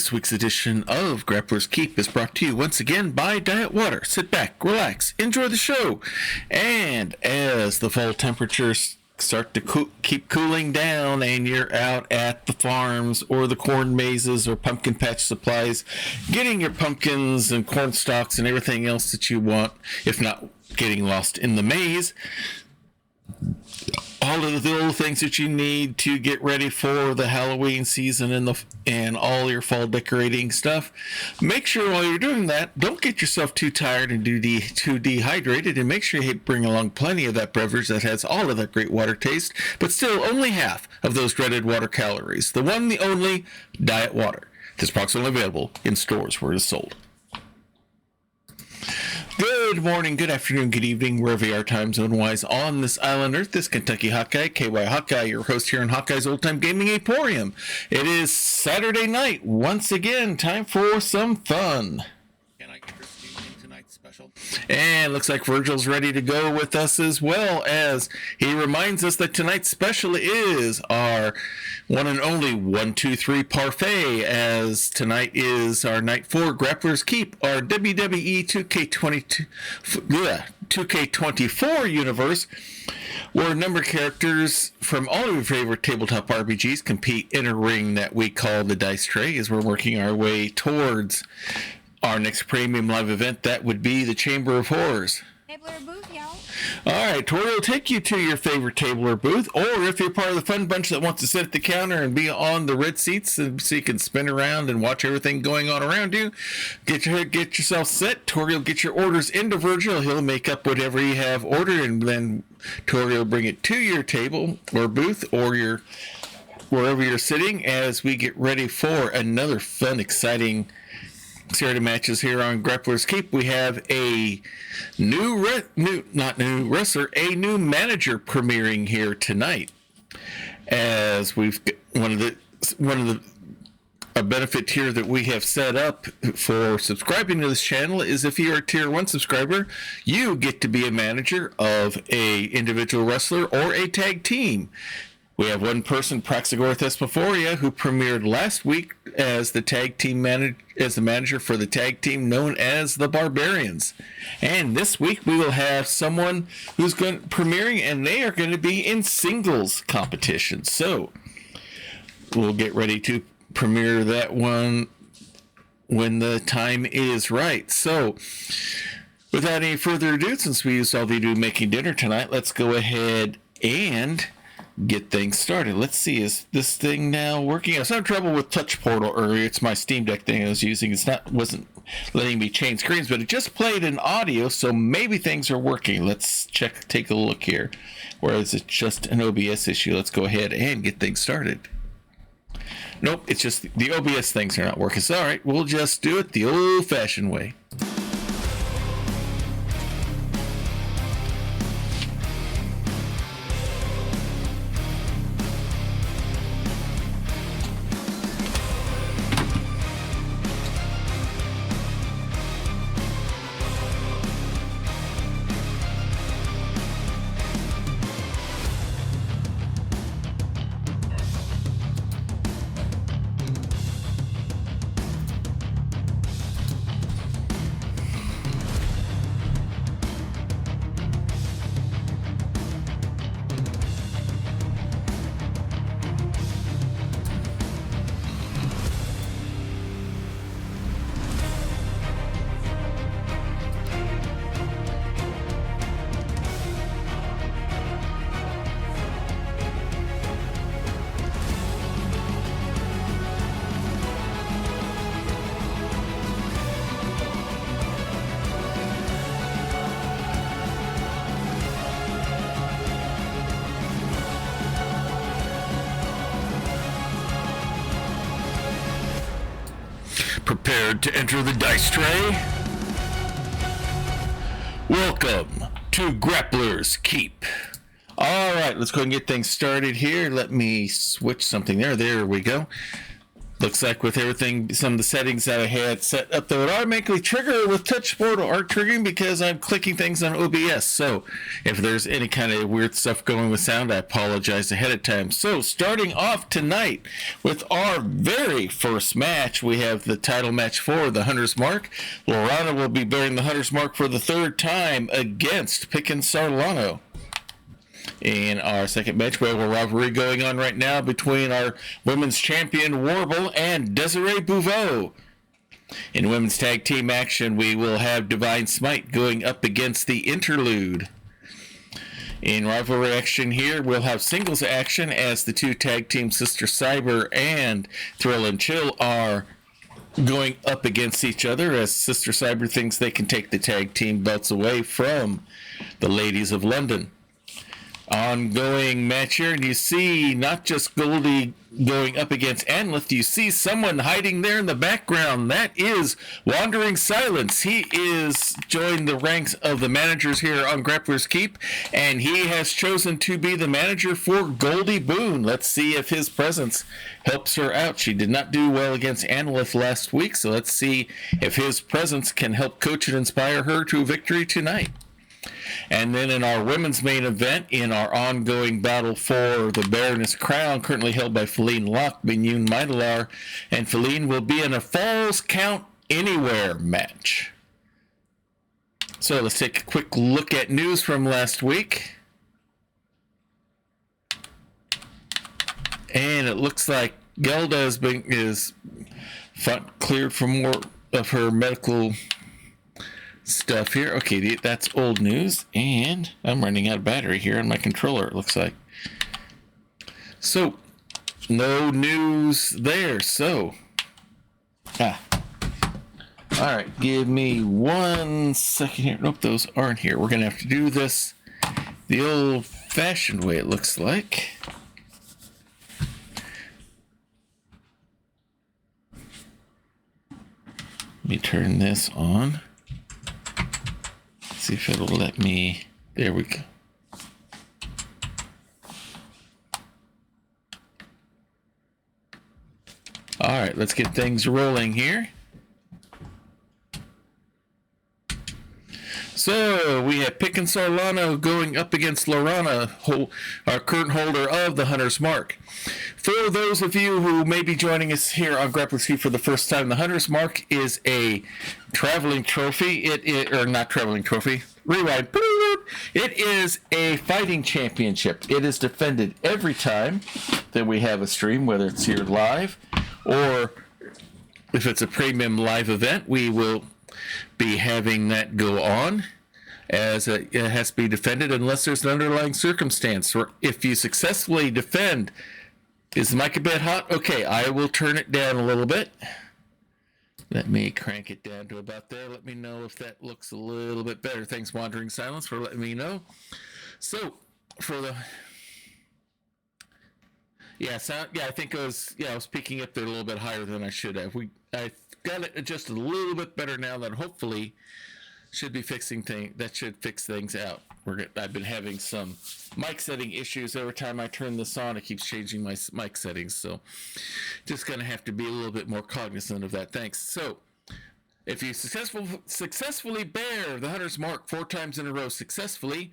This week's edition of Grappler's Keep is brought to you once again by Diet Water. Sit back, relax, enjoy the show. And as the fall temperatures start to keep cooling down and you're out at the farms or the corn mazes or pumpkin patch supplies, getting your pumpkins and corn stalks and everything else that you want, if not getting lost in the maze, all of the little things that you need to get ready for the Halloween season and all your fall decorating stuff. Make sure while you're doing that, don't get yourself too tired and too dehydrated, and make sure you bring along plenty of that beverage that has all of that great water taste, but still only half of those dreaded water calories. The one, the only, Diet Water. This product's only available in stores where it is sold. Good morning, good afternoon, good evening, wherever you are time zone-wise on this island Earth. This Kentucky Hawkeye, KY Hawkeye, your host here in Hawkeye's Old Time Gaming Emporium. It is Saturday night. Once again, time for some fun. Can I get your evening tonight's special? And looks like Virgil's ready to go with us as well, as he reminds us that tonight's special is our one and only 1-2-3 parfait, as tonight is our night 4 Grappler's Keep, our WWE 2K24 universe, where a number of characters from all of your favorite tabletop RPGs compete in a ring that we call the Dice Tray, as we're working our way towards our next premium live event. That would be the Chamber of Horrors. Table or booth, y'all. All right, Tori will take you to your favorite table or booth, or if you're part of the fun bunch that wants to sit at the counter and be on the red seats so you can spin around and watch everything going on around you, get yourself set. Tori will get your orders into Virgil. He'll make up whatever you have ordered, and then Tori will bring it to your table or booth or your wherever you're sitting as we get ready for another fun, exciting series of matches here on Grappler's Keep. We have a new wrestler, a new manager premiering here tonight. As we've got a benefit here that we have set up for subscribing to this channel is if you're a tier 1 subscriber, you get to be a manager of a individual wrestler or a tag team. We have one person, Praxagor Thesmophoria, who premiered last week as the manager for the tag team known as the Barbarians. And this week we will have someone who's premiering, and they are going to be in singles competition. So we'll get ready to premiere that one when the time is right. So without any further ado, since we used all the ado making dinner tonight, let's go ahead and get things started. Let's see, is this thing now working? I was having trouble with Touch Portal earlier. It's my Steam Deck thing I was using. Wasn't letting me change screens, but it just played in audio, so maybe things are working. Let's take a look here. Or is it just an OBS issue? Let's go ahead and get things started. Nope, it's just the OBS things are not working. So, all right, we'll just do it the old-fashioned way. Prepared to enter the dice tray? Welcome to Grappler's Keep. All right, let's go ahead and get things started here. Let me switch something there. There we go. Looks like with everything, some of the settings that I had set up, they would automatically trigger with touch support or triggering because I'm clicking things on OBS. So if there's any kind of weird stuff going with sound, I apologize ahead of time. So starting off tonight with our very first match, we have the title match for the Hunter's Mark. Lorana will be bearing the Hunter's Mark for the third time against Pickens Sarlano. In our second match, we have a rivalry going on right now between our women's champion Warble and Desiree Bouveau. In women's tag team action, we will have Divine Smite going up against the Interlude. In rivalry action here, we'll have singles action as the two tag teams Sister Cyber and Thrill and Chill are going up against each other as Sister Cyber thinks they can take the tag team belts away from the Ladies of London. Ongoing match here, and you see not just Goldie going up against Anlith, you see someone hiding there in the background. That is Wandering Silence. He is joined the ranks of the managers here on Grappler's Keep, and he has chosen to be the manager for Goldie Boone. Let's see if his presence helps her out. She did not do well against Anlith last week, so let's see if his presence can help coach and inspire her to victory tonight. And then in our women's main event, in our ongoing battle for the Baroness Crown, currently held by Feline Locke, Binyun Maidalar, and Feline will be in a Falls Count Anywhere match. So let's take a quick look at news from last week. And it looks like Gelda is cleared for more of her medical stuff here. Okay, that's old news, and I'm running out of battery here on my controller, it looks like. So, no news there, so. Alright, give me 1 second here. Nope, those aren't here. We're going to have to do this the old-fashioned way, it looks like. Let me turn this on. See if it'll let me. There we go. All right, let's get things rolling here. So we have Pickens Sarlano going up against Lorana, our current holder of the Hunter's Mark. For those of you who may be joining us here on Grappler's Keep for the first time, the Hunter's Mark is a traveling trophy. Or not traveling trophy. Rewind. It is a fighting championship. It is defended every time that we have a stream, whether it's here live or if it's a premium live event, we will be having that go on as it has to be defended unless there's an underlying circumstance. Or if you successfully defend. Is the mic a bit hot? Okay, I will turn it down a little bit. Let me crank it down to about there. Let me know if that looks a little bit better. Thanks, Wandering Silence, for letting me know. So, for the... Yeah, I think I was peaking up there a little bit higher than I should have. I got it adjusted a little bit better now that hopefully should be fixing things. That should fix things out. I've been having some mic setting issues. Every time I turn this on, it keeps changing my mic settings. So just going to have to be a little bit more cognizant of that. Thanks. So if you successfully bear the Hunter's Mark 4 times in a row successfully,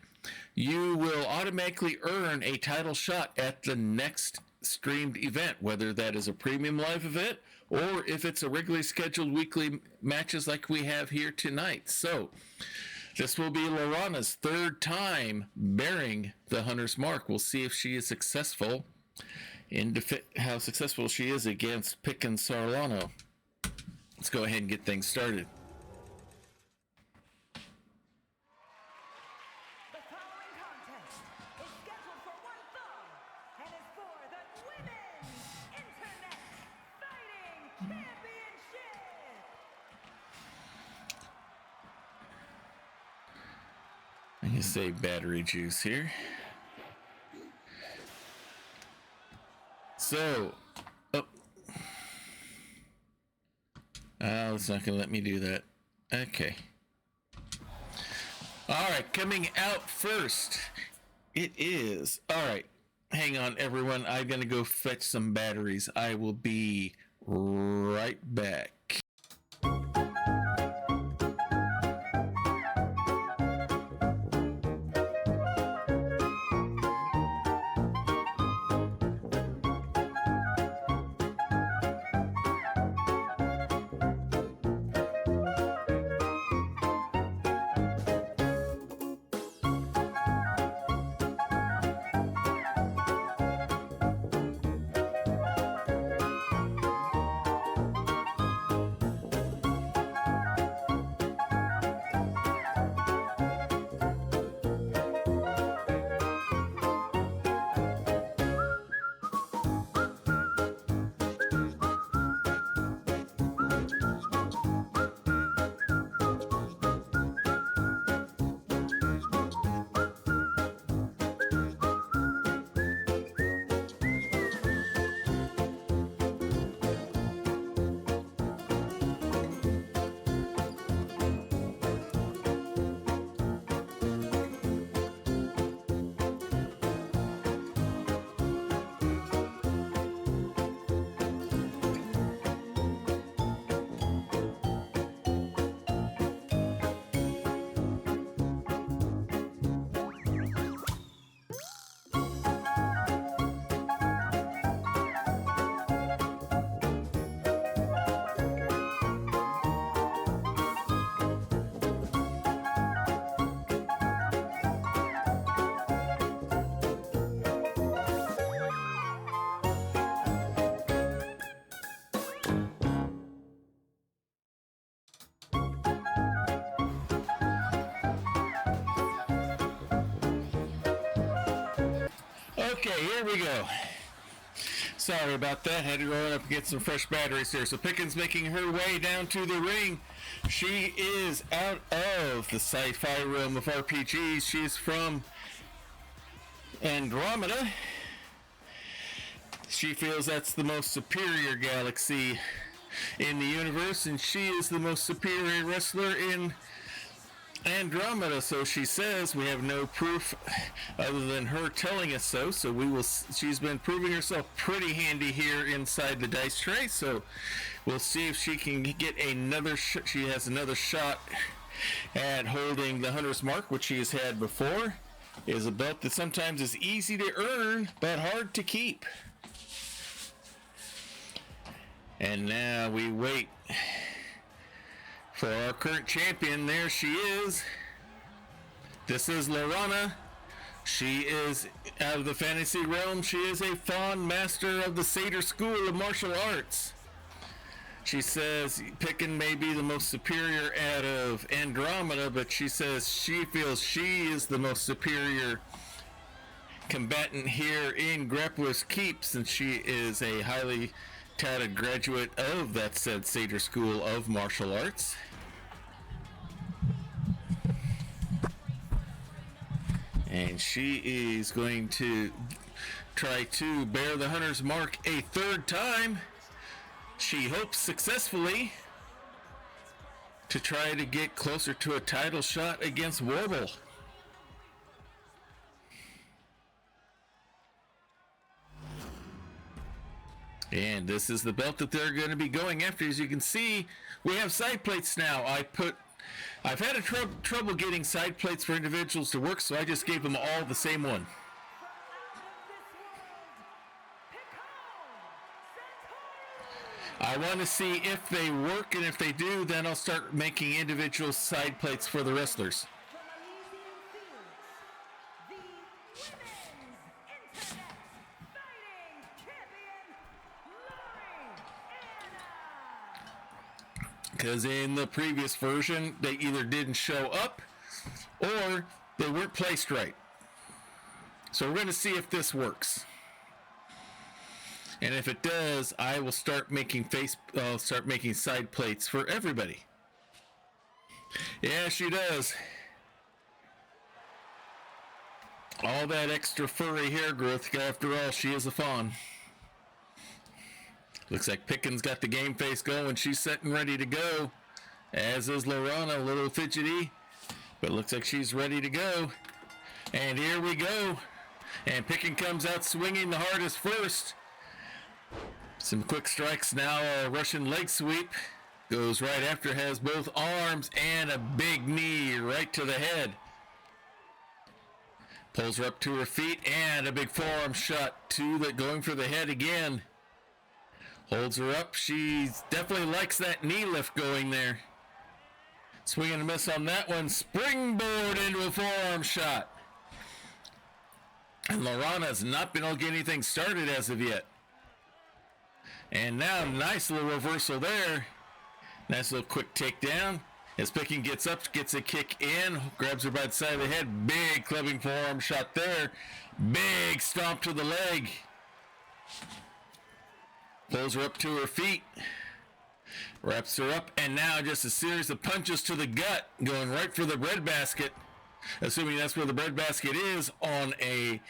you will automatically earn a title shot at the next streamed event, whether that is a premium live event or if it's a regularly scheduled weekly matches like we have here tonight. So this will be Lorana's third time bearing the Hunter's Mark. We'll see if she is successful how successful she is against Pickens Sarlano. Let's go ahead and get things started. The following contest is scheduled for one fall and is for the Women's Internet Fighting Championship. I can save battery juice here. So, it's not going to let me do that. Okay. All right, coming out first, it is. All right, hang on, everyone. I'm going to go fetch some batteries. I will be right back. Okay, here we go. Sorry about that. Had to run up and get some fresh batteries here. So Pickens making her way down to the ring. She is out of the sci-fi realm of RPGs. She's from Andromeda. She feels that's the most superior galaxy in the universe, and she is the most superior wrestler in Andromeda. So she says we have no proof other than her telling us so. So we will. She's been proving herself pretty handy here inside the dice tray. So we'll see if she can get another. She has another shot at holding the Hunter's Mark, which she has had before. Is a belt that sometimes is easy to earn but hard to keep. And now we wait for our current champion. There she is. This is Lorana. She is out of the fantasy realm. She is a fawn master of the Satyr School of Martial Arts. She says Picken may be the most superior out of Andromeda, but she says she feels she is the most superior combatant here in Grappler's Keep, since she is a highly touted graduate of that said Satyr School of Martial Arts. And she is going to try to bear the Hunter's Mark a third time. She hopes successfully to try to get closer to a title shot against Warble. And this is the belt that they're going to be going after. As you can see, we have side plates now. I've had trouble getting side plates for individuals to work, so I just gave them all the same one. I want to see if they work, and if they do, then I'll start making individual side plates for the wrestlers. Because in the previous version, they either didn't show up or they weren't placed right. So we're going to see if this works. And if it does, I will start making side plates for everybody. Yeah, she does. All that extra furry hair growth. After all, she is a fawn. Looks like Pickens got the game face going. She's set and ready to go. As is Lorana, a little fidgety. But looks like she's ready to go. And here we go. And Pickens comes out swinging the hardest first. Some quick strikes now. A Russian leg sweep. Goes right after, has both arms and a big knee right to the head. Pulls her up to her feet and a big forearm shot to the going for the head again. Holds her up. She definitely likes that knee lift going there. Swing and a miss on that one. Springboard into a forearm shot. And Lorana has not been able to get anything started as of yet. And now, nice little reversal there. Nice little quick takedown. As Picking gets up, gets a kick in, grabs her by the side of the head. Big clubbing forearm shot there. Big stomp to the leg. Pulls her up to her feet. Wraps her up, and now just a series of punches to the gut, going right for the breadbasket. Assuming that's where the breadbasket is on a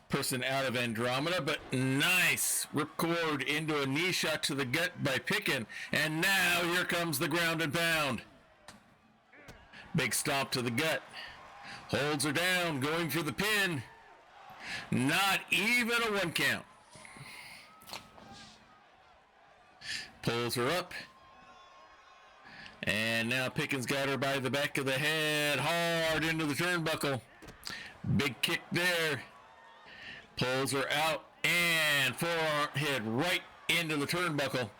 person out of Andromeda, but nice ripcord into a knee shot to the gut by Pickin, and now here comes the ground and pound. Big stomp to the gut. Holds her down, going for the pin. Not even a 1 count. Pulls her up. And now Pickin's got her by the back of the head, hard into the turnbuckle. Big kick there. Pulls her out and forearm head right into the turnbuckle.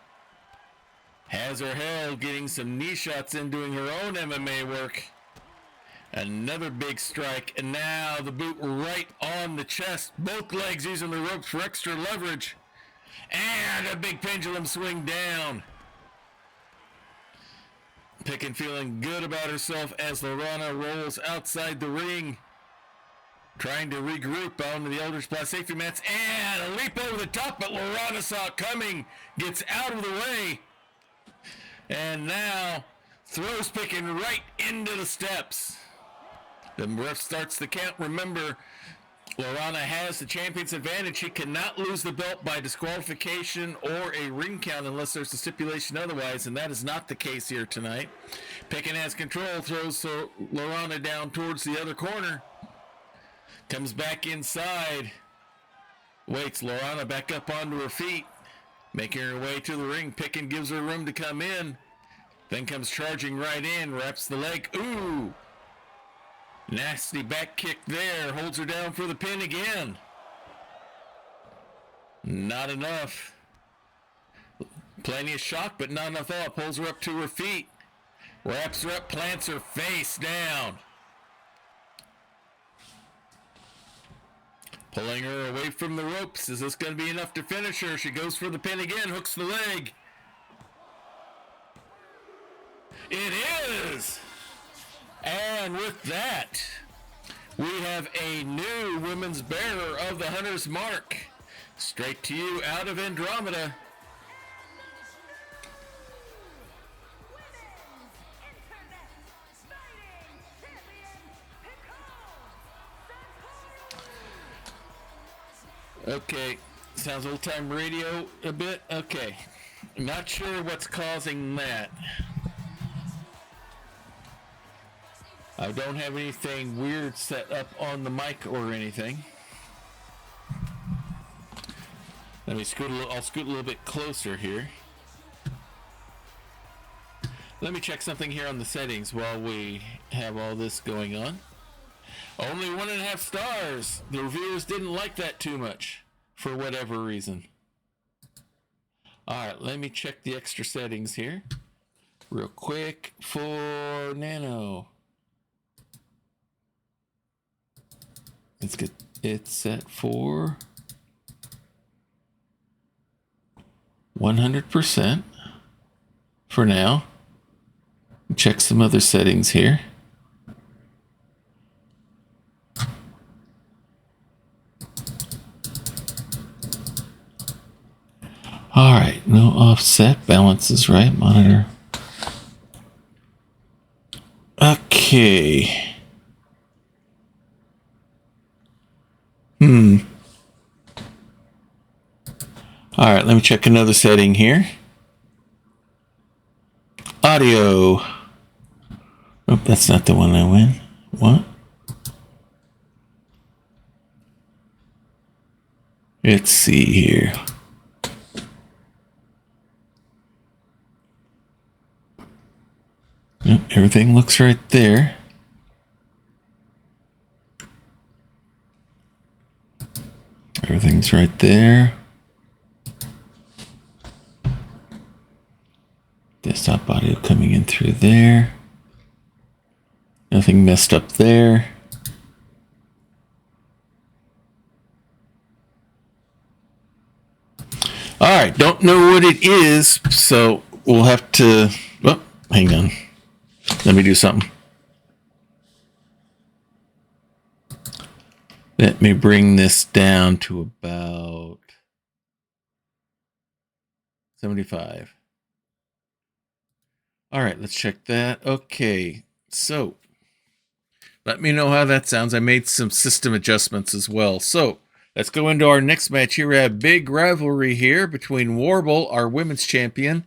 Has her held, getting some knee shots in, doing her own MMA work. Another big strike, and now the boot right on the chest. Both legs using the ropes for extra leverage. And a big pendulum swing down. Pickin feeling good about herself as Lorana rolls outside the ring. Trying to regroup onto the Elder Spot safety mats. And a leap over the top, but Lorana saw it coming. Gets out of the way. And now throws Pickin right into the steps. The ref starts the count. Remember, Lorana has the champion's advantage. She cannot lose the belt by disqualification or a ring count unless there's a stipulation otherwise, and that is not the case here tonight. Pickin has control, throws Lorana down towards the other corner. Comes back inside. Waits Lorana back up onto her feet. Making her way to the ring. Pickin gives her room to come in. Then comes charging right in. Wraps the leg. Ooh! Nasty back kick there. Holds her down for the pin again. Not enough. Plenty of shock, but not enough up. Pulls her up to her feet. Wraps her up, plants her face down. Pulling her away from the ropes. Is this going to be enough to finish her? She goes for the pin again. Hooks the leg. It is! And with that, we have a new women's bearer of the Hunter's Mark. Straight to you out of Andromeda. Okay, sounds old-time radio a bit. Okay, not sure what's causing that. I don't have anything weird set up on the mic or anything. Let me scoot I'll scoot a little bit closer here. Let me check something here on the settings while we have all this going on. Only 1.5 stars. The reviewers didn't like that too much for whatever reason. Alright, let me check the extra settings here real quick for Nano. Let's get it set for 100% for now. Check some other settings here. All right, no offset, balance is right, monitor. Okay. All right, let me check another setting here. Audio. Oh, that's not the one I win. What? Let's see here. Yep, everything looks right there. Everything's right there. Desktop audio coming in through there. Nothing messed up there. All right, don't know what it is, so we'll have to... Oh, hang on. Let me do something. Let me bring this down to about 75. All right, let's check that. Okay, so let me know how that sounds. I made some system adjustments as well. So let's go into our next match here. We have a big rivalry here between Warble, our women's champion,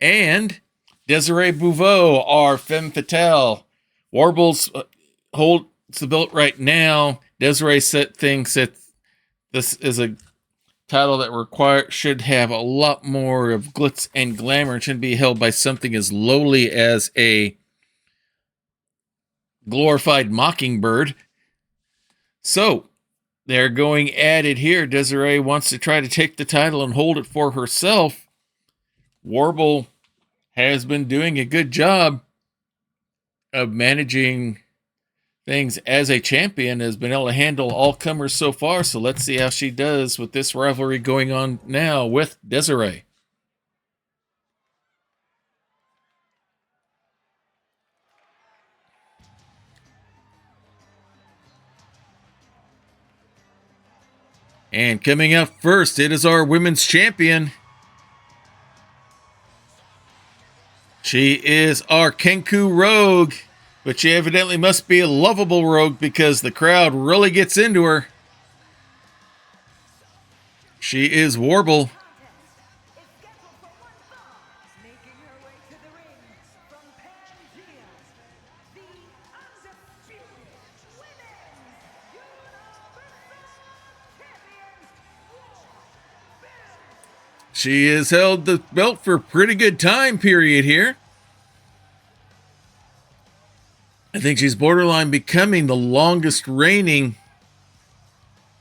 and Desiree Bouveau, our femme fatale. Warble's holds the belt right now. Desiree thinks that this is a title that should have a lot more of glitz and glamour and shouldn't be held by something as lowly as a glorified mockingbird. So they're going at it here. Desiree wants to try to take the title and hold it for herself. Warble has been doing a good job of managing things as a champion, has been able to handle all comers so far. So let's see how she does with this rivalry going on now with Desiree. And coming up first, it is our women's champion. She is our Kenku Rogue, but she evidently must be a lovable rogue because the crowd really gets into her. She is Warble. She has held the belt for a pretty good time period here. I think she's borderline becoming the longest reigning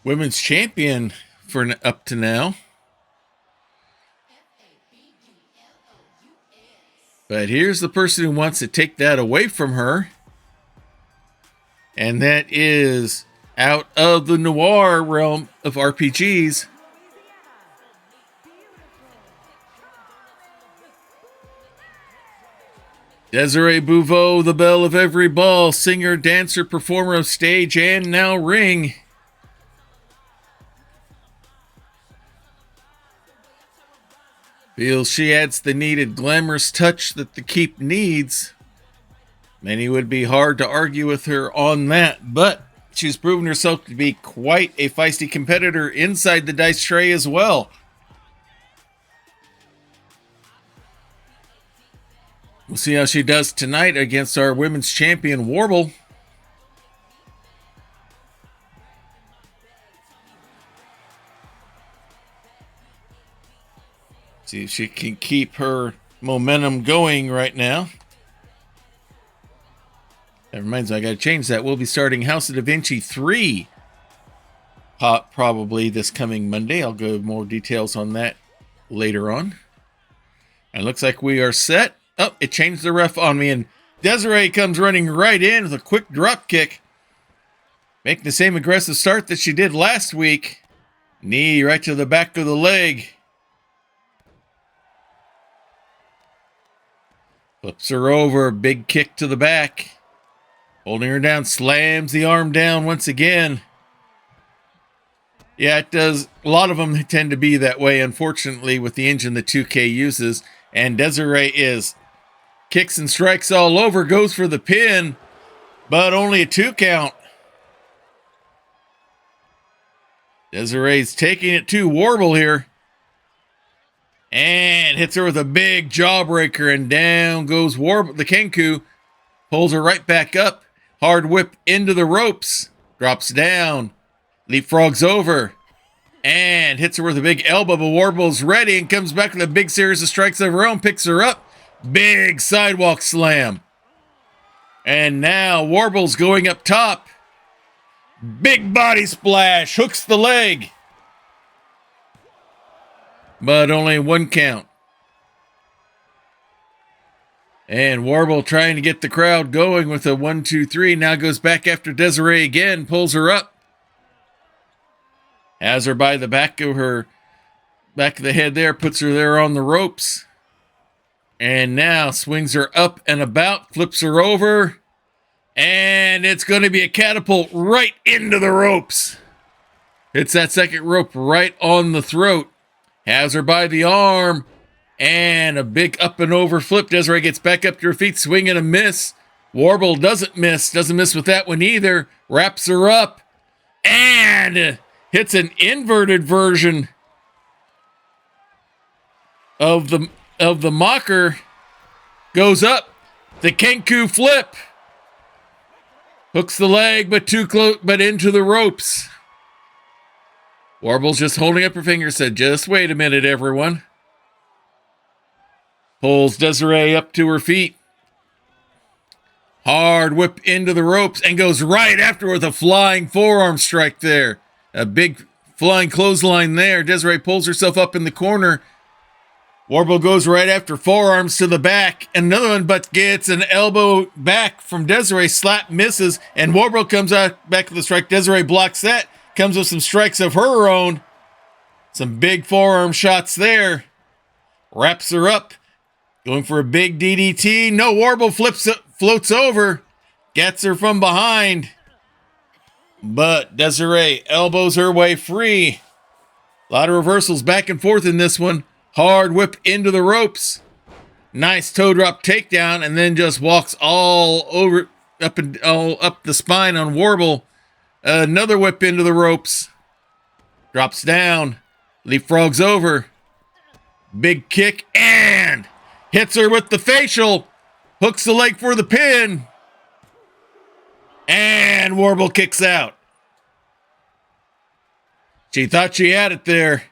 women's champion for up to now. But here's the person who wants to take that away from her. And that is out of the noir realm of RPGs. Desiree Bouveau, the belle of every ball, singer, dancer, performer of stage, and now ring. Feels she adds the needed glamorous touch that the keep needs. Many would be hard to argue with her on that, but she's proven herself to be quite a feisty competitor inside the dice tray as well. We'll see how she does tonight against our women's champion, Warble. See if she can keep her momentum going right now. That reminds me, I got to change that. We'll be starting House of Da Vinci 3 probably this coming Monday. I'll go more details on that later on. And it looks like we are set. Oh, it changed the ref on me, and Desiree comes running right in with a quick drop kick. Making the same aggressive start that she did last week. Knee right to the back of the leg. Flips her over, big kick to the back. Holding her down, slams the arm down once again. Yeah, it does. A lot of them tend to be that way, unfortunately, with the engine that 2K uses. And Desiree is kicks and strikes all over, goes for the pin, but only a 2 count. Desiree's taking it to Warble here. And hits her with a big jawbreaker, and down goes Warble. The Kenku pulls her right back up. Hard whip into the ropes. Drops down. Leapfrogs over. And hits her with a big elbow, but Warble's ready and comes back with a big series of strikes of her own. Picks her up. Big sidewalk slam. And now Warble's going up top. Big body splash, hooks the leg. But only one count. And Warble trying to get the crowd going with a 1-2-3. Now goes back after Desiree again, pulls her up. Has her by the back of the head there, puts her there on the ropes. And now swings her up and about, flips her over. And it's going to be a catapult right into the ropes. Hits that second rope right on the throat. Has her by the arm. And a big up and over flip. Desiree gets back up to her feet, swing and a miss. Warble doesn't miss with that one either. Wraps her up and hits an inverted version of the mocker. Goes up. The Kenku flip. Hooks the leg, but too close, but into the ropes. Warble's just holding up her finger, said, just wait a minute, everyone. Pulls Desiree up to her feet. Hard whip into the ropes and goes right after with a flying forearm strike there. A big flying clothesline there. Desiree pulls herself up in the corner. Warble goes right after, forearms to the back. Another one, but gets an elbow back from Desiree. Slap misses, and Warble comes out back to the strike. Desiree blocks that. Comes with some strikes of her own. Some big forearm shots there. Wraps her up. Going for a big DDT. No, Warble floats over. Gets her from behind. But Desiree elbows her way free. A lot of reversals back and forth in this one. Hard whip into the ropes. Nice toe drop takedown, and then just walks all over up the spine on Warble. Another whip into the ropes. Drops down. Leapfrogs over. Big kick and hits her with the facial. Hooks the leg for the pin. And Warble kicks out. She thought she had it there.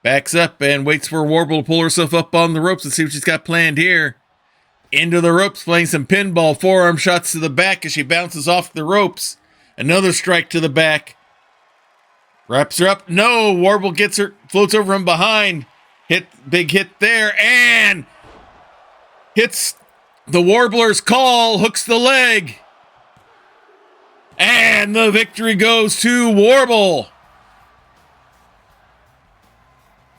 Backs up and waits for Warble to pull herself up on the ropes and see what she's got planned here. Into the ropes, playing some pinball. Forearm shots to the back as she bounces off the ropes. Another strike to the back. Wraps her up. No, Warble gets her, floats over from behind. Big hit there, and hits the Warbler's call, hooks the leg. And the victory goes to Warble.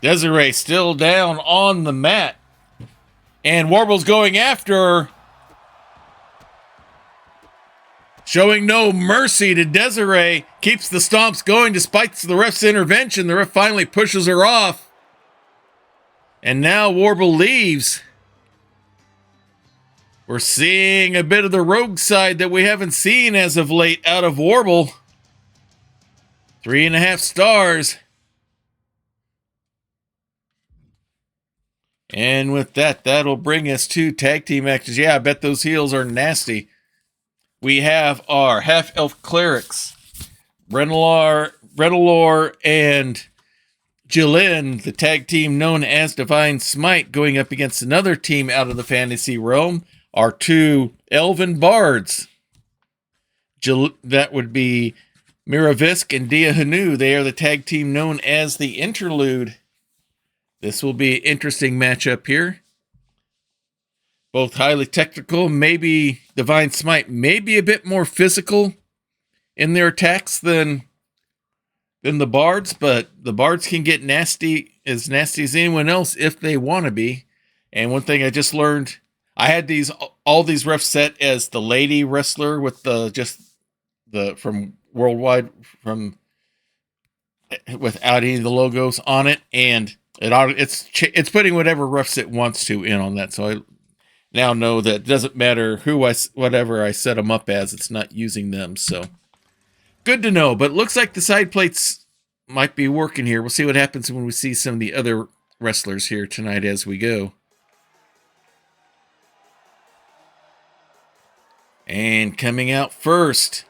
Desiree still down on the mat. And Warble's going after her. Showing no mercy to Desiree. Keeps the stomps going despite the ref's intervention. The ref finally pushes her off. And now Warble leaves. We're seeing a bit of the rogue side that we haven't seen as of late out of Warble. 3.5 stars. And with that, that'll bring us to tag team matches. Yeah, I bet those heels are nasty. We have our half-elf clerics, Brenelor and Jilin, the tag team known as Divine Smite, going up against another team out of the fantasy realm, our two elven bards. That would be Miravisk and Dia Hanu. They are the tag team known as the Interlude. This will be an interesting matchup here. Both highly technical. Maybe Divine Smite may be a bit more physical in their attacks than the bards, but the bards can get nasty as anyone else if they want to be. And one thing I just learned, I had all these refs set as the lady wrestler with from worldwide without any of the logos on it, and it's putting whatever refs it wants to in on that. So I now know that it doesn't matter whatever I set them up as, it's not using them. So good to know. But it looks like the side plates might be working here. We'll see what happens when we see some of the other wrestlers here tonight as we go. And coming out first,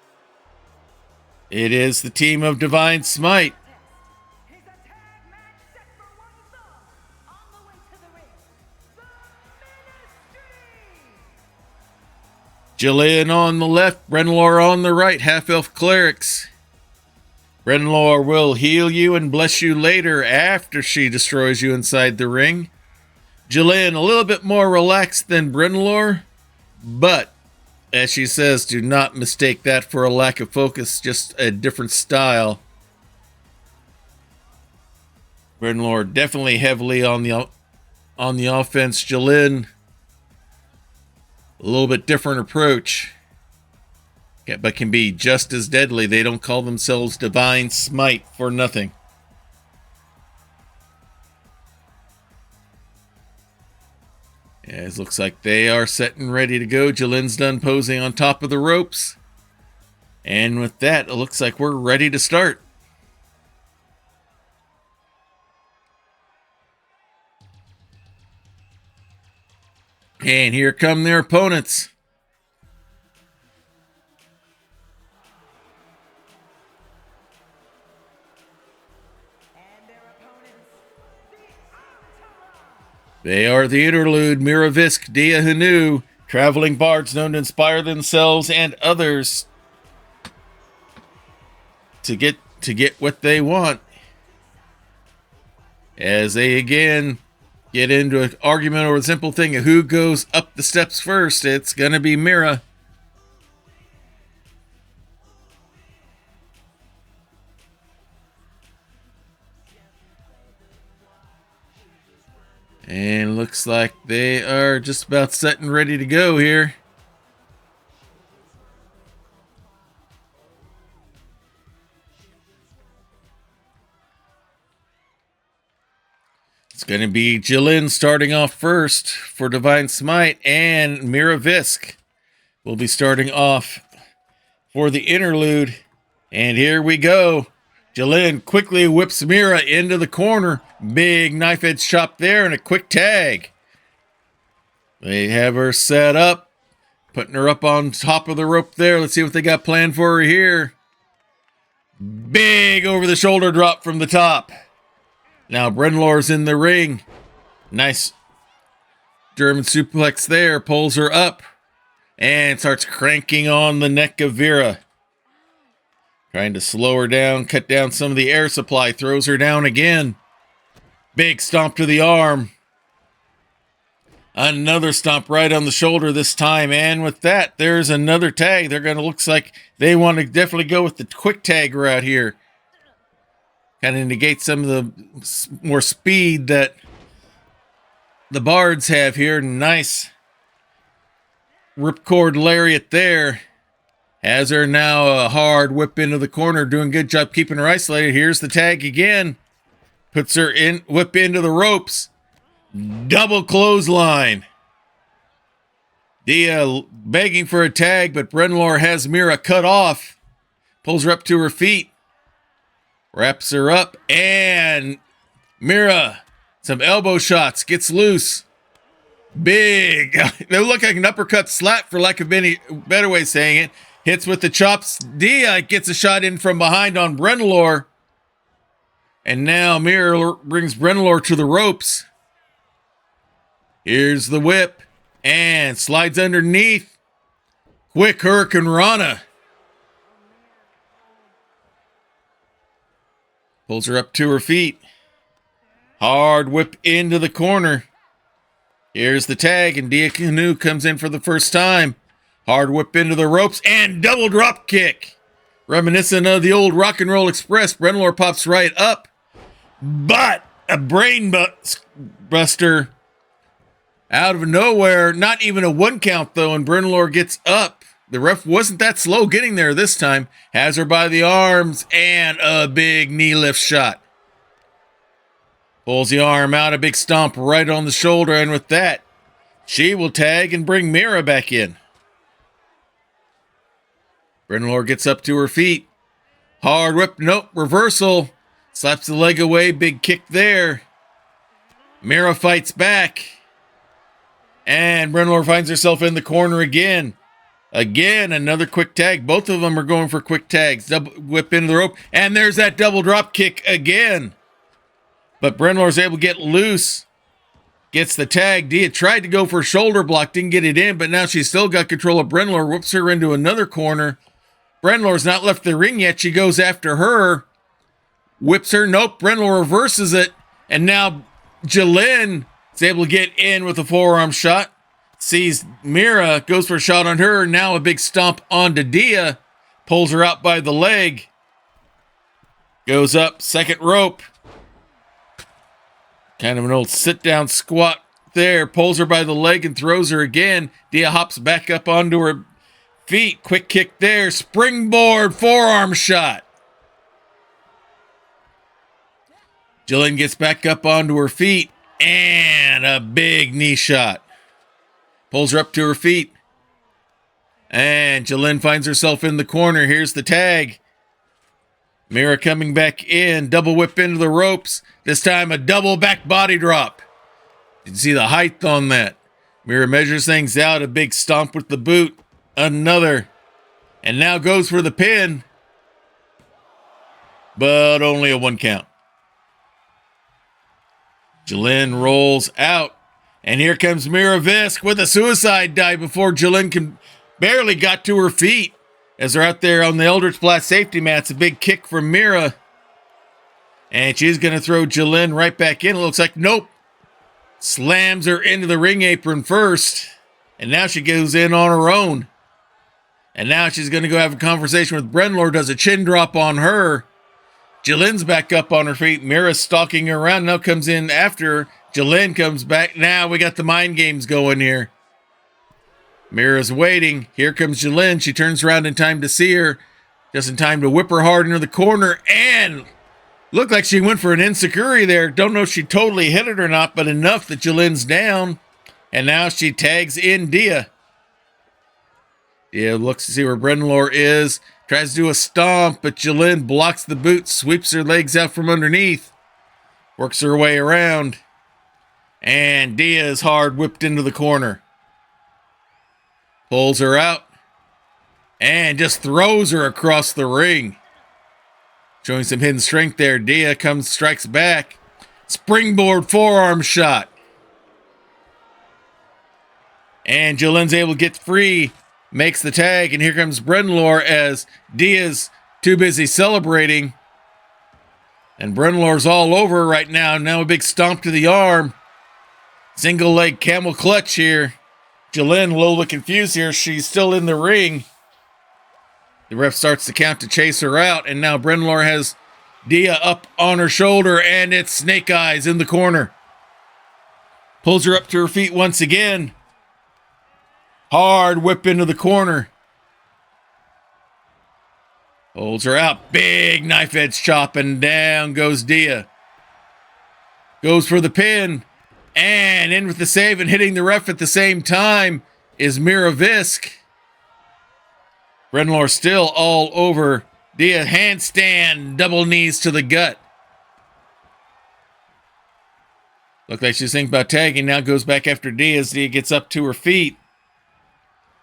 it is the team of Divine Smite. He's a tag match set for one fall. On the way to the ring, the Ministry. Jillian on the left, Brenlor on the right, half-elf clerics. Brenlor will heal you and bless you later after she destroys you inside the ring. Jillian a little bit more relaxed than Brenlor, but as she says, do not mistake that for a lack of focus, just a different style. Brenlor definitely heavily on the offense. Jillian, a little bit different approach. Yeah, but can be just as deadly. They don't call themselves Divine Smite for nothing. As looks like they are set and ready to go. Jillian's done posing on top of the ropes. And with that, it looks like we're ready to start. And here come their opponents. And their opponents, the Entourage. They are the Interlude, Miravisk, Dia Hanu, traveling bards known to inspire themselves and others to get what they want. As they again get into an argument over the simple thing of who goes up the steps first. It's going to be Mira. And looks like they are just about set and ready to go here. It's going to be Jillian starting off first for Divine Smite, and Miravisk will be starting off for the Interlude. And here we go. Jillian quickly whips Mira into the corner. Big knife edge chop there and a quick tag. They have her set up, putting her up on top of the rope there. Let's see what they got planned for her here. Big over the shoulder drop from the top. Now Brenlor's in the ring. Nice German suplex there. Pulls her up and starts cranking on the neck of Vera. Trying to slow her down, cut down some of the air supply. Throws her down again. Big stomp to the arm. Another stomp right on the shoulder this time. And with that, there's another tag. They're going to looks like they want to definitely go with the quick tag route here. Kind of negate some of the more speed that the bards have here. Nice ripcord lariat there. Has her now a hard whip into the corner. Doing a good job keeping her isolated. Here's the tag again. Puts her in, whip into the ropes. Double clothesline. Dia begging for a tag, but Brenlor has Mira cut off. Pulls her up to her feet. Wraps her up, and Mira, some elbow shots, gets loose. Big. They look like an uppercut slap, for lack of any better way of saying it. Hits with the chops. Dia gets a shot in from behind on Brenlor. And now Mira brings Brenlor to the ropes. Here's the whip. And slides underneath. Quick Hurricane Rana. Pulls her up to her feet. Hard whip into the corner. Here's the tag, and Dia Canoe comes in for the first time. Hard whip into the ropes, and double drop kick. Reminiscent of the old Rock and Roll Express, Brenlor pops right up. But a brain buster out of nowhere. Not even a one count, though, and Brenlor gets up. The ref wasn't that slow getting there this time. Has her by the arms and a big knee lift shot. Pulls the arm out, a big stomp right on the shoulder, and with that, she will tag and bring Mira back in. Brenlor gets up to her feet. Hard whip, nope, reversal. Slaps the leg away, big kick there. Mira fights back. And Brenlor finds herself in the corner again. Again, another quick tag. Both of them are going for quick tags. Double whip into the rope. And there's that double drop kick again. But Brenlor's able to get loose. Gets the tag. Dia tried to go for a shoulder block, didn't get it in, but now she's still got control of Brenlor, whips her into another corner. Brenlor's not left the ring yet. She goes after her, whips her. Nope, Brenlor reverses it, and now Jalen is able to get in with a forearm shot. Sees Mira, goes for a shot on her. Now a big stomp onto Dia, pulls her out by the leg. Goes up, second rope. Kind of an old sit-down squat there. Pulls her by the leg and throws her again. Dia hops back up onto her feet. Quick kick there. Springboard forearm shot. Jillian gets back up onto her feet. And a big knee shot. Pulls her up to her feet. And Jillian finds herself in the corner. Here's the tag. Mira coming back in, double whip into the ropes. This time a double back body drop. You can see the height on that. Mira measures things out, a big stomp with the boot. Another. And now goes for the pin. But only a 1 count. Jillian rolls out. And here comes Mira Visk with a suicide dive before Jillian barely got to her feet. As they're out there on the Eldritch Blast safety mats, a big kick from Mira. And she's going to throw Jillian right back in. It looks like, nope. Slams her into the ring apron first. And now she goes in on her own. And now she's going to go have a conversation with Brenlor, does a chin drop on her. Jillian's back up on her feet. Mira's stalking her around, now comes in after her. Jillian comes back. Now we got the mind games going here. Mira's waiting. Here comes Jillian. She turns around in time to see her. Just in time to whip her hard into the corner. And looked like she went for an enziguri there. Don't know if she totally hit it or not, but enough that Jillian's down. And now she tags in Dia. Dia looks to see where Brenlor is. Tries to do a stomp, but Jillian blocks the boot. Sweeps her legs out from underneath. Works her way around. And Dia is hard whipped into the corner. Pulls her out and just throws her across the ring. Showing some hidden strength there. Dia strikes back. Springboard forearm shot. And Jillian's able to get free. Makes the tag. And here comes Brenlor as Dia's too busy celebrating. And Brenlor's all over right now. Now a big stomp to the arm. Single leg camel clutch here. Jillian a little bit confused here. She's still in the ring. The ref starts to count to chase her out. And now Brenlor has Dia up on her shoulder. And it's Snake Eyes in the corner. Pulls her up to her feet once again. Hard whip into the corner. Holds her out. Big knife edge chop. And down goes Dia. Goes for the pin. And in with the save and hitting the ref at the same time is Mira Visk. Brenlor still all over Dia. Handstand, double knees to the gut. Looked like she's thinking about tagging. Now goes back after Dia as Dia gets up to her feet.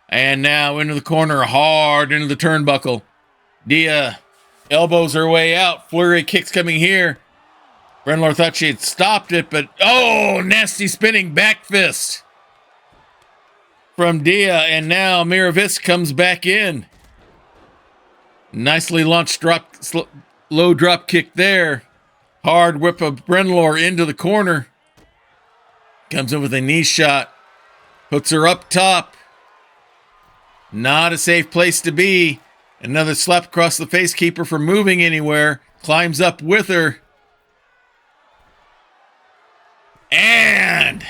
And now into the corner, hard into the turnbuckle. Dia elbows her way out. Flurry kicks coming here. Brenlor thought she had stopped it, but oh, nasty spinning back fist from Dia. And now Mira Visk comes back in. Nicely launched low drop kick there. Hard whip of Brenlor into the corner. Comes in with a knee shot. Puts her up top. Not a safe place to be. Another slap across the face, keep her from moving anywhere. Climbs up with her. And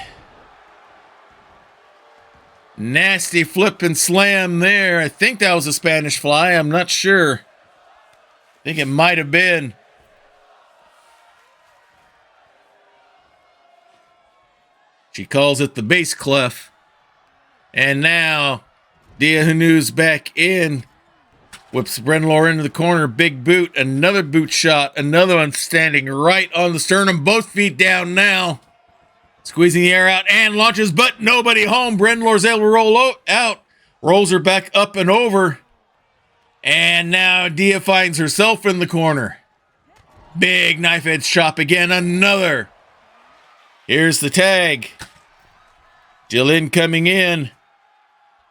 nasty flip and slam there. I think that was a Spanish fly. I'm not sure. I think it might have been. She calls it the base clef. And now Dia Hanu's back in. Whips Brenlor into the corner. Big boot. Another boot shot. Another one standing right on the sternum. Both feet down now. Squeezing the air out and launches, but nobody home. Brenlor's able to roll out. Rolls her back up and over. And now Dia finds herself in the corner. Big knife edge chop again. Another. Here's the tag. Jillian coming in.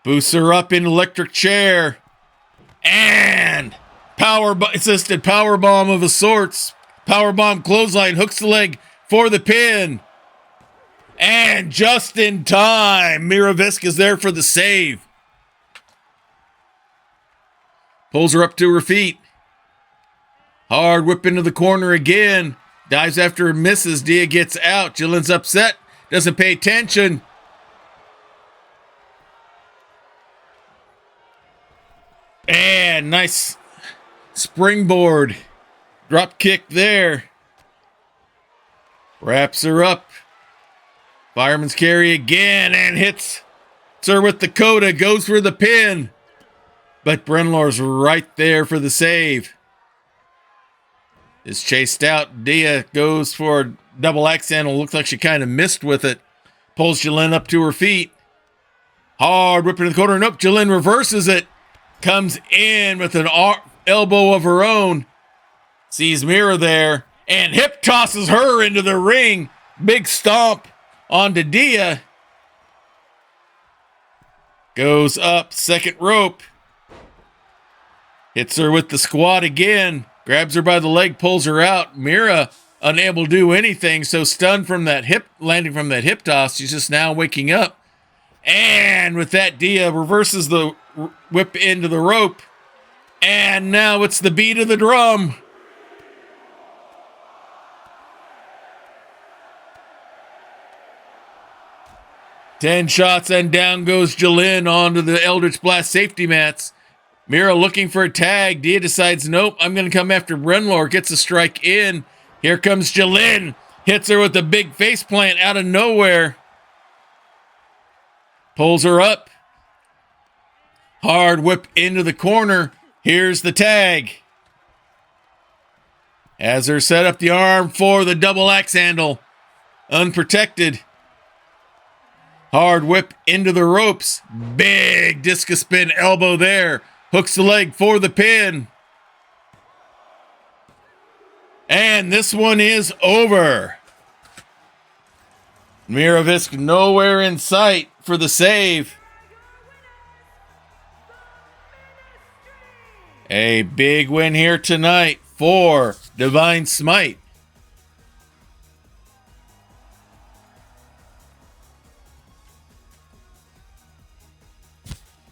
Boosts her up in electric chair. And assisted power bomb of a sorts. Power bomb clothesline, hooks the leg for the pin. And just in time, Mira Visk is there for the save. Pulls her up to her feet. Hard whip into the corner again. Dives after her, misses. Dia gets out. Jillian's upset. Doesn't pay attention. And nice springboard. Drop kick there. Wraps her up. Fireman's carry again and hits her with the coda. Goes for the pin. But Brenlor's right there for the save. Is chased out. Dia goes for a double axe handle. Looks like she kind of missed with it. Pulls Jillian up to her feet. Hard whip into the corner. Nope, Jillian reverses it. Comes in with an elbow of her own. Sees Mira there. And hip tosses her into the ring. Big stomp onto Dia. Goes up, second rope. Hits her with the squat again. Grabs her by the leg, pulls her out. Mira unable to do anything, so stunned from that landing from that hip toss. She's just now waking up. And with that, Dia reverses the whip into the rope. And now it's the beat of the drum. Ten shots and down goes Jillian onto the Eldritch Blast safety mats. Mira looking for a tag. Dia decides, nope, I'm going to come after Brenlor. Gets a strike in. Here comes Jillian. Hits her with a big face plant out of nowhere. Pulls her up. Hard whip into the corner. Here's the tag. Has her set up the arm for the double axe handle. Unprotected. Hard whip into the ropes. Big discus spin elbow there. Hooks the leg for the pin. And this one is over. Mira Visk nowhere in sight for the save. A big win here tonight for Divine Smite.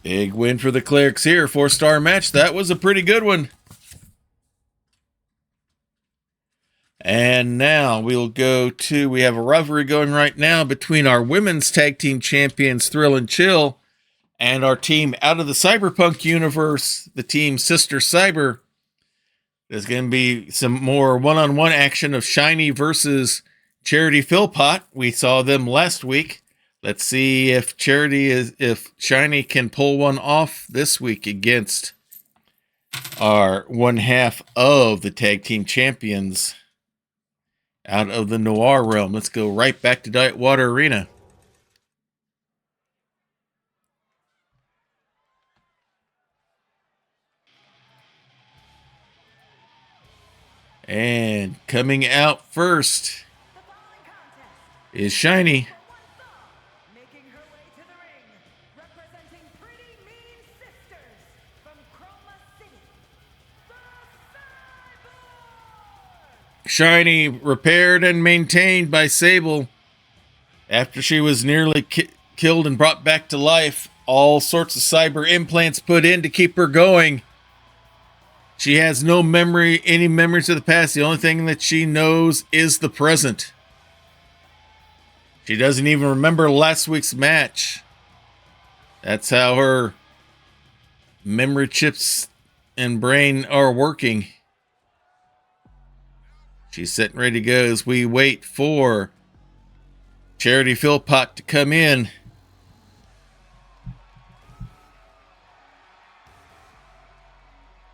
Big win for the Clerics here. 4-star match. That was a pretty good one. And now we'll go to, we have a rivalry going right now between our women's tag team champions, Thrill and Chill, and our team out of the Cyberpunk universe, the team Sister Cyber. There's going to be some more one-on-one action of Shiny versus Charity Philpott. We saw them last week. Let's see if if Shiny can pull one off this week against our one half of the tag team champions out of the Noir realm. Let's go right back to Diet Water Arena. And coming out first is Shiny. Making her way to the ring, representing Pretty Mean Sisters from Chroma City, the Cyborg! Shiny repaired and maintained by Sable after she was nearly killed and brought back to life. All sorts of cyber implants put in to keep her going. She has no memory, any memories of the past. The only thing that she knows is the present. She doesn't even remember last week's match. That's how her memory chips and brain are working. She's set and ready to go as we wait for Charity Philpott to come in.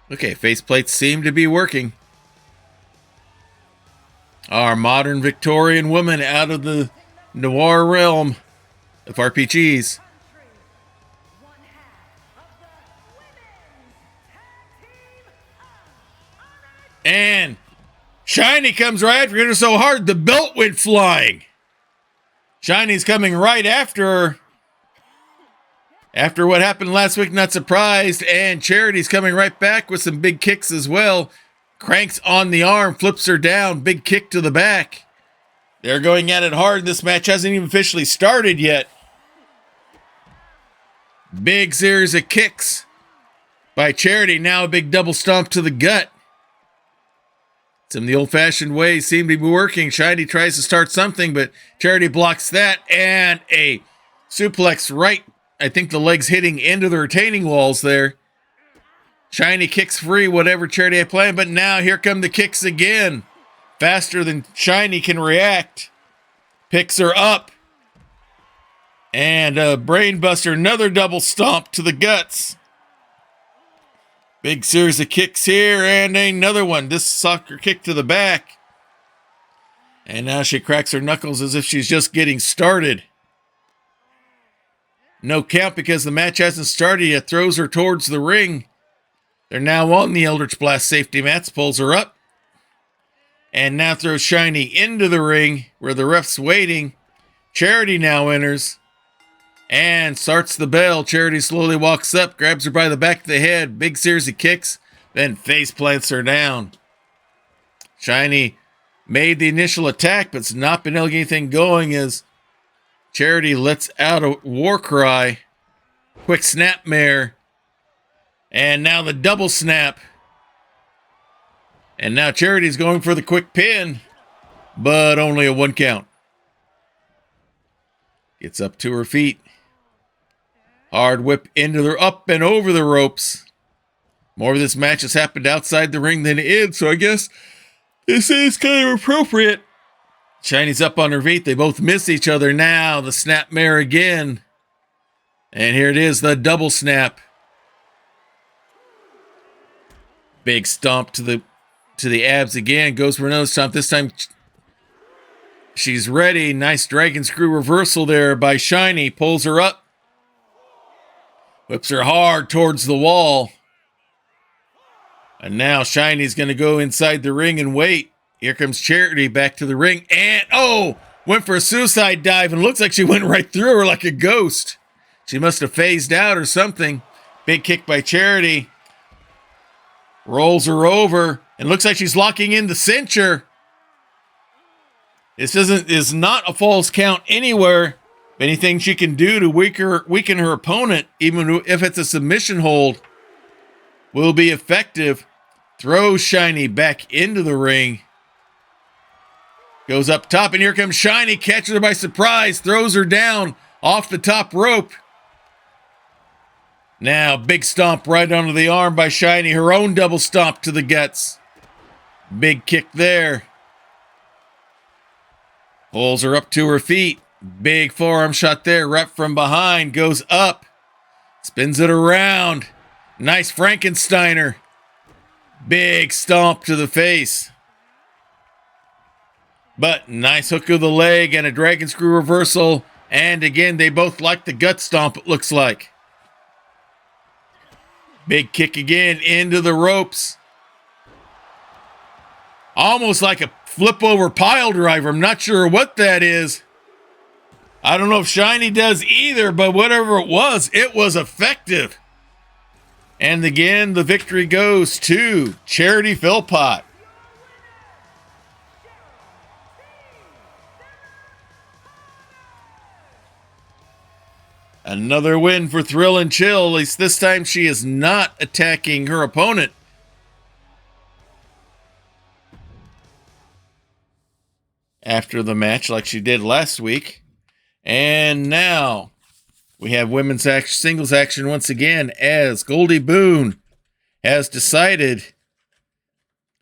Okay, faceplates seem to be working. Our modern Victorian woman out of the noir realm of RPGs. One half of the women's tag team of honor. And Shiny comes right after her so hard the belt went flying. Shiny's coming right after her. After what happened last week, not surprised. And Charity's coming right back with some big kicks as well. Cranks on the arm, flips her down, big kick to the back. They're going at it hard. This match hasn't even officially started yet. Big series of kicks by Charity. Now a big double stomp to the gut. Some of the old-fashioned ways seem to be working. Shiny tries to start something, but Charity blocks that. And a suplex right. I think the legs hitting into the retaining walls there. Shiny kicks free whatever Charity had planned, but now here come the kicks again. Faster than Shiny can react. Picks her up. And a brainbuster, another double stomp to the guts. Big series of kicks here, and another one. This soccer kick to the back. And now she cracks her knuckles as if she's just getting started. No count because the match hasn't started yet. Throws her towards the ring. They're now on the Eldritch Blast safety mats. Pulls her up. And now throws Shiny into the ring where the ref's waiting. Charity now enters. And starts the bell. Charity slowly walks up, grabs her by the back of the head. Big series of kicks, then face plants her down. Shiny made the initial attack, but's not been able to get anything going as Charity lets out a war cry. Quick snapmare. And now the double snap. And now Charity's going for the quick pin, but only a 1 count. Gets up to her feet. Hard whip into the up and over the ropes. More of this match has happened outside the ring than in, so I guess this is kind of appropriate. Shiny's up on her feet. They both miss each other now. The snapmare again. And here it is, the double snap. Big stomp to the abs again. Goes for another stomp. This time she's ready. Nice dragon screw reversal there by Shiny. Pulls her up. Whips her hard towards the wall. And now Shiny's going to go inside the ring and wait. Here comes Charity back to the ring. And, went for a suicide dive and looks like she went right through her like a ghost. She must have phased out or something. Big kick by Charity. Rolls her over. And looks like she's locking in the cincher. This is not a false count anywhere. Anything she can do to weaken her opponent, even if it's a submission hold, will be effective. Throws Shiny back into the ring. Goes up top, and here comes Shiny. Catches her by surprise. Throws her down off the top rope. Now, big stomp right onto the arm by Shiny. Her own double stomp to the guts. Big kick there. Pulls her up to her feet. Big forearm shot there, right from behind, goes up, spins it around. Nice Frankensteiner. Big stomp to the face. But nice hook of the leg and a dragon screw reversal. And again, they both like the gut stomp, it looks like. Big kick again into the ropes. Almost like a flip over pile driver. I'm not sure what that is. I don't know if Shiny does either, but whatever it was effective. And again, the victory goes to Charity Philpott. Another win for Thrill and Chill. At least this time she is not attacking her opponent. After the match like she did last week. And now we have women's singles action once again as Goldie Boone has decided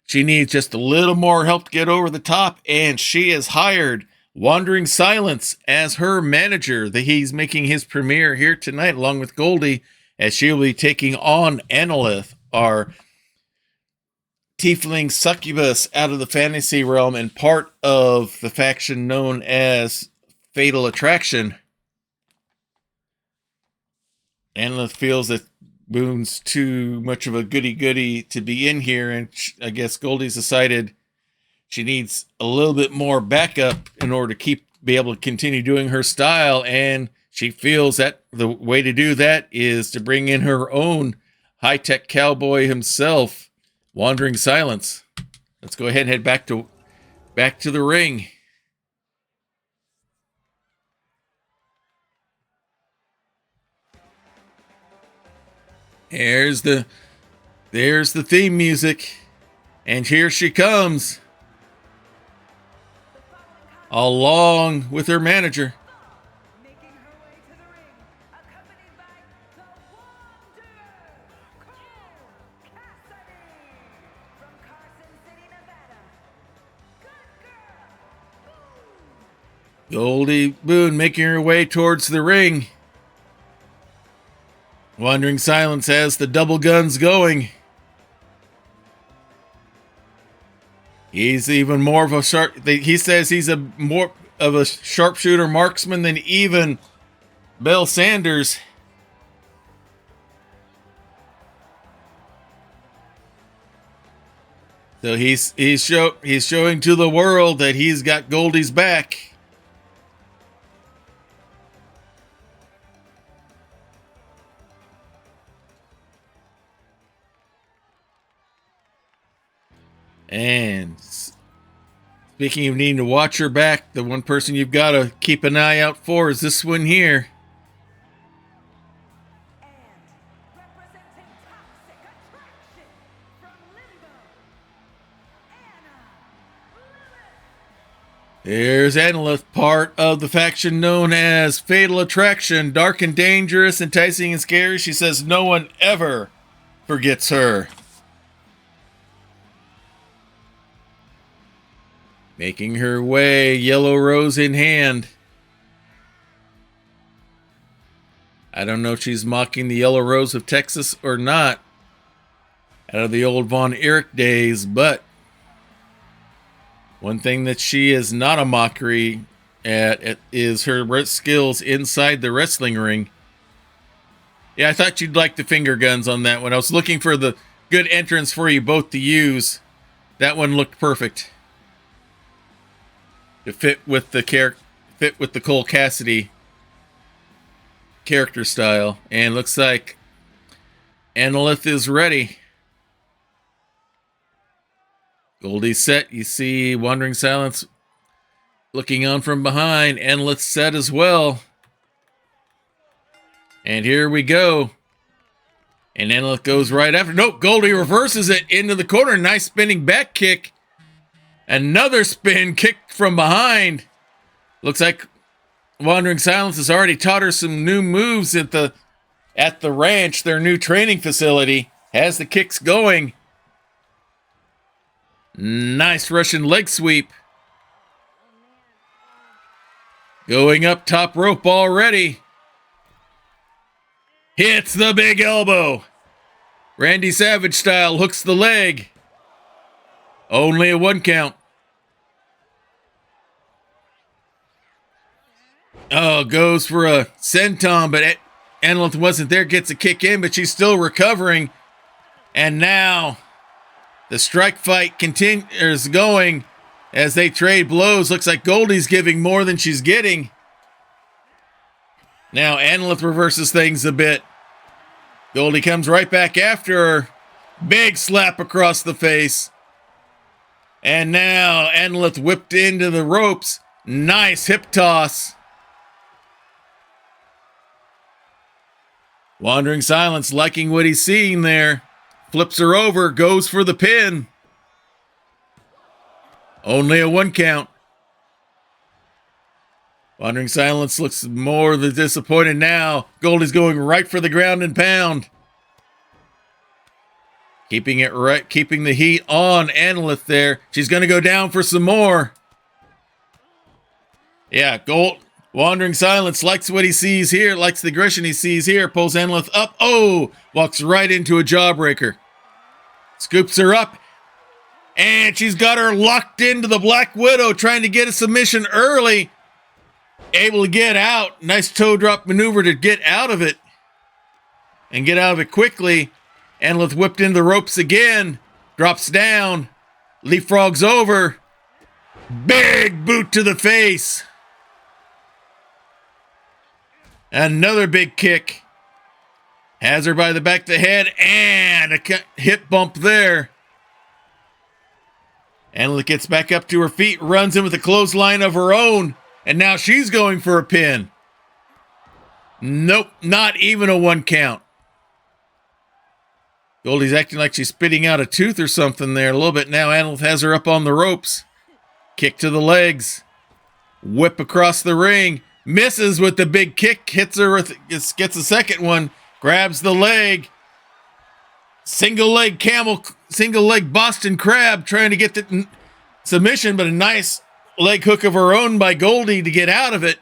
she needs just a little more help to get over the top, and she has hired Wandering Silence as her manager. He's making his premiere here tonight along with Goldie as she'll be taking on Annalith, our tiefling succubus out of the fantasy realm and part of the faction known as Fatal Attraction. Annalith feels that Boone's too much of a goody-goody to be in here, and I guess Goldie's decided she needs a little bit more backup in order to keep be able to continue doing her style, and she feels that the way to do that is to bring in her own high-tech cowboy himself, Wandering Silence. Let's go ahead and head back to the ring. There's the theme music, and here she comes, along with her manager. Making her way to the ring, accompanied by the Wonder, Cole Cassidy from Carson City, Nevada. Good girl. Boom. Goldie Boone making her way towards the ring. Wandering Silence has the double guns going. He's even more of a he says he's a more of a sharpshooter marksman than even Bill Sanders. So he's showing to the world that he's got Goldie's back. And speaking of needing to watch her back, the one person you've got to keep an eye out for is this one here. And representing Toxic Attraction from Limbo, Anna Lilith. There's Annalith, part of the faction known as Fatal Attraction. Dark and dangerous, enticing and scary. She says no one ever forgets her. Making her way, yellow rose in hand. I don't know if she's mocking the yellow rose of Texas or not, out of the old Von Erich days, but one thing that she is not a mockery at is her skills inside the wrestling ring. Yeah, I thought you'd like the finger guns on that one. I was looking for the good entrance for you both to use. That one looked perfect. To fit with the Cole Cassidy character style. And looks like Annalith is ready. Goldie's set. You see Wandering Silence looking on from behind. Annalith set as well. And here we go. And Annalith goes right after. Nope, Goldie reverses it into the corner. Nice spinning back kick. Another spin kick from behind. Looks like Wandering Silence has already taught her some new moves at the ranch, their new training facility. Has the kicks going. Nice Russian leg sweep. Going up top rope already. Hits the big elbow. Randy Savage style, hooks the leg. Only a 1 count. Oh, goes for a senton, but Annalith wasn't there. Gets a kick in, but she's still recovering. And now the strike fight continues going as they trade blows. Looks like Goldie's giving more than she's getting. Now Annalith reverses things a bit. Goldie comes right back after her. Big slap across the face. And now Annalith whipped into the ropes. Nice hip toss. Wandering Silence liking what he's seeing there. Flips her over, goes for the pin. Only a 1 count. Wandering Silence looks more than disappointed now. Goldie's going right for the ground and pound. Keeping it right, keeping the heat on Annalith there. She's going to go down for some more. Yeah, Wandering Silence likes what he sees here, likes the aggression he sees here. Pulls Annalith up. Oh, walks right into a jawbreaker. Scoops her up. And she's got her locked into the Black Widow, trying to get a submission early. Able to get out. Nice toe drop maneuver to get out of it. And get out of it quickly. Annalith whipped into the ropes again. Drops down. Leapfrogs over. Big boot to the face. Another big kick. Has her by the back of the head, and a hip bump there. Analyth gets back up to her feet, runs in with a clothesline of her own, and now she's going for a pin. Nope, not even a 1 count. Goldie's acting like she's spitting out a tooth or something there a little bit now. Analyth has her up on the ropes. Kick to the legs. Whip across the ring. Misses with the big kick. Hits her with, gets a second one. Grabs the leg. Single leg Boston Crab trying to get the submission, but a nice leg hook of her own by Goldie to get out of it.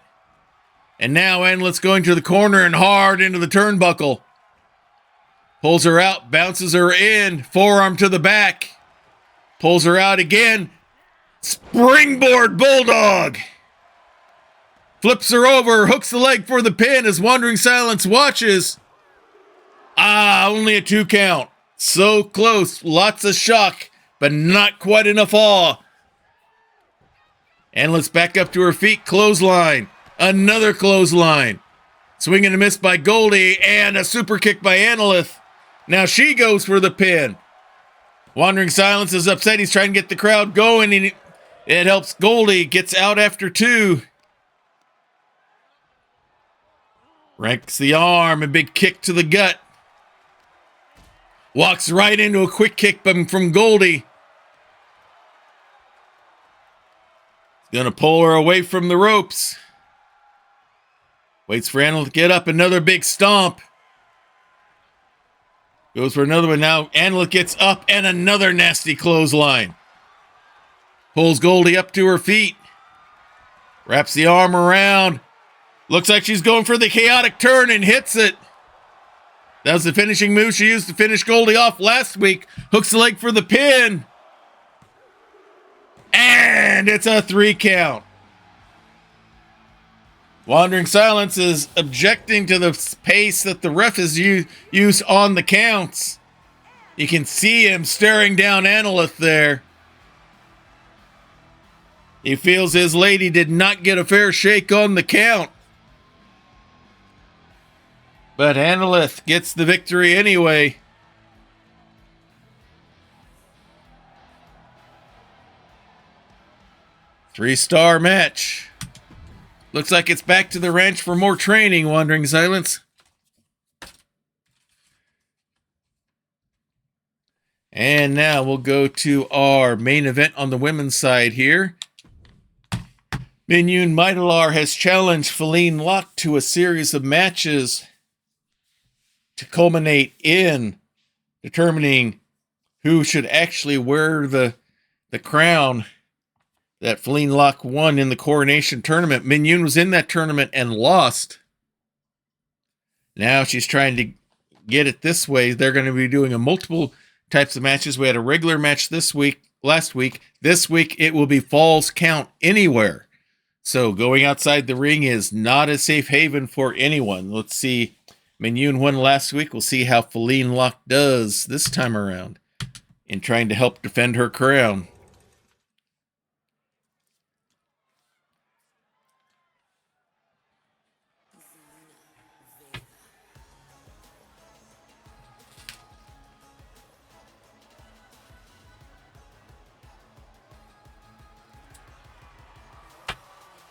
And now Analyth's going to the corner and hard into the turnbuckle. Pulls her out, bounces her in, forearm to the back. Pulls her out again. Springboard Bulldog. Flips her over, hooks the leg for the pin as Wandering Silence watches. Only a 2 count. So close, lots of shock, but not quite enough awe. Analyth's back up to her feet, clothesline. Another clothesline. Swing and a miss by Goldie, and a super kick by Analyth. Now she goes for the pin. Wandering Silence is upset. He's trying to get the crowd going, and it helps Goldie. Gets out after 2. Ranks the arm, a big kick to the gut. Walks right into a quick kick from Goldie. Gonna pull her away from the ropes. Waits for Analyth to get up. Another big stomp. Goes for another one. Now Analyth gets up and another nasty clothesline. Pulls Goldie up to her feet. Wraps the arm around. Looks like she's going for the chaotic turn and hits it. That was the finishing move she used to finish Goldie off last week. Hooks the leg for the pin. And it's a 3 count. Wandering Silence is objecting to the pace that the ref has used on the counts. You can see him staring down Analyth there. He feels his lady did not get a fair shake on the count. But Analyth gets the victory anyway. Three-star match. Looks like it's back to the ranch for more training, Wandering Silence. And now we'll go to our main event on the women's side here. Minyun Maitalar has challenged Feline Locke to a series of matches to culminate in determining who should actually wear the crown that Feline Locke won in the Coronation Tournament. Minyun was in that tournament and lost. Now she's trying to get it this way. They're going to be doing a multiple types of matches. We had a regular match last week. This week it will be Falls Count Anywhere. So going outside the ring is not a safe haven for anyone. Let's see. Minyun won last week. We'll see how Feline Locke does this time around in trying to help defend her crown.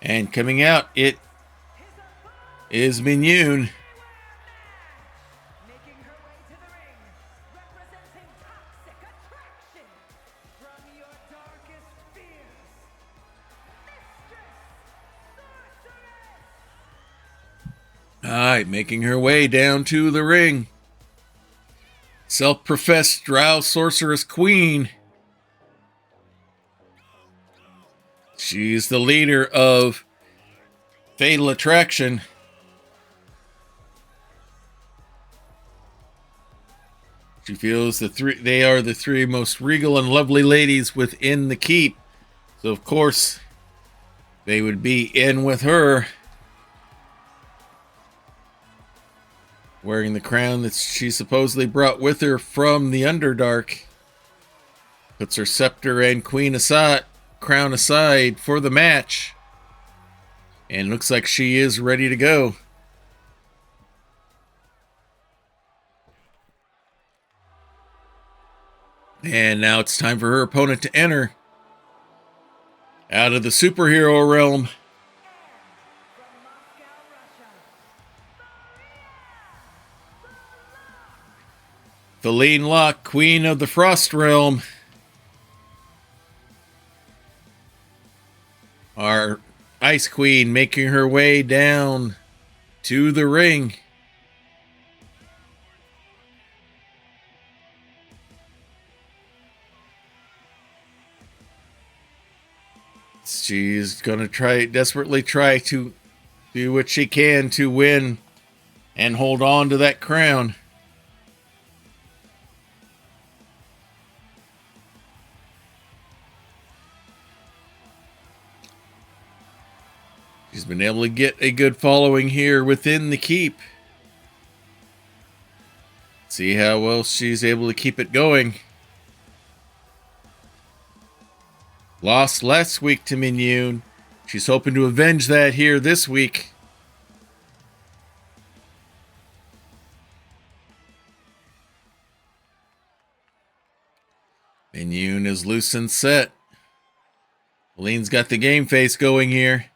And coming out, it is Minyun. Making her way to the ring, representing toxic attraction from your darkest fears, Mistress Sorceress. All right, making her way down to the ring. Self-professed Drow Sorceress Queen. She's the leader of Fatal Attraction. She feels they are the 3 most regal and lovely ladies within the keep. So of course, they would be in with her, wearing the crown that she supposedly brought with her from the Underdark. Puts her scepter and crown aside for the match. And looks like she is ready to go. And now it's time for her opponent to enter. Out of the superhero realm, From Moscow, Russia, Feline Locke, Queen of the Frost Realm. Our Ice Queen making her way down to the ring. She's gonna desperately try to do what she can to win and hold on to that crown. She's been able to get a good following here within the keep. See how well she's able to keep it going. Lost last week to Minion. She's hoping to avenge that here this week. Minion is loose and set. Feline's got the game face going here.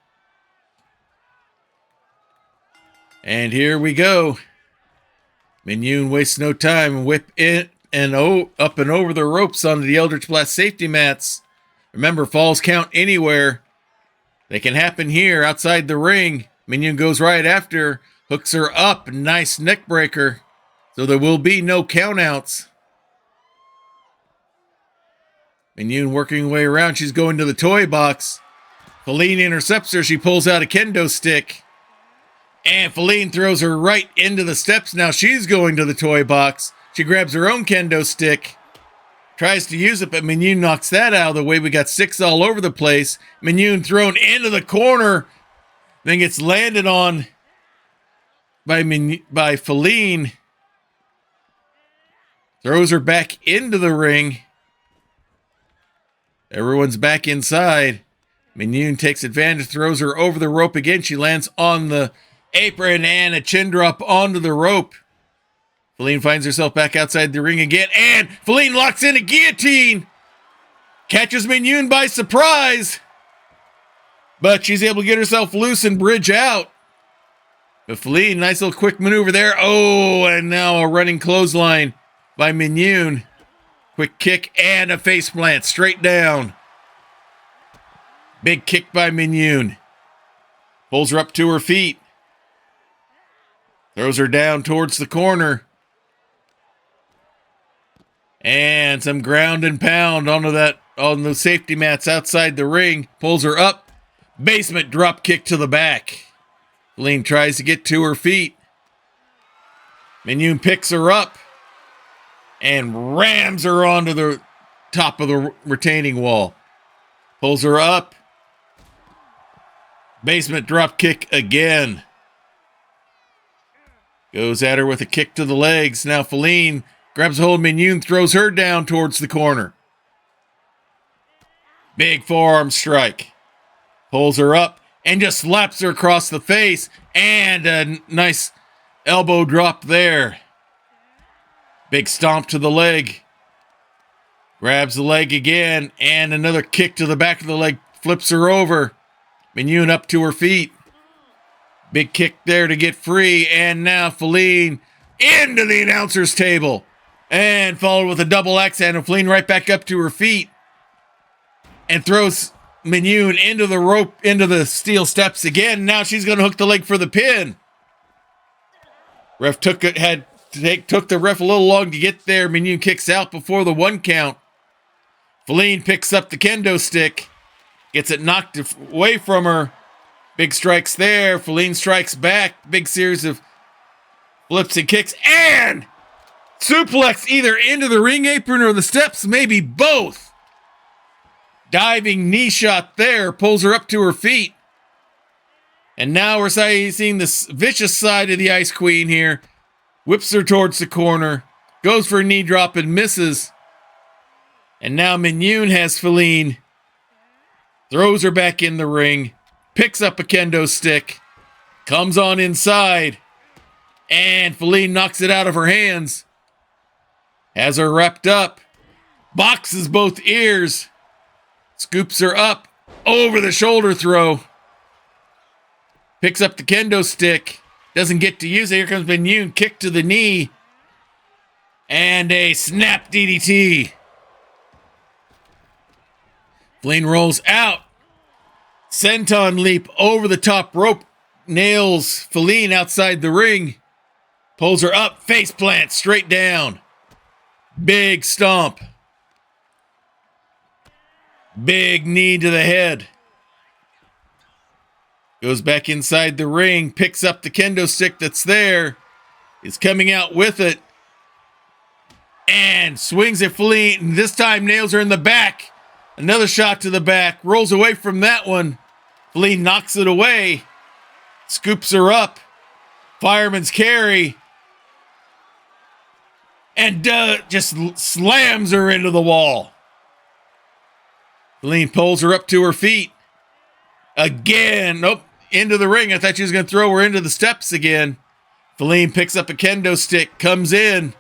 And here we go. Minion wastes no time. Whip it and up and over the ropes onto the Eldritch Blast safety mats. Remember, falls count anywhere. They can happen here outside the ring. Minion goes right after, hooks her up. Nice neck breaker. So there will be no countouts. Minion working her way around. She's going to the toy box. Feline intercepts her. She pulls out a kendo stick. And Feline throws her right into the steps. Now she's going to the toy box. She grabs her own kendo stick. Tries to use it, but Minion knocks that out of the way. We got sticks all over the place. Minion thrown into the corner. Then gets landed on by Feline. Throws her back into the ring. Everyone's back inside. Minion takes advantage, throws her over the rope again. She lands on the apron and a chin drop onto the rope. Feline finds herself back outside the ring again, and Feline locks in a guillotine. Catches Minion by surprise. But she's able to get herself loose and bridge out. But Feline, nice little quick maneuver there. Oh, and now a running clothesline by Minion. Quick kick and a face plant straight down. Big kick by Minion. Pulls her up to her feet. Throws her down towards the corner. And some ground and pound on the safety mats outside the ring. Pulls her up. Basement drop kick to the back. Feline tries to get to her feet. Minion picks her up and rams her onto the top of the retaining wall. Pulls her up. Basement drop kick again. Goes at her with a kick to the legs. Now Feline grabs a hold of Minion, throws her down towards the corner. Big forearm strike. Pulls her up and just slaps her across the face. And a nice elbow drop there. Big stomp to the leg. Grabs the leg again and another kick to the back of the leg. Flips her over. Minion up to her feet. Big kick there to get free. And now Feline into the announcer's table. And followed with a double axe handle. Feline right back up to her feet. And throws Minion into the rope, into the steel steps again. Now she's going to hook the leg for the pin. Ref took the ref a little long to get there. Minion kicks out before the 1 count. Feline picks up the kendo stick. Gets it knocked away from her. Big strikes there. Feline strikes back. Big series of flips and kicks. And suplex either into the ring apron or the steps. Maybe both. Diving knee shot there. Pulls her up to her feet. And now we're seeing this vicious side of the Ice Queen here. Whips her towards the corner. Goes for a knee drop and misses. And now Minion has Feline. Throws her back in the ring. Picks up a kendo stick. Comes on inside. And Feline knocks it out of her hands. Has her wrapped up. boxes both ears, scoops her up, over the shoulder throw, picks up the kendo stick, doesn't get to use it. Here comes Mignon, kick to the knee, and a snap DDT. Feline rolls out. Senton leap over the top rope, nails Feline outside the ring, pulls her up, face plant straight down. Big stomp. Big knee to the head. Goes back inside the ring, picks up the kendo stick that's there, is coming out with it, and swings at Feline, and this time nails her in the back. Another shot to the back, rolls away from that one. Feline knocks it away, scoops her up, fireman's carry, and just slams her into the wall. Feline pulls her up to her feet. Again, nope, into the ring. I thought she was going to throw her into the steps again. Feline picks up a kendo stick, comes in,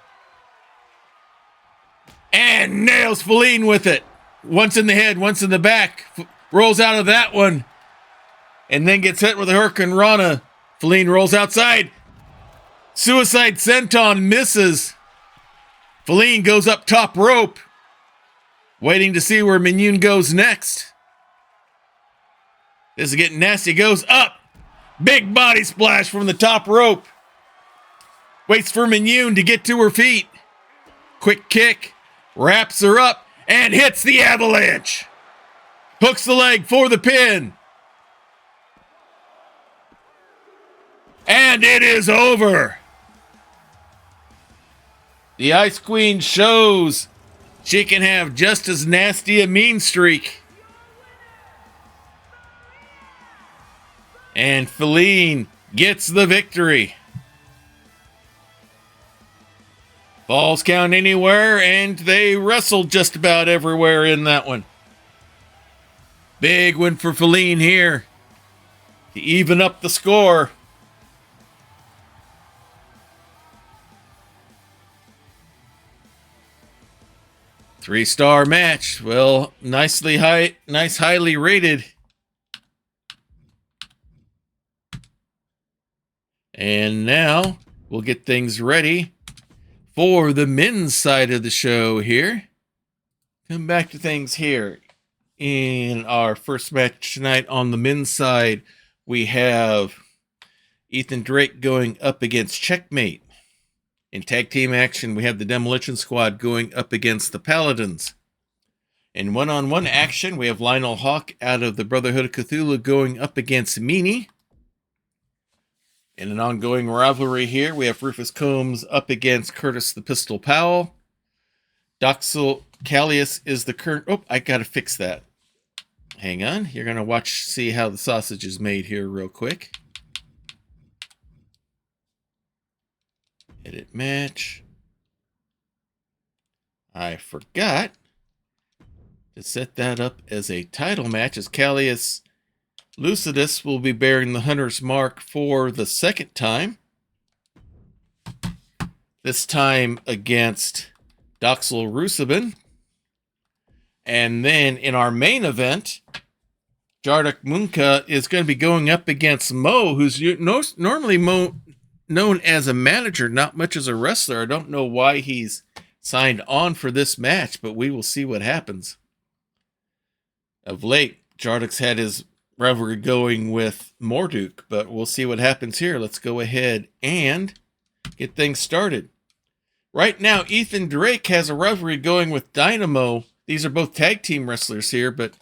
and nails Feline with it. Once in the head, once in the back. Rolls out of that one, and then gets hit with a Hurricane Rana. Feline rolls outside. Suicide Senton misses. Feline goes up top rope, waiting to see where Mignon goes next. This is getting nasty. Goes up. Big body splash from the top rope. Waits for Mignon to get to her feet. Quick kick. Wraps her up and hits the avalanche. Hooks the leg for the pin. And it is over. The Ice Queen shows she can have just as nasty a mean streak. And Feline gets the victory. Falls count anywhere, and they wrestled just about everywhere in that one. Big win for Feline here to even up the score. Three-star match. Well, nice, highly rated. And now we'll get things ready for the men's side of the show here. Come back to things here. In our first match tonight on the men's side, we have Ethan Drake going up against Checkmate. In tag team action, we have the Demolition Squad going up against the Paladins. In one-on-one action, we have Lionel Hawk out of the Brotherhood of Cthulhu going up against Meanie. In an ongoing rivalry here, we have Rufus Combs up against Curtis the Pistol Powell. Doxel Callius is the current... Oh, I gotta fix that. Hang on. You're gonna see how the sausage is made here real quick. Edit match. I forgot to set that up as a title match, as Callius Lucidus will be bearing the Hunter's Mark for the second time. This time against Doxel Rusabin. And then in our main event, Jarduk Munka is going to be going up against Mo, who's normally known as a manager, not much as a wrestler. I don't know why he's signed on for this match, but we will see what happens. Of late, Jarduk's had his rivalry going with Morduk, but we'll see what happens here. Let's go ahead and get things started. Right now, Ethan Drake has a rivalry going with Dynamo. These are both tag team wrestlers here, but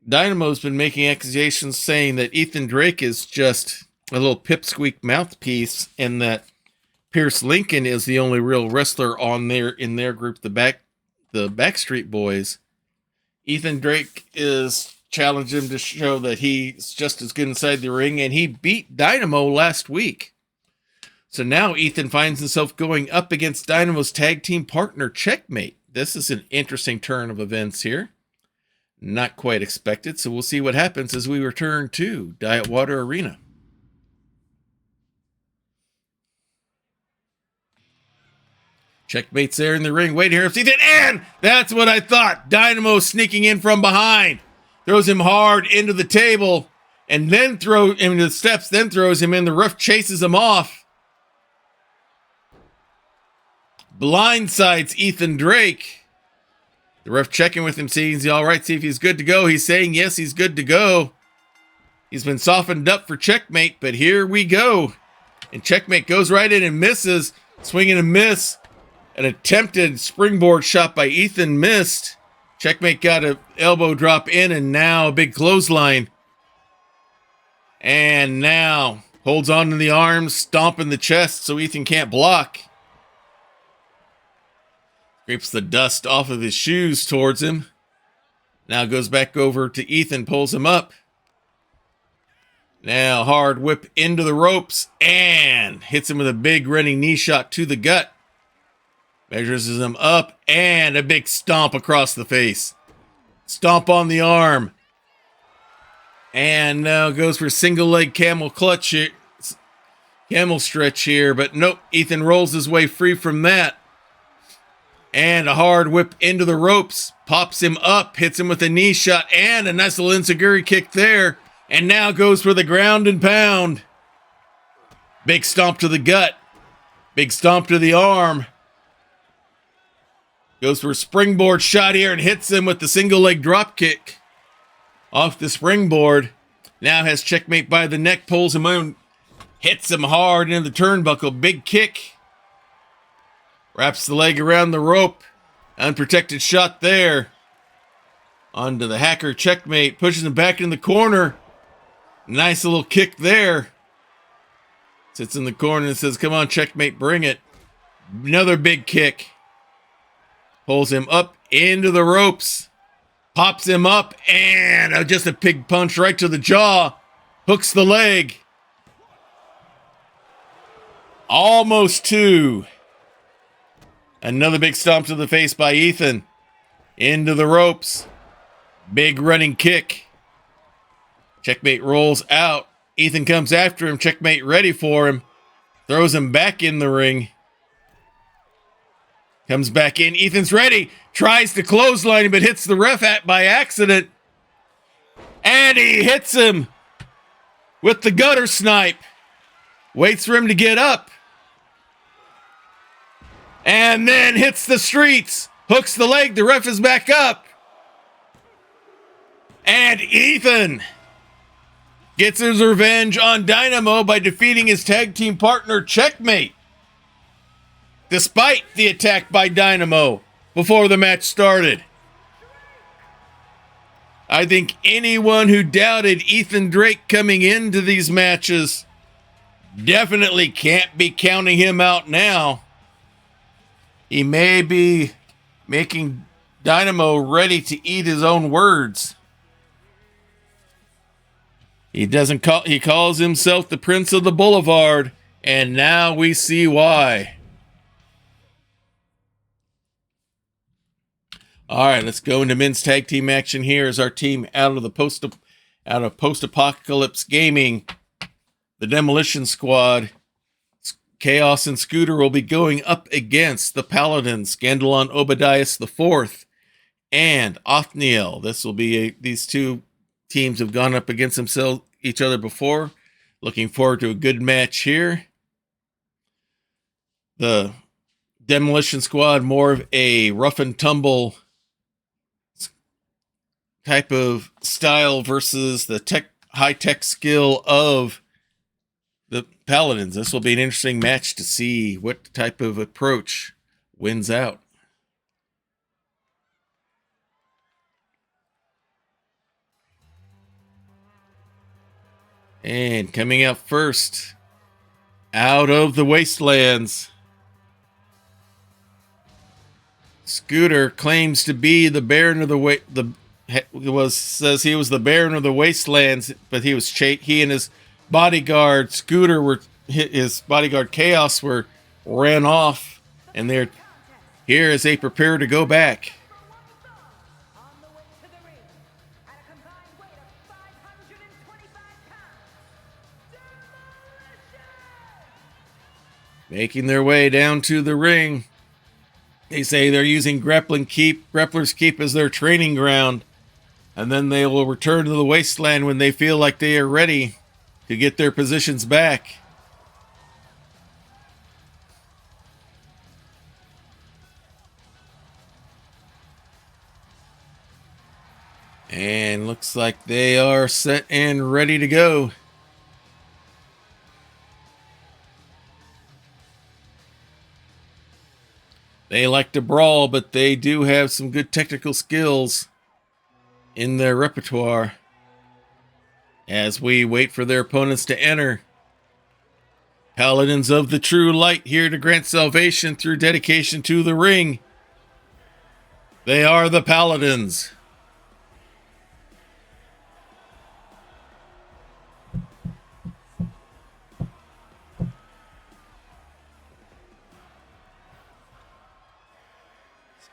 Dynamo's been making accusations saying that Ethan Drake is just a little pipsqueak mouthpiece, and that Pierce Lincoln is the only real wrestler in their group, the Backstreet Boys. Ethan Drake is challenging him to show that he's just as good inside the ring, and he beat Dynamo last week. So now Ethan finds himself going up against Dynamo's tag team partner, Checkmate. This is an interesting turn of events here. Not quite expected, so we'll see what happens as we return to Diet Water Arena. Checkmate's there in the ring, waiting here. Ethan, and that's what I thought. Dynamo sneaking in from behind. Throws him hard into the table, and then throws him into the steps, then throws him in. The ref chases him off. Blindsides Ethan Drake. The ref checking with him, seeing he's all right, see if he's good to go. He's saying yes, he's good to go. He's been softened up for Checkmate, but here we go. And Checkmate goes right in and misses. Swing and a miss. An attempted springboard shot by Ethan missed. Checkmate got an elbow drop in, and now a big clothesline. And now holds on to the arms, stomping the chest so Ethan can't block. Scrapes the dust off of his shoes towards him. Now goes back over to Ethan, pulls him up. Now hard whip into the ropes and hits him with a big running knee shot to the gut. Measures him up and a big stomp across the face. Stomp on the arm. And now goes for single leg camel clutch here. Camel stretch here, but nope. Ethan rolls his way free from that. And a hard whip into the ropes. Pops him up, hits him with a knee shot and a nice little enziguri kick there. And now goes for the ground and pound. Big stomp to the gut. Big stomp to the arm. Goes for a springboard shot here and hits him with the single leg drop kick. Off the springboard. Now has Checkmate by the neck, pulls him in. Hits him hard into the turnbuckle. Big kick. Wraps the leg around the rope. Unprotected shot there. Onto the hacker Checkmate. Pushes him back in the corner. Nice little kick there. Sits in the corner and says, come on, Checkmate, bring it. Another big kick. Pulls him up into the ropes. Pops him up and just a big punch right to the jaw. Hooks the leg. Almost two. Another big stomp to the face by Ethan. Into the ropes. Big running kick. Checkmate rolls out. Ethan comes after him. Checkmate ready for him. Throws him back in the ring. Comes back in. Ethan's ready. Tries to clothesline him, but hits the ref by accident. And he hits him with the gutter snipe. Waits for him to get up. And then hits the streets. Hooks the leg. The ref is back up. And Ethan gets his revenge on Dynamo by defeating his tag team partner, Checkmate. Despite the attack by Dynamo before the match started. I think anyone who doubted Ethan Drake coming into these matches definitely can't be counting him out now. He may be making Dynamo ready to eat his own words. He calls himself the Prince of the Boulevard, and now we see why. All right, let's go into men's tag team action here as our team out of post-apocalypse gaming, the Demolition Squad. Chaos and Scooter will be going up against the Paladins, Scandalon Obadias IV and Othniel. This will be these two teams have gone up against each other before. Looking forward to a good match here. The Demolition Squad, more of a rough and tumble type of style versus the high-tech skill of the Paladins. This will be an interesting match to see what type of approach wins out. And coming out first, out of the wastelands, Scooter claims to be the Baron of says he was the Baron of the Wastelands, but he and his bodyguard Scooter his bodyguard Chaos ran off, and they're here as they prepare to go back. On the way to the ring, at a combined weight of 525 pounds, Demolition! Making their way down to the ring They say they're using Grappler's Keep as their training ground, and then they will return to the wasteland when they feel like they are ready to get their positions back. And looks like they are set and ready to go. They like to brawl, but they do have some good technical skills in their repertoire. As we wait for their opponents to enter. Paladins of the true light, here to grant salvation through dedication to the ring. They are the Paladins.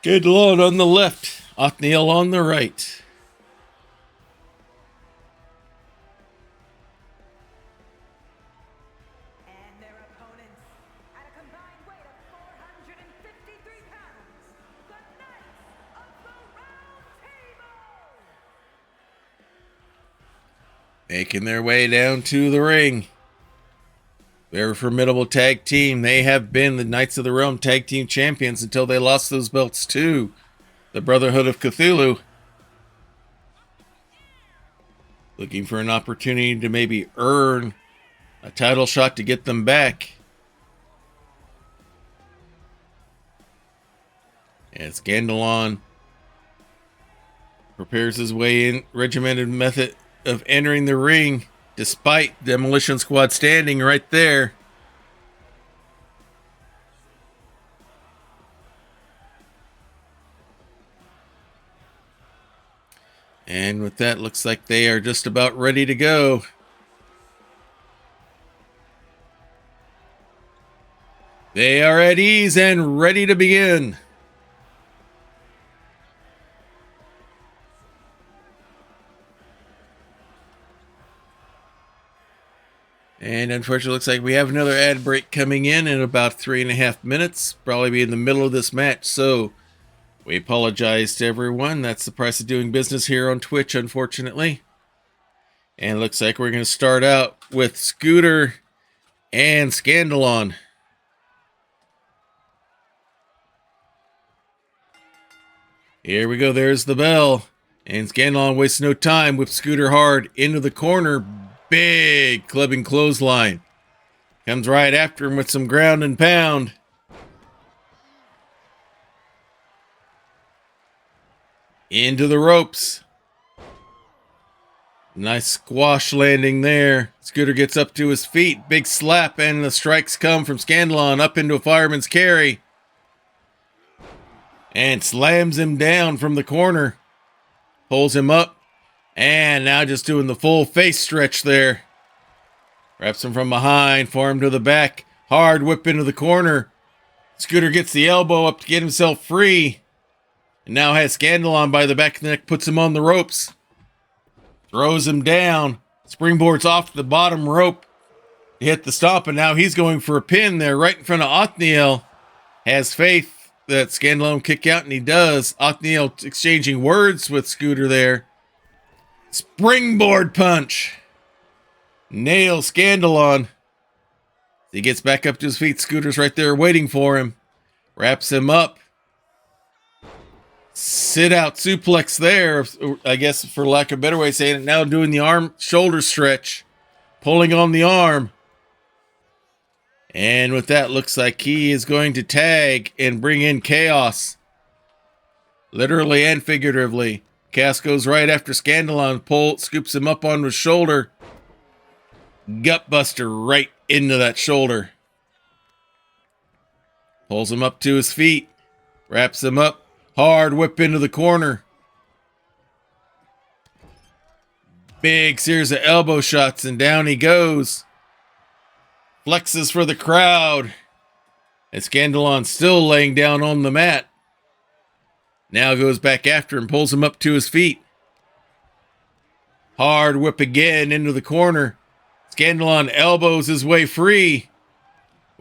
Good Lord on the left, Othniel on the right. And their opponents, at a combined weight of 453 pounds, the Knights of the Round Table! Making their way down to the ring. They're a formidable tag team. They have been the Knights of the Realm tag team champions until they lost those belts to the Brotherhood of Cthulhu. Looking for an opportunity to maybe earn a title shot to get them back. And Scandalon prepares his way in, regimented method of entering the ring, despite Demolition Squad standing right there. And with that, looks like they are just about ready to go. They are at ease and ready to begin. And unfortunately, looks like we have another ad break coming in about 3.5 minutes. Probably be in the middle of this match, so we apologize to everyone. That's the price of doing business here on Twitch, unfortunately. And it looks like we're going to start out with Scooter and Scandalon. Here we go. There's the bell. And Scandalon wastes no time. Whips Scooter hard into the corner. Big clubbing clothesline. Comes right after him with some ground and pound. Into the ropes. Nice squash landing there. Scooter gets up to his feet. Big slap, and the strikes come from Scandalon up into a fireman's carry. And slams him down from the corner. Pulls him up. And now just doing the full face stretch there. Wraps him from behind, forearm to the back. Hard whip into the corner. Scooter gets the elbow up to get himself free. And now has Scandalon by the back of the neck, puts him on the ropes. Throws him down. Springboards off the bottom rope to hit the stomp, and now he's going for a pin there right in front of Othniel. Has faith that Scandalon will kick out, and he does. Othniel exchanging words with Scooter there. Springboard punch. Nails Scandalon. He gets back up to his feet. Scooter's right there waiting for him. Wraps him up. Sit out suplex there, I guess, for lack of a better way of saying it. Now doing the arm shoulder stretch. Pulling on the arm. And with that, looks like he is going to tag and bring in Chaos. Literally and figuratively. Chaos goes right after Scandalon. Scoops him up on his shoulder. Gutbuster right into that shoulder. Pulls him up to his feet. Wraps him up. Hard whip into the corner. Big series of elbow shots, and down he goes. Flexes for the crowd. And Scandalon still laying down on the mat. Now goes back after him, pulls him up to his feet. Hard whip again into the corner. Scandalon elbows his way free.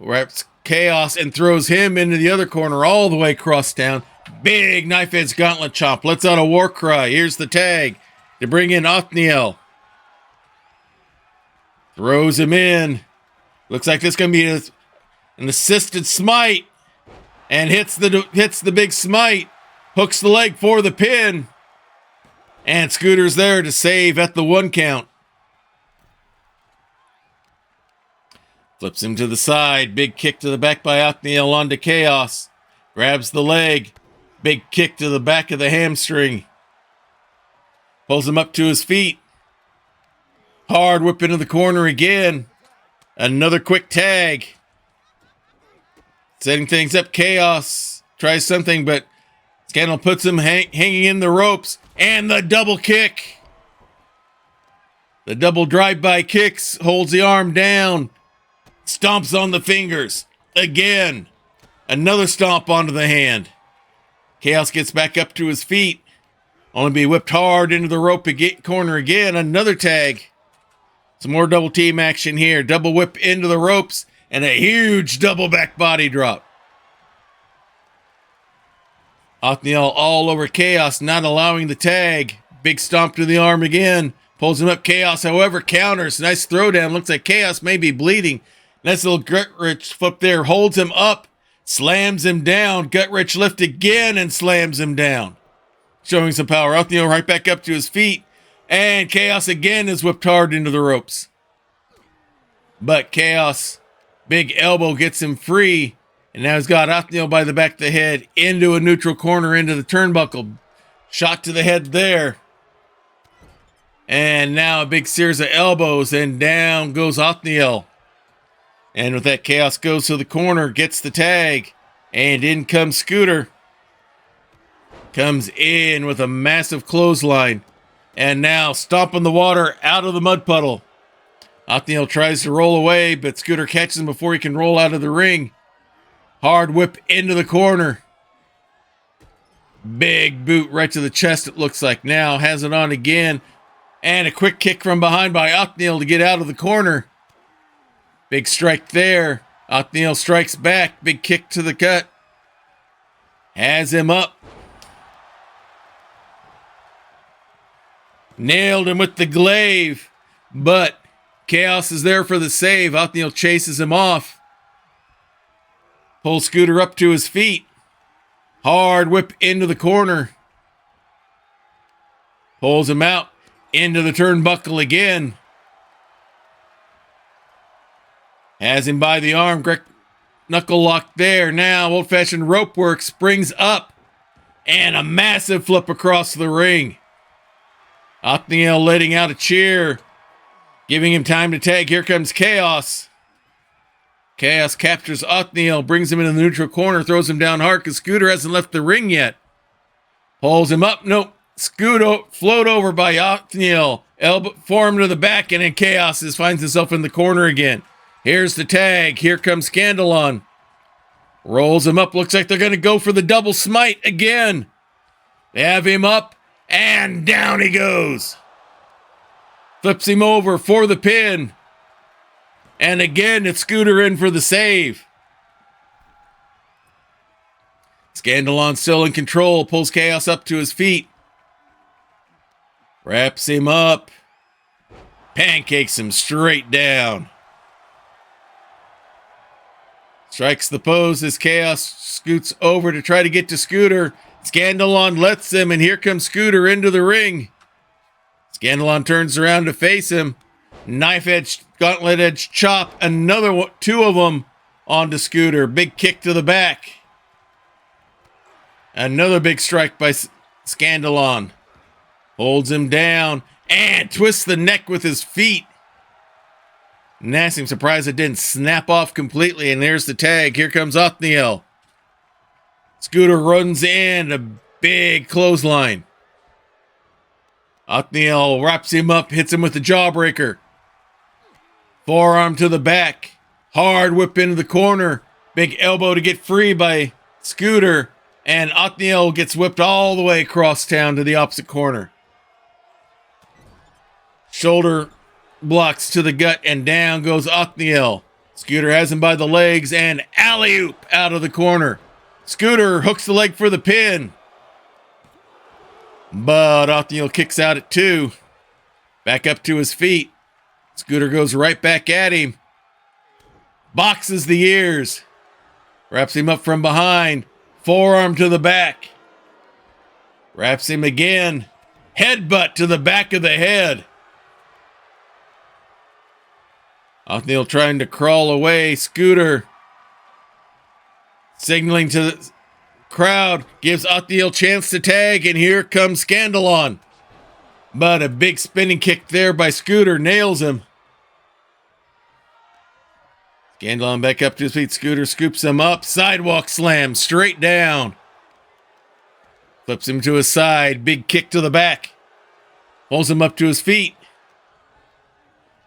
wraps Chaos and throws him into the other corner all the way across town. Big knife edge gauntlet chomp. Lets out a war cry. Here's the tag to bring in Othniel. Throws him in. Looks like this is going to be an assisted smite. And hits the big smite. Hooks the leg for the pin. And Scooter's there to save at the 1 count. Flips him to the side. Big kick to the back by Othniel onto Chaos. Grabs the leg. Big kick to the back of the hamstring. Pulls him up to his feet. Hard whip into the corner again. Another quick tag. Setting things up. Chaos tries something, but Scandal puts him hanging in the ropes. And the double kick. The double drive-by kicks. Holds the arm down. Stomps on the fingers. Again. Another stomp onto the hand. Chaos gets back up to his feet. Only be whipped hard into the rope corner again. Another tag. Some more double team action here. Double whip into the ropes. And a huge double back body drop. Othniel all over Chaos, not allowing the tag. Big stomp to the arm again. Pulls him up. Chaos, however, counters. Nice throwdown. Looks like Chaos may be bleeding. Nice little gut-wrench flip there. Holds him up. Slams him down. Gut-wrench lift again and slams him down. Showing some power. Othniel right back up to his feet. And Chaos again is whipped hard into the ropes. But Chaos, big elbow gets him free. And now he's got Othniel by the back of the head into a neutral corner into the turnbuckle. Shot to the head there. And now a big series of elbows and down goes Othniel. And with that, Chaos goes to the corner, gets the tag. And in comes Scooter. Comes in with a massive clothesline. And now stomping the water out of the mud puddle. Othniel tries to roll away, but Scooter catches him before he can roll out of the ring. Hard whip into the corner. Big boot right to the chest, it looks like now. Has it on again. And a quick kick from behind by Othniel to get out of the corner. Big strike there. Othniel strikes back. Big kick to the gut. Has him up. Nailed him with the glaive. But Chaos is there for the save. Othniel chases him off. Pulls Scooter up to his feet. Hard whip into the corner. Pulls him out into the turnbuckle again. Has him by the arm. Knuckle lock there. Now old-fashioned rope work. Springs up. And a massive flip across the ring. Othniel letting out a cheer. Giving him time to tag. Here comes Chaos. Chaos captures Othniel, brings him into the neutral corner, throws him down hard because Scooter hasn't left the ring yet. Pulls him up. Nope. Scooter float over by Othniel. Elbow forearm to the back, and then Chaos finds himself in the corner again. Here's the tag. Here comes Scandalon. Rolls him up. Looks like they're going to go for the double smite again. They have him up, and down he goes. Flips him over for the pin. And again, it's Scooter in for the save. Scandalon still in control. Pulls Chaos up to his feet. Wraps him up. Pancakes him straight down. Strikes the pose as Chaos scoots over to try to get to Scooter. Scandalon lets him, and here comes Scooter into the ring. Scandalon turns around to face him. Knife edge, gauntlet edge chop. Another one, 2 of them onto Scooter. Big kick to the back. Another big strike by Scandalon. Holds him down and twists the neck with his feet. Nasty, I'm surprised it didn't snap off completely. And there's the tag. Here comes Othniel. Scooter runs in. A big clothesline. Othniel wraps him up, hits him with the jawbreaker. Forearm to the back. Hard whip into the corner. Big elbow to get free by Scooter. And Othniel gets whipped all the way across town to the opposite corner. Shoulder blocks to the gut, and down goes Othniel. Scooter has him by the legs and alley-oop out of the corner. Scooter hooks the leg for the pin. But Othniel kicks out at 2. Back up to his feet. Scooter goes right back at him. Boxes the ears. Wraps him up from behind. Forearm to the back. Wraps him again. Headbutt to the back of the head. Othniel trying to crawl away. Scooter signaling to the crowd. Gives Othniel chance to tag. And here comes Scandalon. But a big spinning kick there by Scooter nails him. Scandalon back up to his feet. Scooter scoops him up. Sidewalk slam straight down. Flips him to his side. Big kick to the back. Pulls him up to his feet.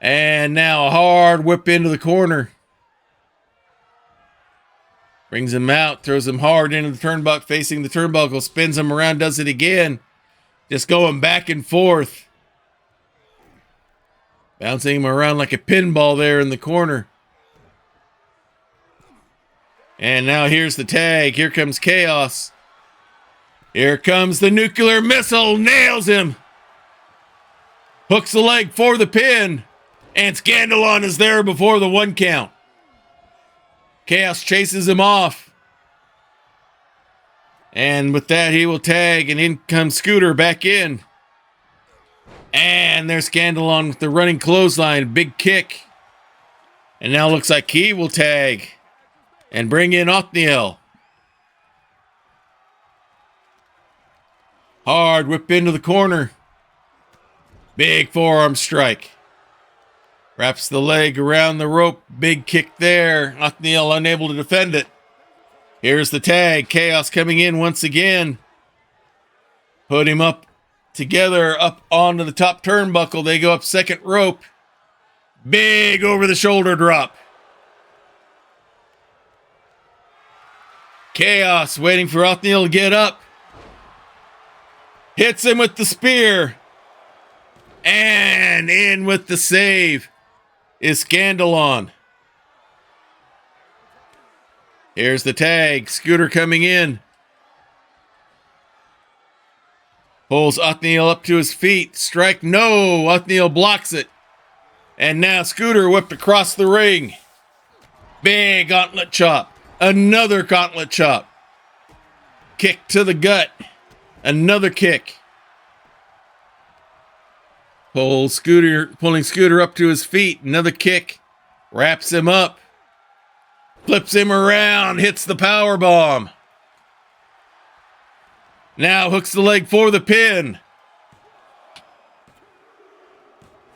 And now a hard whip into the corner. Brings him out. Throws him hard into the turnbuckle. Facing the turnbuckle. Spins him around. Does it again. Just going back and forth. Bouncing him around like a pinball there in the corner. And now here's the tag. Here comes Chaos. Here comes the nuclear missile. Nails him. Hooks the leg for the pin. And Scandalon is there before the 1 count. Chaos chases him off. And with that, he will tag. And in comes Scooter back in. And there's Scandalon with the running clothesline. Big kick. And now looks like he will tag. And bring in Othniel. Hard whip into the corner. Big forearm strike. Wraps the leg around the rope. Big kick there. Othniel unable to defend it. Here's the tag. Chaos coming in once again. Put him up together up onto the top turnbuckle. They go up second rope. Big over the shoulder drop. Chaos waiting for Othniel to get up. Hits him with the spear. And in with the save is Scandalon. Here's the tag. Scooter coming in. Pulls Othniel up to his feet. Strike no. Othniel blocks it. And now Scooter whipped across the ring. Big gauntlet chop. Another gauntlet chop. Kick to the gut. Another kick. Pulling Scooter up to his feet. Another kick. Wraps him up. Flips him around. Hits the power bomb. Now hooks the leg for the pin.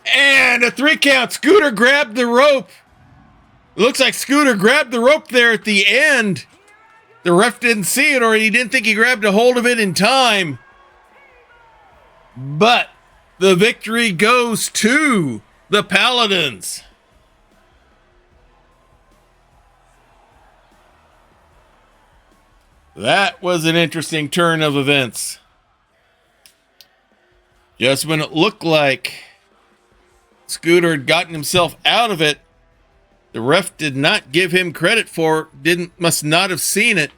And a 3 count. Scooter grabbed the rope. Looks like Scooter grabbed the rope there at the end. The ref didn't see it, or he didn't think he grabbed a hold of it in time. But the victory goes to the Paladins. That was an interesting turn of events. Just when it looked like Scooter had gotten himself out of it, the ref did not give him credit for it, must not have seen it.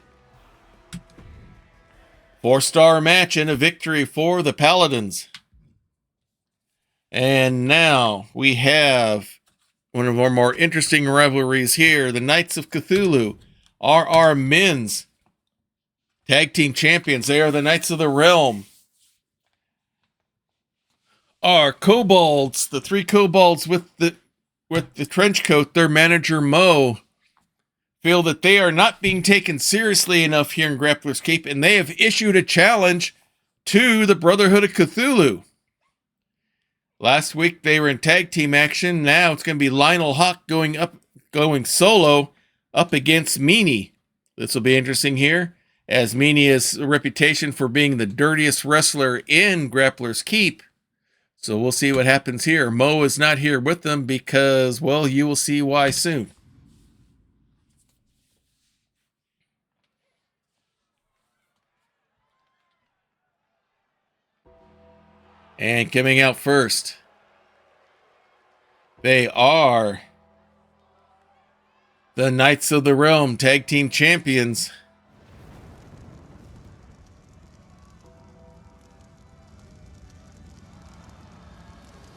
4-star match and a victory for the Paladins. And now we have one of our more interesting rivalries here. The Knights of Cthulhu are our men's tag team champions. They are the Knights of the Realm. Our kobolds, the 3 kobolds with the trench coat, their manager Mo, feel that they are not being taken seriously enough here in Grappler's Cape, and they have issued a challenge to the Brotherhood of Cthulhu. Last week they were in tag team action. Now it's going to be Lionel Hawk going solo up against Meanie. This will be interesting here, as Meanie has a reputation for being the dirtiest wrestler in Grappler's Keep. So we'll see what happens here. Mo is not here with them because, well, you will see why soon. And coming out first, they are The Knights of the Realm Tag Team Champions.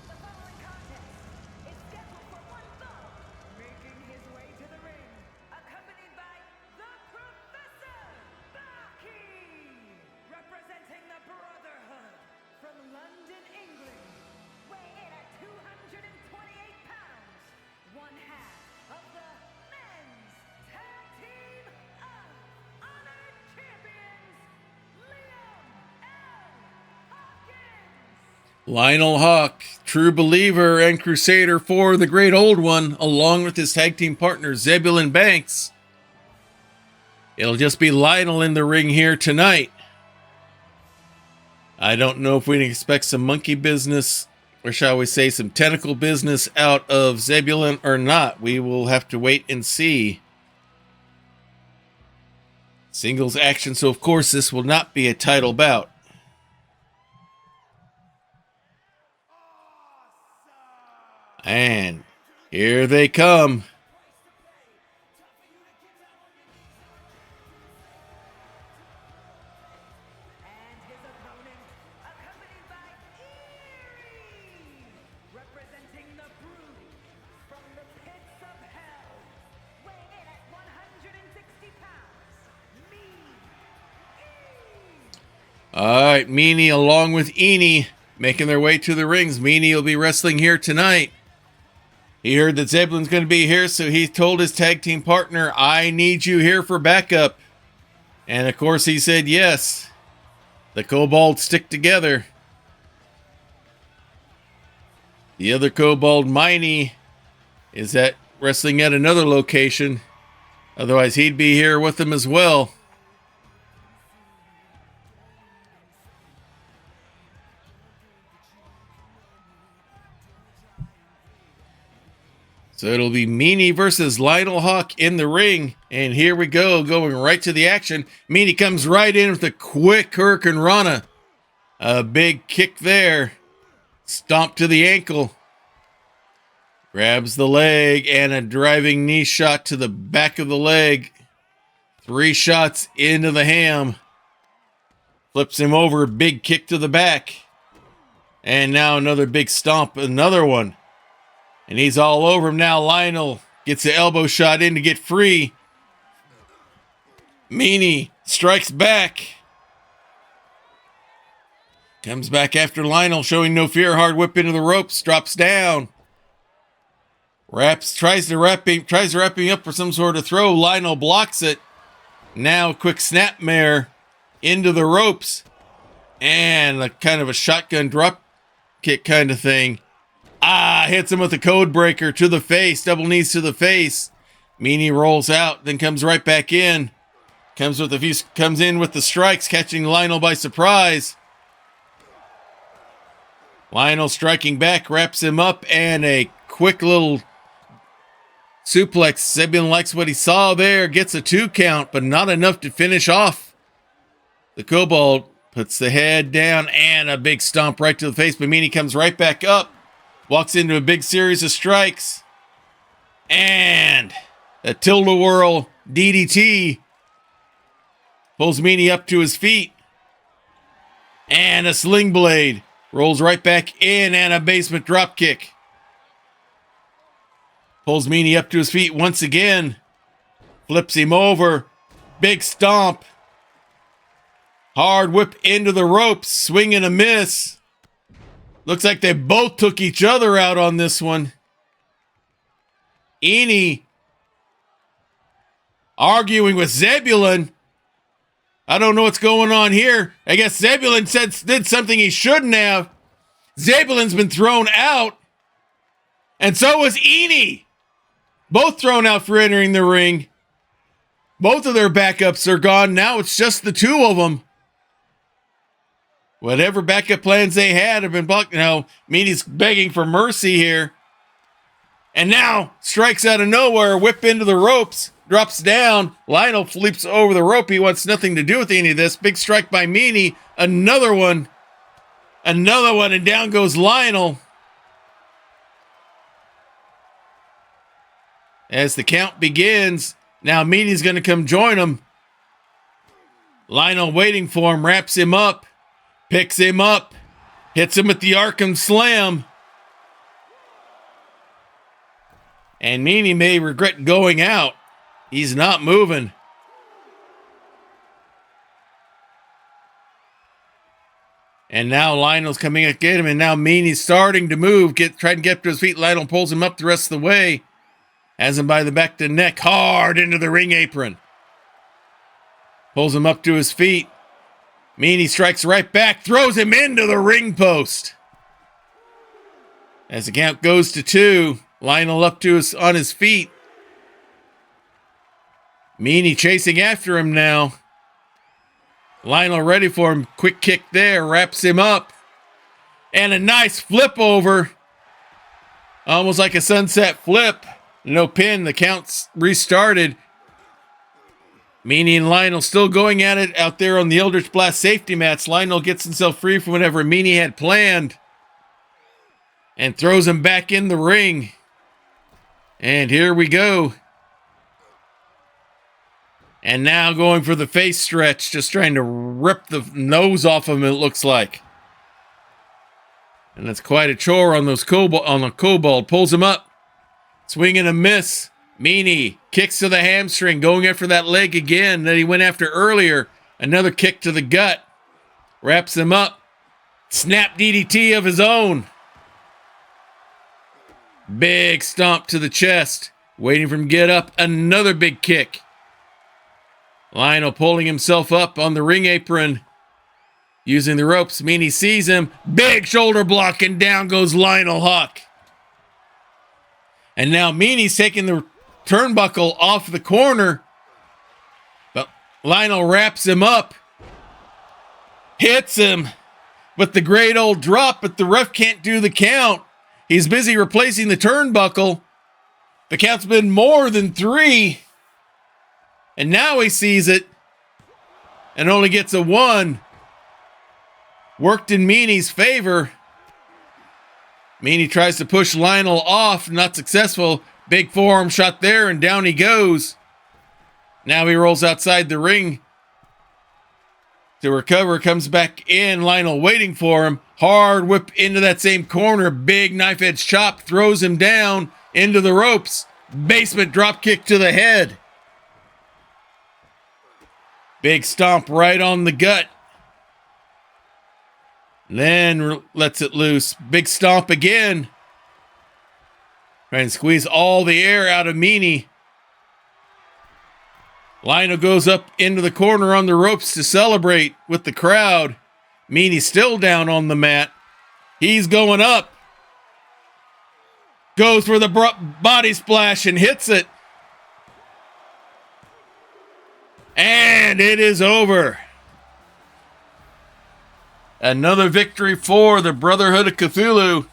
The following contest is scheduled for one fall, making his way to the ring, accompanied by the Professor Baki, representing the Brotherhood from London, England, weighing in at 228 pounds, one half of the Men's Tag Team of Honor Champions, Liam L. Hawkins. Lionel Hawk, true believer and crusader for the Great Old One, along with his tag team partner Zebulon Banks. It'll just be Lionel in the ring here tonight. I don't know if we can expect some monkey business, or shall we say some tentacle business out of Zebulon or not. We will have to wait and see. Singles action, so of course this will not be a title bout. And here they come. And his opponent, accompanied by Eerie, representing the Brood from the pits of hell, weighing in at 160 pounds, Mean E. All right, Meanie along with Eenie making their way to the rings. Meanie will be wrestling here tonight. He heard that Zebulon's going to be here, so he told his tag team partner, I need you here for backup. And of course he said yes. The Kobolds stick together. The other Kobold, Miney, is wrestling at another location. Otherwise he'd be here with them as well. So it'll be Meanie versus Lionel Hawk in the ring. And here we go, going right to the action. Meanie comes right in with a quick Hurricane Rana. A big kick there. Stomp to the ankle. Grabs the leg and a driving knee shot to the back of the leg. 3 shots into the ham. Flips him over, big kick to the back. And now another big stomp, another one. And he's all over him now. Lionel gets the elbow shot in to get free. Meanie strikes back. Comes back after Lionel, showing no fear. Hard whip into the ropes, drops down. Tries to wrap him up for some sort of throw. Lionel blocks it. Now quick snapmare into the ropes. And a kind of a shotgun drop kick kind of thing. Hits him with a code breaker to the face, double knees to the face. Meanie rolls out, then comes right back in. Comes in with the strikes, catching Lionel by surprise. Lionel striking back, wraps him up, and a quick little suplex. Zebulon likes what he saw there, gets a 2 count, but not enough to finish off. The Kobold puts the head down and a big stomp right to the face, but Meanie comes right back up. Walks into a big series of strikes. And a tilt-a-whirl DDT. Pulls Meanie up to his feet. And a sling blade. Rolls right back in and a basement drop kick. Pulls Meanie up to his feet once again. Flips him over. Big stomp. Hard whip into the ropes. Swing and a miss. Looks like they both took each other out on this one. Eenie arguing with Zebulon. I don't know what's going on here. I guess Zebulon did something he shouldn't have. Zebulon's been thrown out. And so was Eenie. Both thrown out for entering the ring. Both of their backups are gone. Now it's just the 2 of them. Whatever backup plans they had have been blocked. Now, Meanie's begging for mercy here. And now, strikes out of nowhere, whip into the ropes, drops down. Lionel leaps over the rope. He wants nothing to do with any of this. Big strike by Meanie. Another one, and down goes Lionel. As the count begins, now Meany's going to come join him. Lionel waiting for him, wraps him up, picks him up, hits him with the Arkham Slam. And Meany may regret going out. He's not moving. And now Lionel's coming at him, and now Meany's starting to move, trying to get up to his feet. Lionel pulls him up the rest of the way. Has him by the back of the neck, hard into the ring apron. Pulls him up to his feet. Meany strikes right back, throws him into the ring post. As the count goes to 2, Lionel up to on his feet. Meany chasing after him now. Lionel ready for him. Quick kick there, wraps him up. And a nice flip over. Almost like a sunset flip. No pin, the count's restarted. Meany and Lionel still going at it out there on the Eldritch Blast safety mats. Lionel gets himself free from whatever Meany had planned. And throws him back in the ring. And here we go. And now going for the face stretch, just trying to rip the nose off of him, it looks like. And that's quite a chore on the kobold. Pulls him up. Swing and a miss. Meany kicks to the hamstring, going after that leg again that he went after earlier. Another kick to the gut. Wraps him up. Snap DDT of his own. Big stomp to the chest. Waiting for him to get up. Another big kick. Lionel pulling himself up on the ring apron. Using the ropes. Meany sees him. Big shoulder block, and down goes Lionel Hawk. And now Meany's taking the turnbuckle off the corner. But Lionel wraps him up. Hits him with the great old drop, but the ref can't do the count. He's busy replacing the turnbuckle. The count's been more than 3. And now he sees it. And only gets a 1. Worked in Meany's favor. Meany tries to push Lionel off, not successful. Big forearm shot there, and down he goes. Now he rolls outside the ring to recover, comes back in. Lionel waiting for him. Hard whip into that same corner. Big knife edge chop, throws him down into the ropes. Basement drop kick to the head. Big stomp right on the gut. Then lets it loose. Big stomp again. Trying to squeeze all the air out of Meany. Lionel goes up into the corner on the ropes to celebrate with the crowd. Meany's still down on the mat. He's going up. Goes for the body splash and hits it. And it is over. Another victory for the Brotherhood of Cthulhu.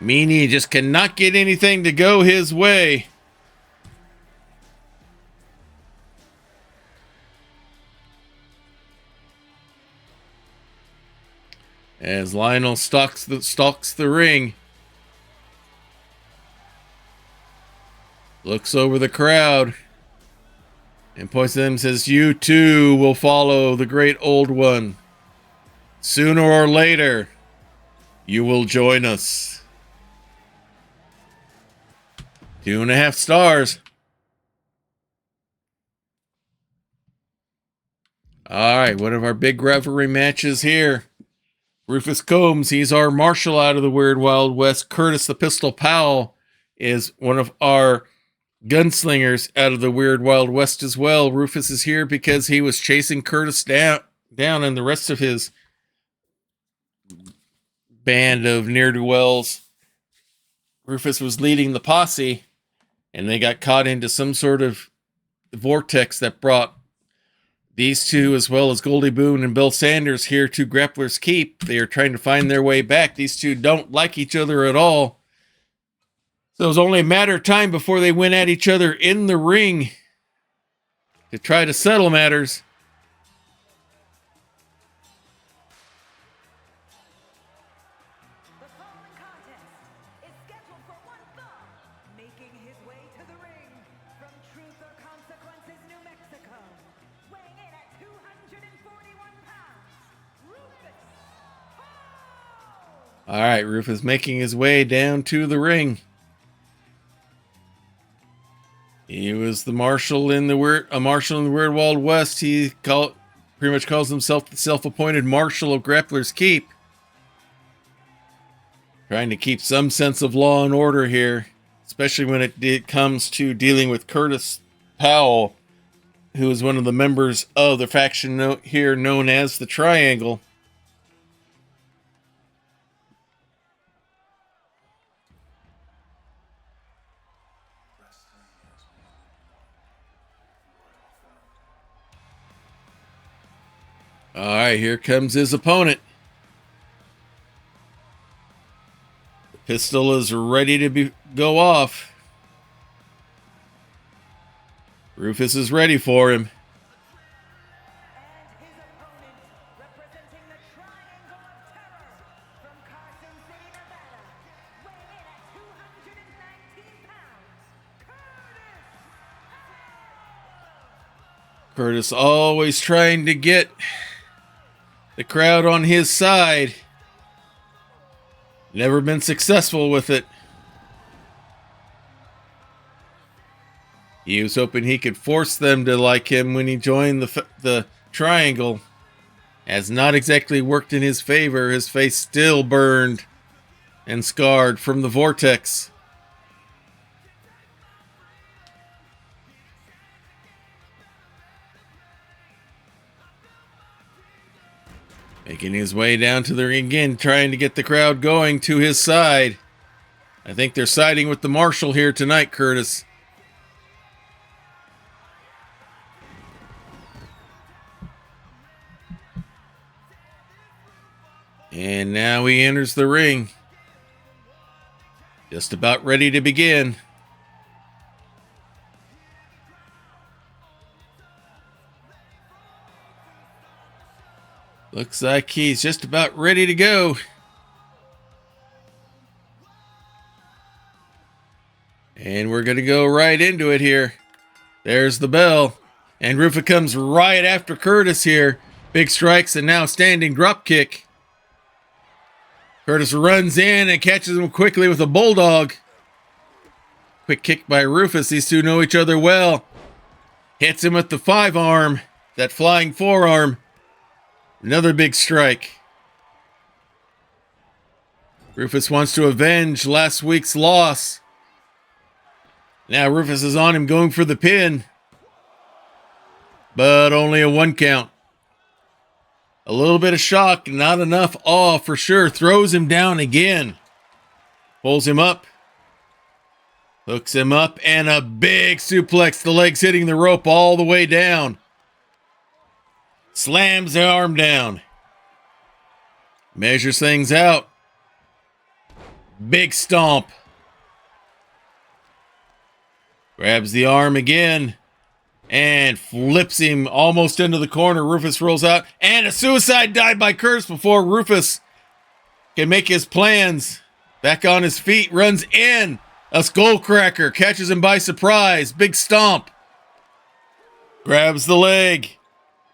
Meany just cannot get anything to go his way. As Lionel stalks the ring. Looks over the crowd. And points to them and says, "You too will follow the great old one. Sooner or later, you will join us." 2.5 stars. All right, one of our big rivalry matches here. Rufus Combs, he's our marshal out of the Weird Wild West. Curtis the Pistol Powell is one of our gunslingers out of the Weird Wild West as well. Rufus is here because he was chasing Curtis down and the rest of his band of ne'er-do-wells. Rufus was leading the posse, and they got caught into some sort of vortex that brought these two, as well as Goldie Boone and Bill Sanders, here to Grappler's Keep. They are trying to find their way back. These two don't like each other at all. So it was only a matter of time before they went at each other in the ring to try to settle matters. The following All right, Rufus making his way down to the ring. He was the marshal in the Weird Wild West. Pretty much calls himself the self-appointed marshal of Grappler's Keep. Trying to keep some sense of law and order here, especially when it comes to dealing with Curtis Powell, who is one of the members of the faction here known as the Triangle. All right, here comes his opponent. The pistol is ready to go off. Rufus is ready for him. And his opponent, representing the Triangle of Terror from Carson City, Nevada, weighing in at 219 pounds, Curtis always trying to get the crowd on his side. Never been successful with it. He was hoping he could force them to like him when he joined the Triangle. Has not exactly worked in his favor. His face still burned and scarred from the vortex. Making his way down to the ring again, trying to get the crowd going to his side. I think they're siding with the marshal here tonight, Curtis. And now he enters the ring. Just about ready to begin. Looks like he's just about ready to go. And we're going to go right into it here. There's the bell. And Rufa comes right after Curtis here. Big strikes and now standing drop kick. Curtis runs in and catches him quickly with a bulldog. Quick kick by Rufus. These two know each other well. Hits him with the 5-arm. That flying forearm. Another big strike. Rufus wants to avenge last week's loss. Now Rufus is on him going for the pin. But only a 1 count. A little bit of shock, not enough awe for sure. Throws him down again. Pulls him up. Hooks him up and a big suplex. The legs hitting the rope all the way down. Slams the arm down. Measures things out. Big stomp. Grabs the arm again. And flips him almost into the corner. Rufus rolls out. And a suicide dive by Curtis before Rufus can make his plans. Back on his feet. Runs in. A skullcracker. Catches him by surprise. Big stomp. Grabs the leg.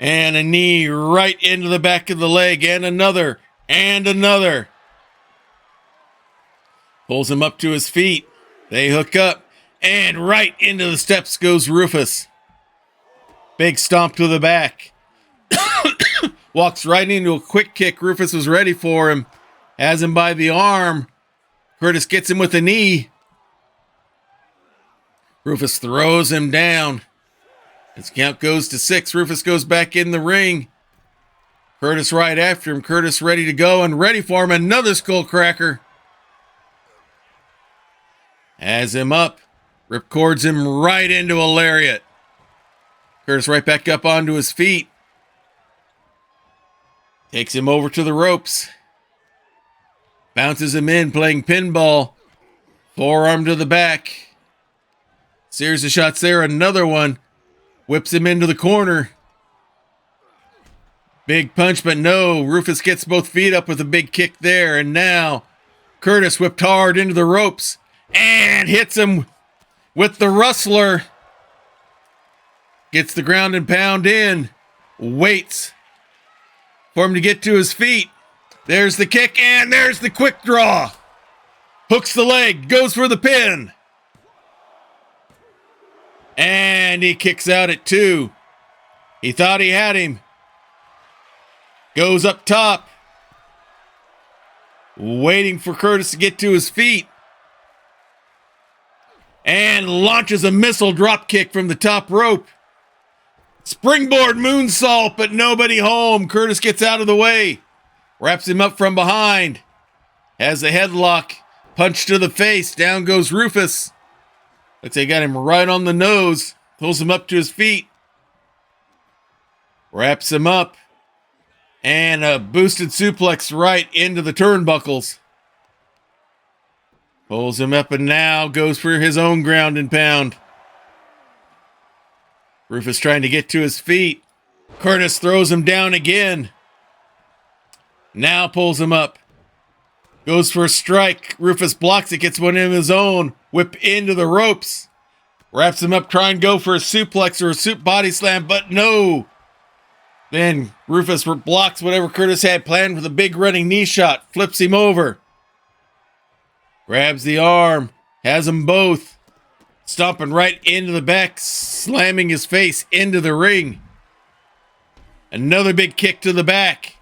And a knee right into the back of the leg. And another. And another. Pulls him up to his feet. They hook up. And right into the steps goes Rufus. Big stomp to the back. Walks right into a quick kick. Rufus was ready for him. Has him by the arm. Curtis gets him with a knee. Rufus throws him down. His count goes to 6. Rufus goes back in the ring. Curtis right after him. Curtis ready to go and ready for him. Another skullcracker. Has him up. Ripcords him right into a lariat. Curtis right back up onto his feet. Takes him over to the ropes. Bounces him in, playing pinball. Forearm to the back. Series of shots there. Another one. Whips him into the corner. Big punch, but no. Rufus gets both feet up with a big kick there. And now Curtis whipped hard into the ropes. And hits him with the rustler. Gets the ground and pound in. Waits for him to get to his feet. There's the kick, and there's the quick draw. Hooks the leg, goes for the pin. And he kicks out at 2. He thought he had him. Goes up top. Waiting for Curtis to get to his feet. And launches a missile drop kick from the top rope. Springboard moonsault, but nobody home. Curtis gets out of the way. Wraps him up from behind. Has a headlock. Punch to the face. Down goes Rufus. Looks like they got him right on the nose. Pulls him up to his feet. Wraps him up. And a boosted suplex right into the turnbuckles. Pulls him up and now goes for his own ground and pound. Rufus trying to get to his feet. Curtis throws him down again. Now pulls him up. Goes for a strike. Rufus blocks it, gets one of his own. Whip into the ropes. Wraps him up, trying to go for a suplex or a body slam, but no. Then Rufus blocks whatever Curtis had planned with a big running knee shot. Flips him over. Grabs the arm. Has them both. Stomping right into the back. Slamming his face into the ring. Another big kick to the back.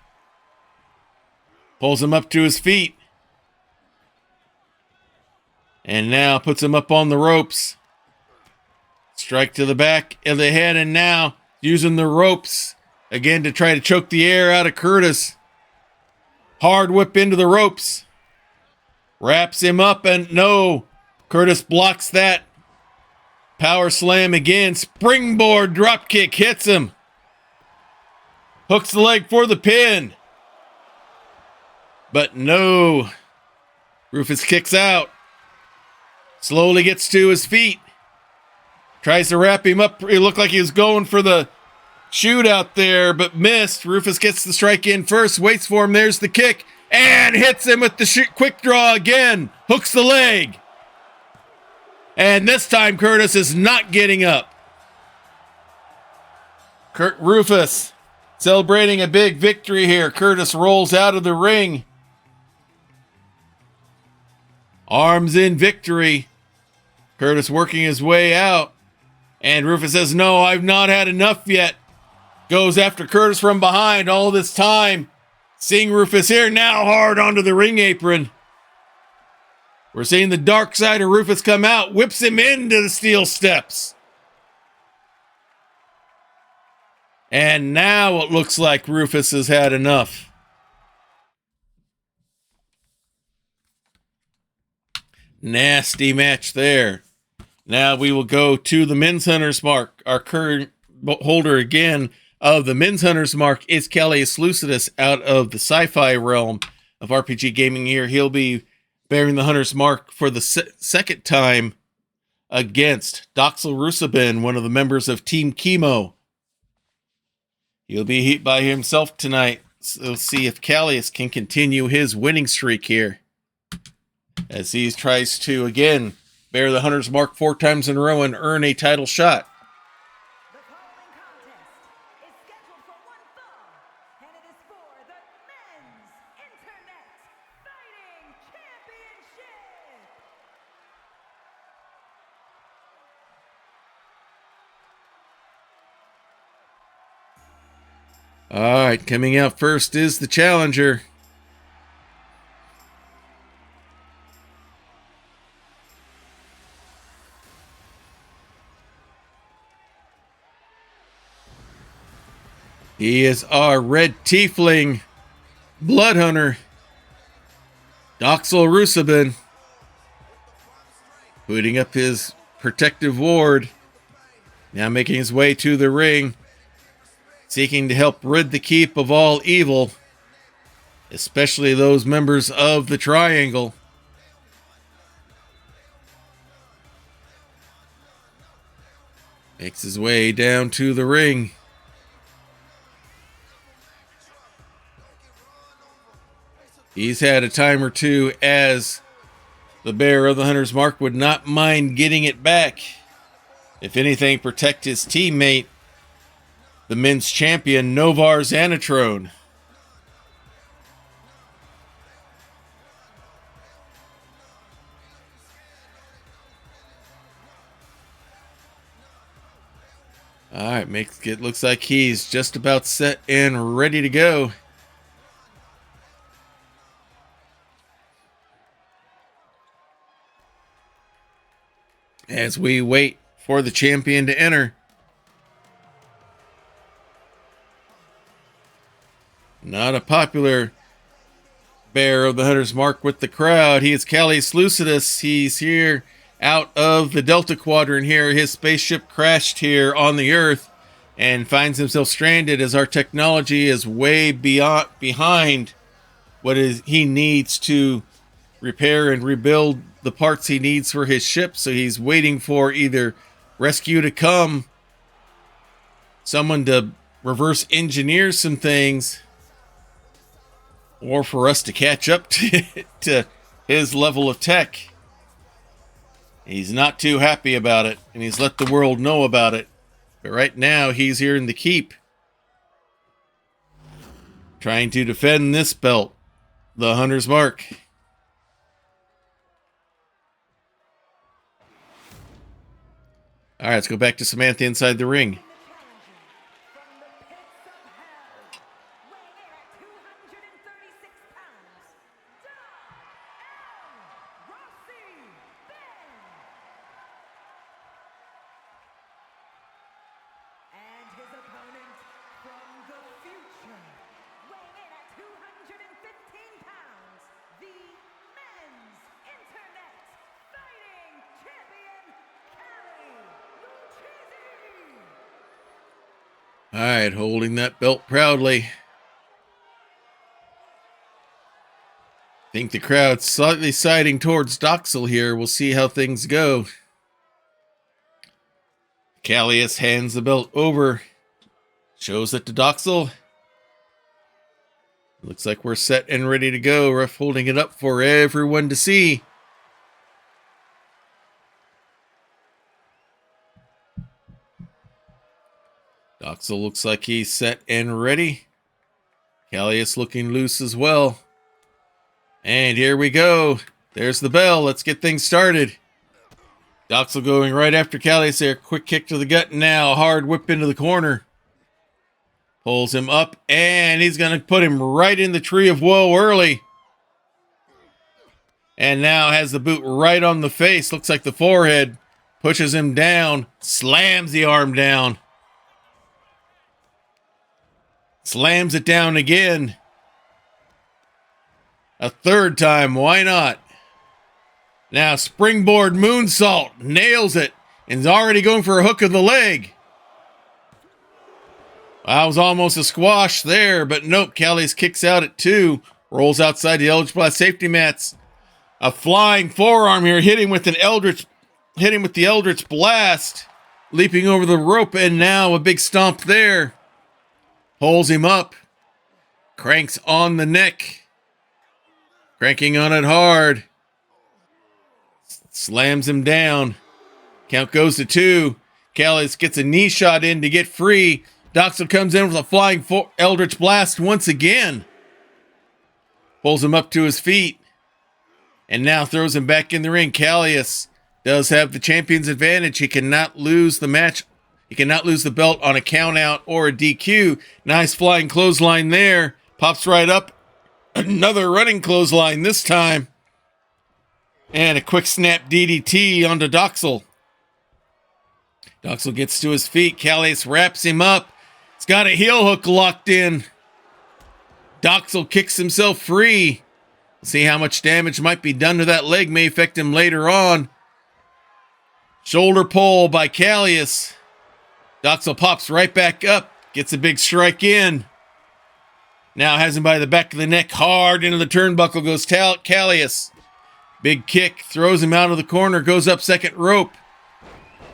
Pulls him up to his feet. And now puts him up on the ropes. Strike to the back of the head, and now using the ropes again to try to choke the air out of Curtis. Hard whip into the ropes. Wraps him up, and no. Curtis blocks that. Power slam again. Springboard drop kick hits him. Hooks the leg for the pin. But no. Rufus kicks out. Slowly gets to his feet. Tries to wrap him up. It looked like he was going for the shoot out there, but missed. Rufus gets the strike in first. Waits for him. There's the kick. And hits him with the quick draw again. Hooks the leg. And this time Curtis is not getting up. Rufus celebrating a big victory here. Curtis rolls out of the ring. Arms in victory. Curtis working his way out. And Rufus says, no, I've not had enough yet. Goes after Curtis from behind all this time. Seeing Rufus here, now hard onto the ring apron. We're seeing the dark side of Rufus come out. Whips him into the steel steps. And now it looks like Rufus has had enough. Nasty match there. Now we will go to the Men's Hunter's Mark. Our current holder again of the Men's Hunter's Mark is Callius Lucidus out of the sci-fi realm of RPG gaming here. He'll be bearing the Hunter's Mark for the second time against Doxel Rusabin, one of the members of Team Chemo. He'll be hit by himself tonight. So we'll see if Callius can continue his winning streak here, as he tries to, again, bear the Hunter's Mark 4 times in a row and earn a title shot. The following contest is scheduled for one fall, and it is for the Men's Internet Fighting Championship. All right, coming out first is the challenger. He is our red tiefling blood hunter, Doxel Rusabin, putting up his protective ward, now making his way to the ring, seeking to help rid the keep of all evil, especially those members of the Triangle. Makes his way down to the ring. He's had a time or two as the bearer of the Hunter's Mark, would not mind getting it back. If anything, protect his teammate, the men's champion, Novar Xanatrone. All right, it looks like he's just about set and ready to go. As we wait for the champion to enter. Not a popular bearer of the Hunter's Mark with the crowd. He is Callius Lucidus. He's here out of the Delta Quadrant here. His spaceship crashed here on the Earth and finds himself stranded as our technology is way behind what he needs to repair and rebuild the parts he needs for his ship. So he's waiting for either rescue to come, someone to reverse engineer some things, or for us to catch up to his level of tech. He's not too happy about it, and he's let the world know about it. But right now, he's here in the keep, trying to defend this belt, the Hunter's Mark. All right, let's go back to Samantha inside the ring. All right, holding that belt proudly. I think the crowd's slightly siding towards Doxel here. We'll see how things go. Callius hands the belt over. Shows it to Doxel. Looks like we're set and ready to go. Ref holding it up for everyone to see. Doxel looks like he's set and ready. Callius looking loose as well. And here we go. There's the bell. Let's get things started. Doxel going right after Callius there. Quick kick to the gut now. Hard whip into the corner. Pulls him up, and he's going to put him right in the tree of woe early. And now has the boot right on the face. Looks like the forehead. Pushes him down. Slams the arm down. Slams it down again. A third time, why not? Now springboard moonsault, nails it, and is already going for a hook of the leg. That was almost a squash there, but nope, Callius kicks out at 2, rolls outside the Eldritch Blast safety mats. A flying forearm here, hitting with the Eldritch Blast, leaping over the rope, and now a big stomp there. Pulls him up, cranks on the neck, cranking on it hard, slams him down. Count goes to 2. Callius gets a knee shot in to get free. Doxel comes in with a flying Eldritch Blast once again. Pulls him up to his feet, and now throws him back in the ring. Callius does have the champion's advantage. He cannot lose the match. He cannot lose the belt on a count out or a DQ. Nice flying clothesline there. Pops right up. Another running clothesline this time. And a quick snap DDT onto Doxel. Doxel gets to his feet. Callius wraps him up. He's got a heel hook locked in. Doxel kicks himself free. See how much damage might be done to that leg. May affect him later on. Shoulder pull by Callius. Doxel pops right back up, gets a big strike in. Now has him by the back of the neck, hard into the turnbuckle goes Callius. Big kick, throws him out of the corner, goes up second rope.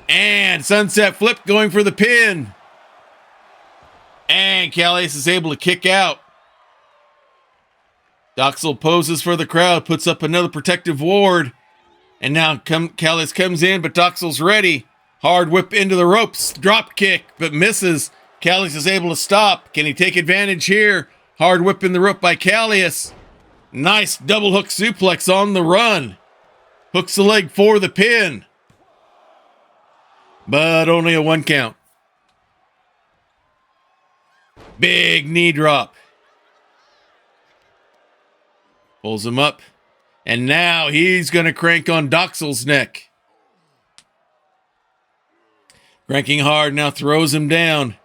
And sunset flip going for the pin. And Callius is able to kick out. Doxel poses for the crowd, puts up another protective ward. And now Callius comes in, but Doxel's ready. Hard whip into the ropes, drop kick, but misses. Callius is able to stop. Can he take advantage here? Hard whip in the rope by Callius. Nice double hook suplex on the run. Hooks the leg for the pin. But only a 1 count. Big knee drop. Pulls him up. And now he's going to crank on Doxel's neck. Cranking hard, now throws him down.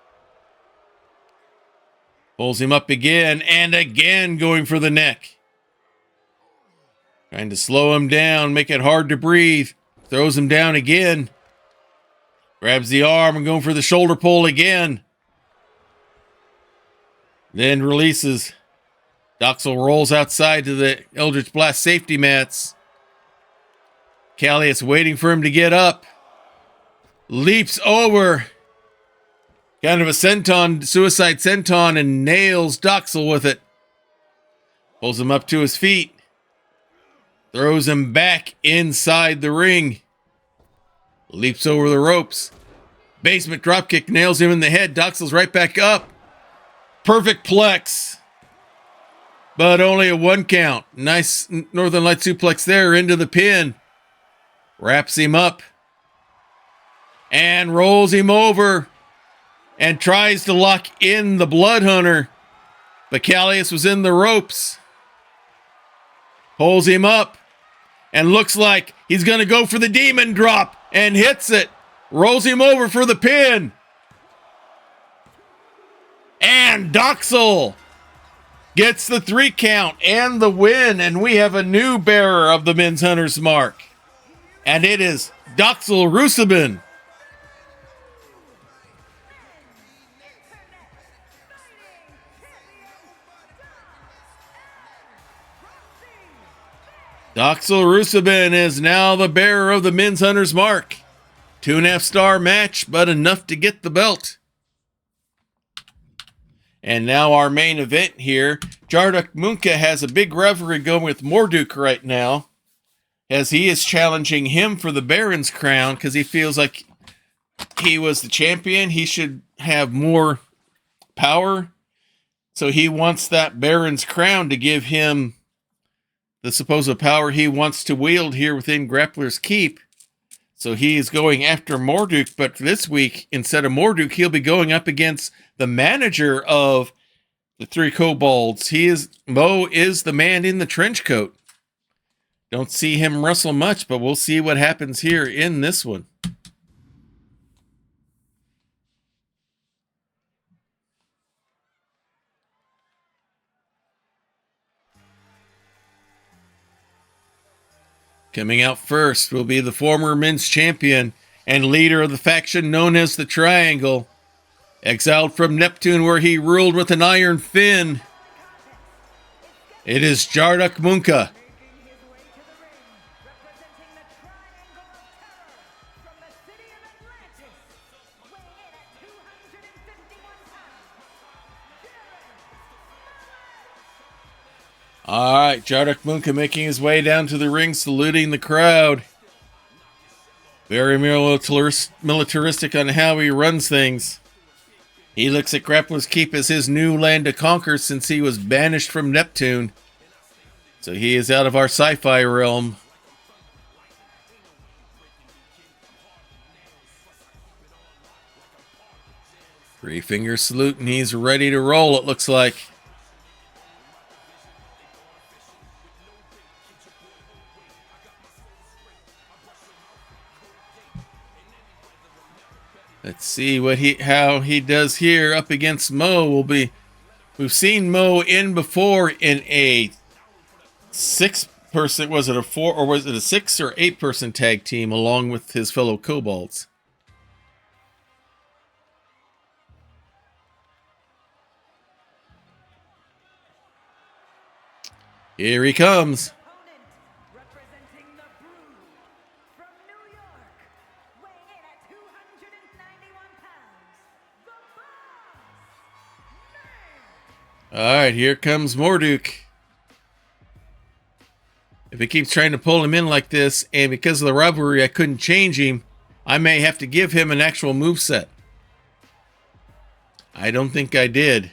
Pulls him up again, and again going for the neck. Trying to slow him down, make it hard to breathe. Throws him down again. Grabs the arm and going for the shoulder pull again. Then releases. Doxel rolls outside to the Eldritch Blast safety mats. Callius waiting for him to get up. Leaps over. Kind of a senton, suicide senton, and nails Doxel with it. Pulls him up to his feet. Throws him back inside the ring. Leaps over the ropes. Basement dropkick nails him in the head. Doxel's right back up. Perfect plex. But only a 1 count. Nice Northern Light suplex there into the pin. Wraps him up. And rolls him over. And tries to lock in the Blood Hunter. But Callius was in the ropes. Pulls him up. And looks like he's going to go for the demon drop. And hits it. Rolls him over for the pin. And Doxel gets the 3 count and the win. And we have a new bearer of the Men's Hunter's Mark. And it is Doxel Rusabin. Doxel Rusabin is now the bearer of the Men's Hunter's Mark. 2.5-star match, but enough to get the belt. And now our main event here. Jarduk Munka has a big rivalry going with Morduk right now, as he is challenging him for the Baron's crown because he feels like he was the champion. He should have more power. So he wants that Baron's crown to give him the supposed power he wants to wield here within Grappler's Keep. So he is going after Morduk, but this week, instead of Morduk, he'll be going up against the manager of the 3 Kobolds. Mo is the man in the trench coat. Don't see him wrestle much, but we'll see what happens here in this one. Coming out first will be the former men's champion and leader of the faction known as the Triangle. Exiled from Neptune where he ruled with an iron fin. It is Jarduk Munka. All right, Jarduk Munka making his way down to the ring, saluting the crowd. Very militaristic on how he runs things. He looks at Grappler's Keep as his new land to conquer since he was banished from Neptune. So he is out of our sci-fi realm. Three-finger salute, and he's ready to roll, it looks like. Let's see how he does here up against Mo. We've seen Mo in before in a 6-person, was it a 4 or was it a 6 or 8-person tag team along with his fellow Kobolds? Here he comes. All right, here comes Morduk. If he keeps trying to pull him in like this, and because of the rivalry I couldn't change him, I may have to give him an actual moveset. I don't think I did.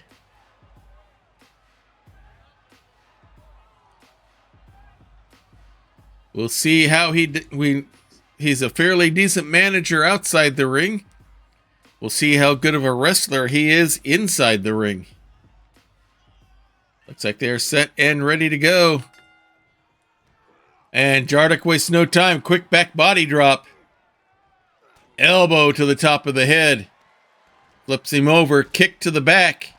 We'll see how he's a fairly decent manager outside the ring. We'll see how good of a wrestler he is inside the ring. Looks like they're set and ready to go. And Jarduk wastes no time. Quick back body drop. Elbow to the top of the head. Flips him over. Kick to the back.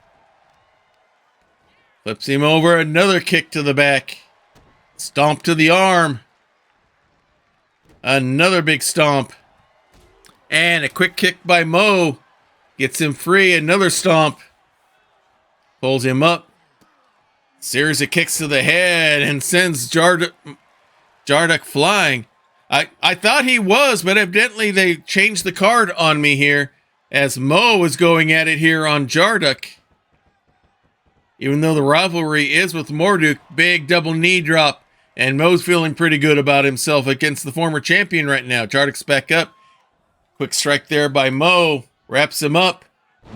Flips him over. Another kick to the back. Stomp to the arm. Another big stomp. And a quick kick by Mo. Gets him free. Another stomp. Pulls him up. Series of kicks to the head and sends Jarduk flying. I thought he was, but evidently they changed the card on me here as Mo is going at it here on Jarduk. Even though the rivalry is with Morduk, big double knee drop, and Mo's feeling pretty good about himself against the former champion right now. Jarduk's back up. Quick strike there by Mo. Wraps him up.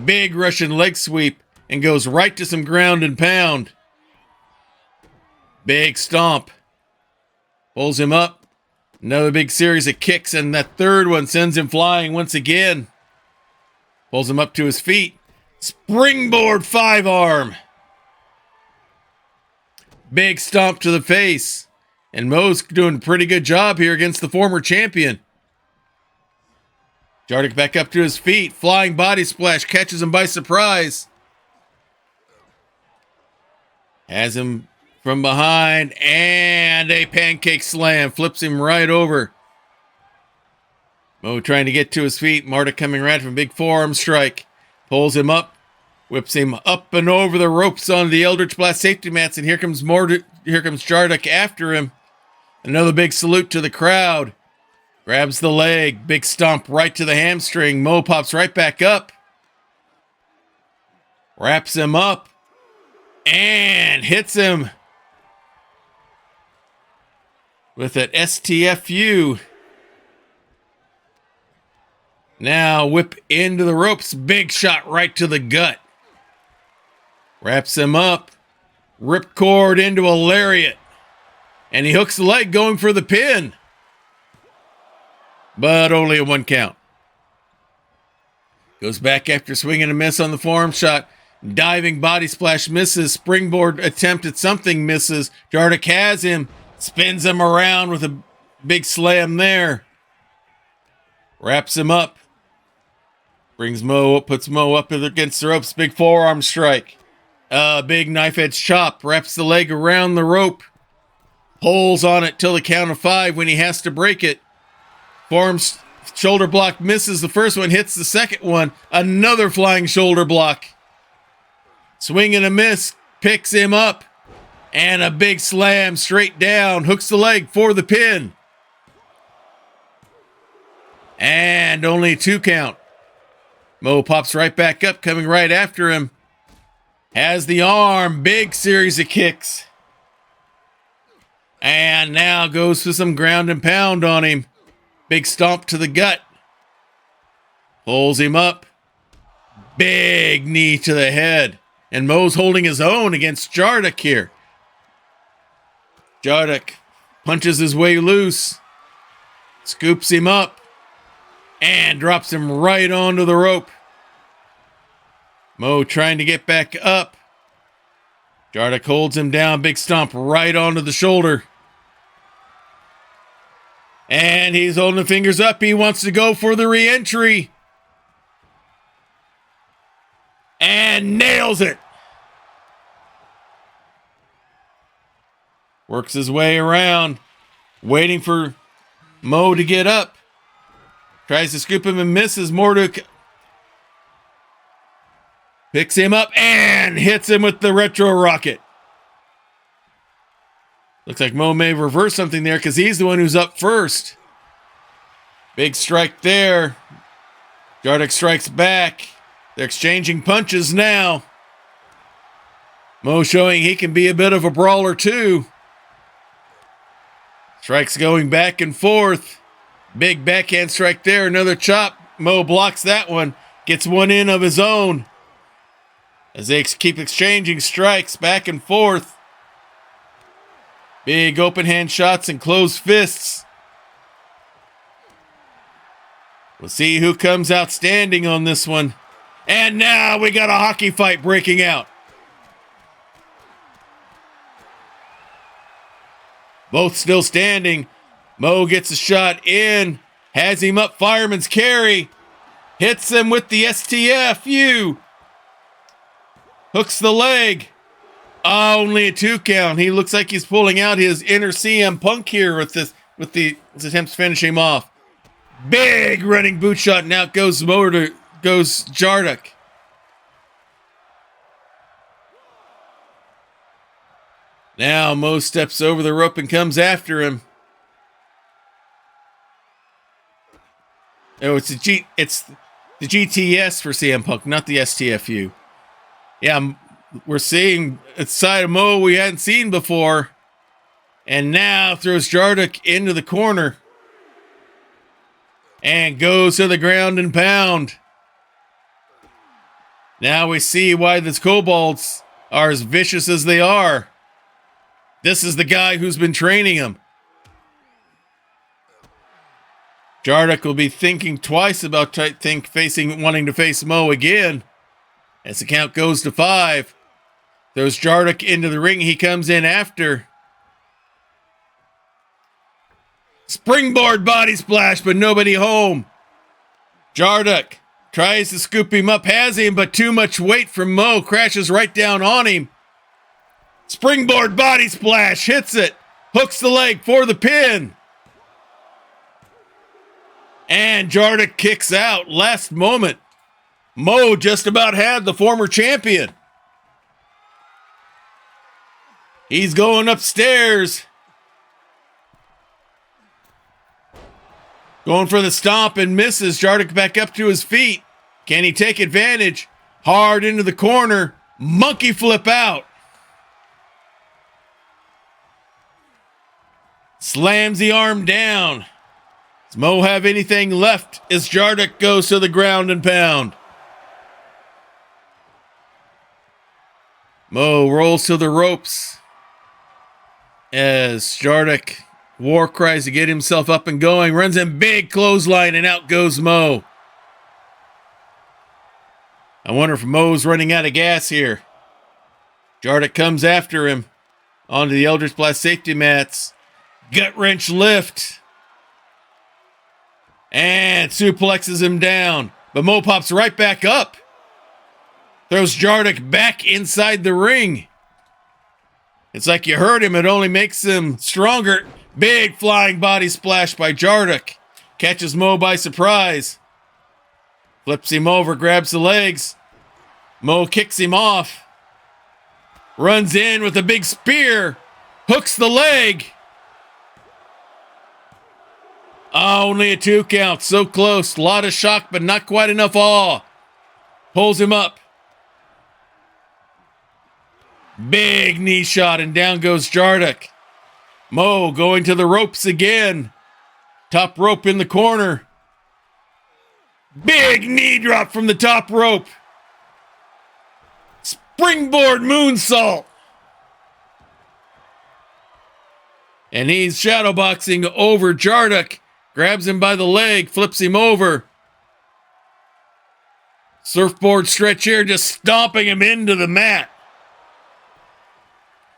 Big Russian leg sweep and goes right to some ground and pound. Big stomp. Pulls him up. Another big series of kicks, and that third one sends him flying once again. Pulls him up to his feet. Springboard 5-arm. Big stomp to the face. And Mo's doing a pretty good job here against the former champion. Jarduk back up to his feet. Flying body splash. Catches him by surprise. Has him from behind, and a pancake slam. Flips him right over. Mo trying to get to his feet. Marduk coming right from big forearm strike. Pulls him up. Whips him up and over the ropes on the Eldritch Blast safety mats, and here comes Jarduk after him. Another big salute to the crowd. Grabs the leg. Big stomp right to the hamstring. Mo pops right back up. Wraps him up. And hits him with that STFU. Now whip into the ropes. Big shot right to the gut. Wraps him up. Ripcord into a lariat. And he hooks the leg going for the pin. But only a 1 count. Goes back after swinging a miss on the forearm shot. Diving body splash misses. Springboard attempt at something misses. Jarduk has him. Spins him around with a big slam there. Wraps him up. Brings Mo up, puts Mo up against the ropes. Big forearm strike. Big knife edge chop. Wraps the leg around the rope. Pulls on it till the count of 5 when he has to break it. Forearm shoulder block misses the first one, hits the second one. Another flying shoulder block. Swing and a miss. Picks him up. And a big slam straight down. Hooks the leg for the pin. And only 2 count. Mo pops right back up, coming right after him. Has the arm. Big series of kicks. And now goes for some ground and pound on him. Big stomp to the gut. Pulls him up. Big knee to the head. And Mo's holding his own against Jarduk here. Jarduk punches his way loose. Scoops him up. And drops him right onto the rope. Mo trying to get back up. Jarduk holds him down. Big stomp right onto the shoulder. And he's holding the fingers up. He wants to go for the re-entry. And nails it. Works his way around. Waiting for Mo to get up. Tries to scoop him and misses. Morduk picks him up and hits him with the retro rocket. Looks like Mo may reverse something there because he's the one who's up first. Big strike there. Jarduk strikes back. They're exchanging punches now. Mo showing he can be a bit of a brawler too. Strikes going back and forth. Big backhand strike there. Another chop. Mo blocks that one. Gets one in of his own. As they keep exchanging strikes back and forth. Big open hand shots and closed fists. We'll see who comes out standing on this one. And now we got a hockey fight breaking out. Both still standing. Mo gets a shot in. Has him up, fireman's carry. Hits him with the STFU. Hooks the leg. Only a 2 count. He looks like he's pulling out his inner CM Punk here with his attempts to finish him off. Big running boot shot, and out goes Jarduk. Now Mo steps over the rope and comes after him. Oh, it's the GTS for CM Punk, not the STFU. Yeah, we're seeing a side of Mo we hadn't seen before. And now throws Jarduk into the corner. And goes to the ground and pound. Now we see why the kobolds are as vicious as they are. This is the guy who's been training him. Jarduk will be thinking twice about wanting to face Mo again. As the count goes to 5. Throws Jarduk into the ring. He comes in after. Springboard body splash, but nobody home. Jarduk tries to scoop him up, has him, but too much weight from Mo. Crashes right down on him. Springboard body splash, hits it. Hooks the leg for the pin. And Jarduk kicks out. Last moment. Mo just about had the former champion. He's going upstairs. Going for the stomp and misses. Jarduk back up to his feet. Can he take advantage? Hard into the corner. Monkey flip out. Slams the arm down. Does Mo have anything left as Jarduk goes to the ground and pound? Mo rolls to the ropes as Jarduk war cries to get himself up and going. Runs in big clothesline and out goes Mo. I wonder if Mo's running out of gas here. Jarduk comes after him onto the Eldritch Blast safety mats. Gut wrench lift. And suplexes him down. But Mo pops right back up. Throws Jarduk back inside the ring. It's like you heard him. It only makes him stronger. Big flying body splash by Jarduk. Catches Mo by surprise. Flips him over, grabs the legs. Mo kicks him off. Runs in with a big spear. Hooks the leg. Only a 2 count. So close. A lot of shock, but not quite enough awe. Pulls him up. Big knee shot, and down goes Jarduk. Mo going to the ropes again. Top rope in the corner. Big knee drop from the top rope. Springboard moonsault. And he's shadowboxing over Jarduk. Grabs him by the leg, flips him over. Surfboard stretch here, just stomping him into the mat.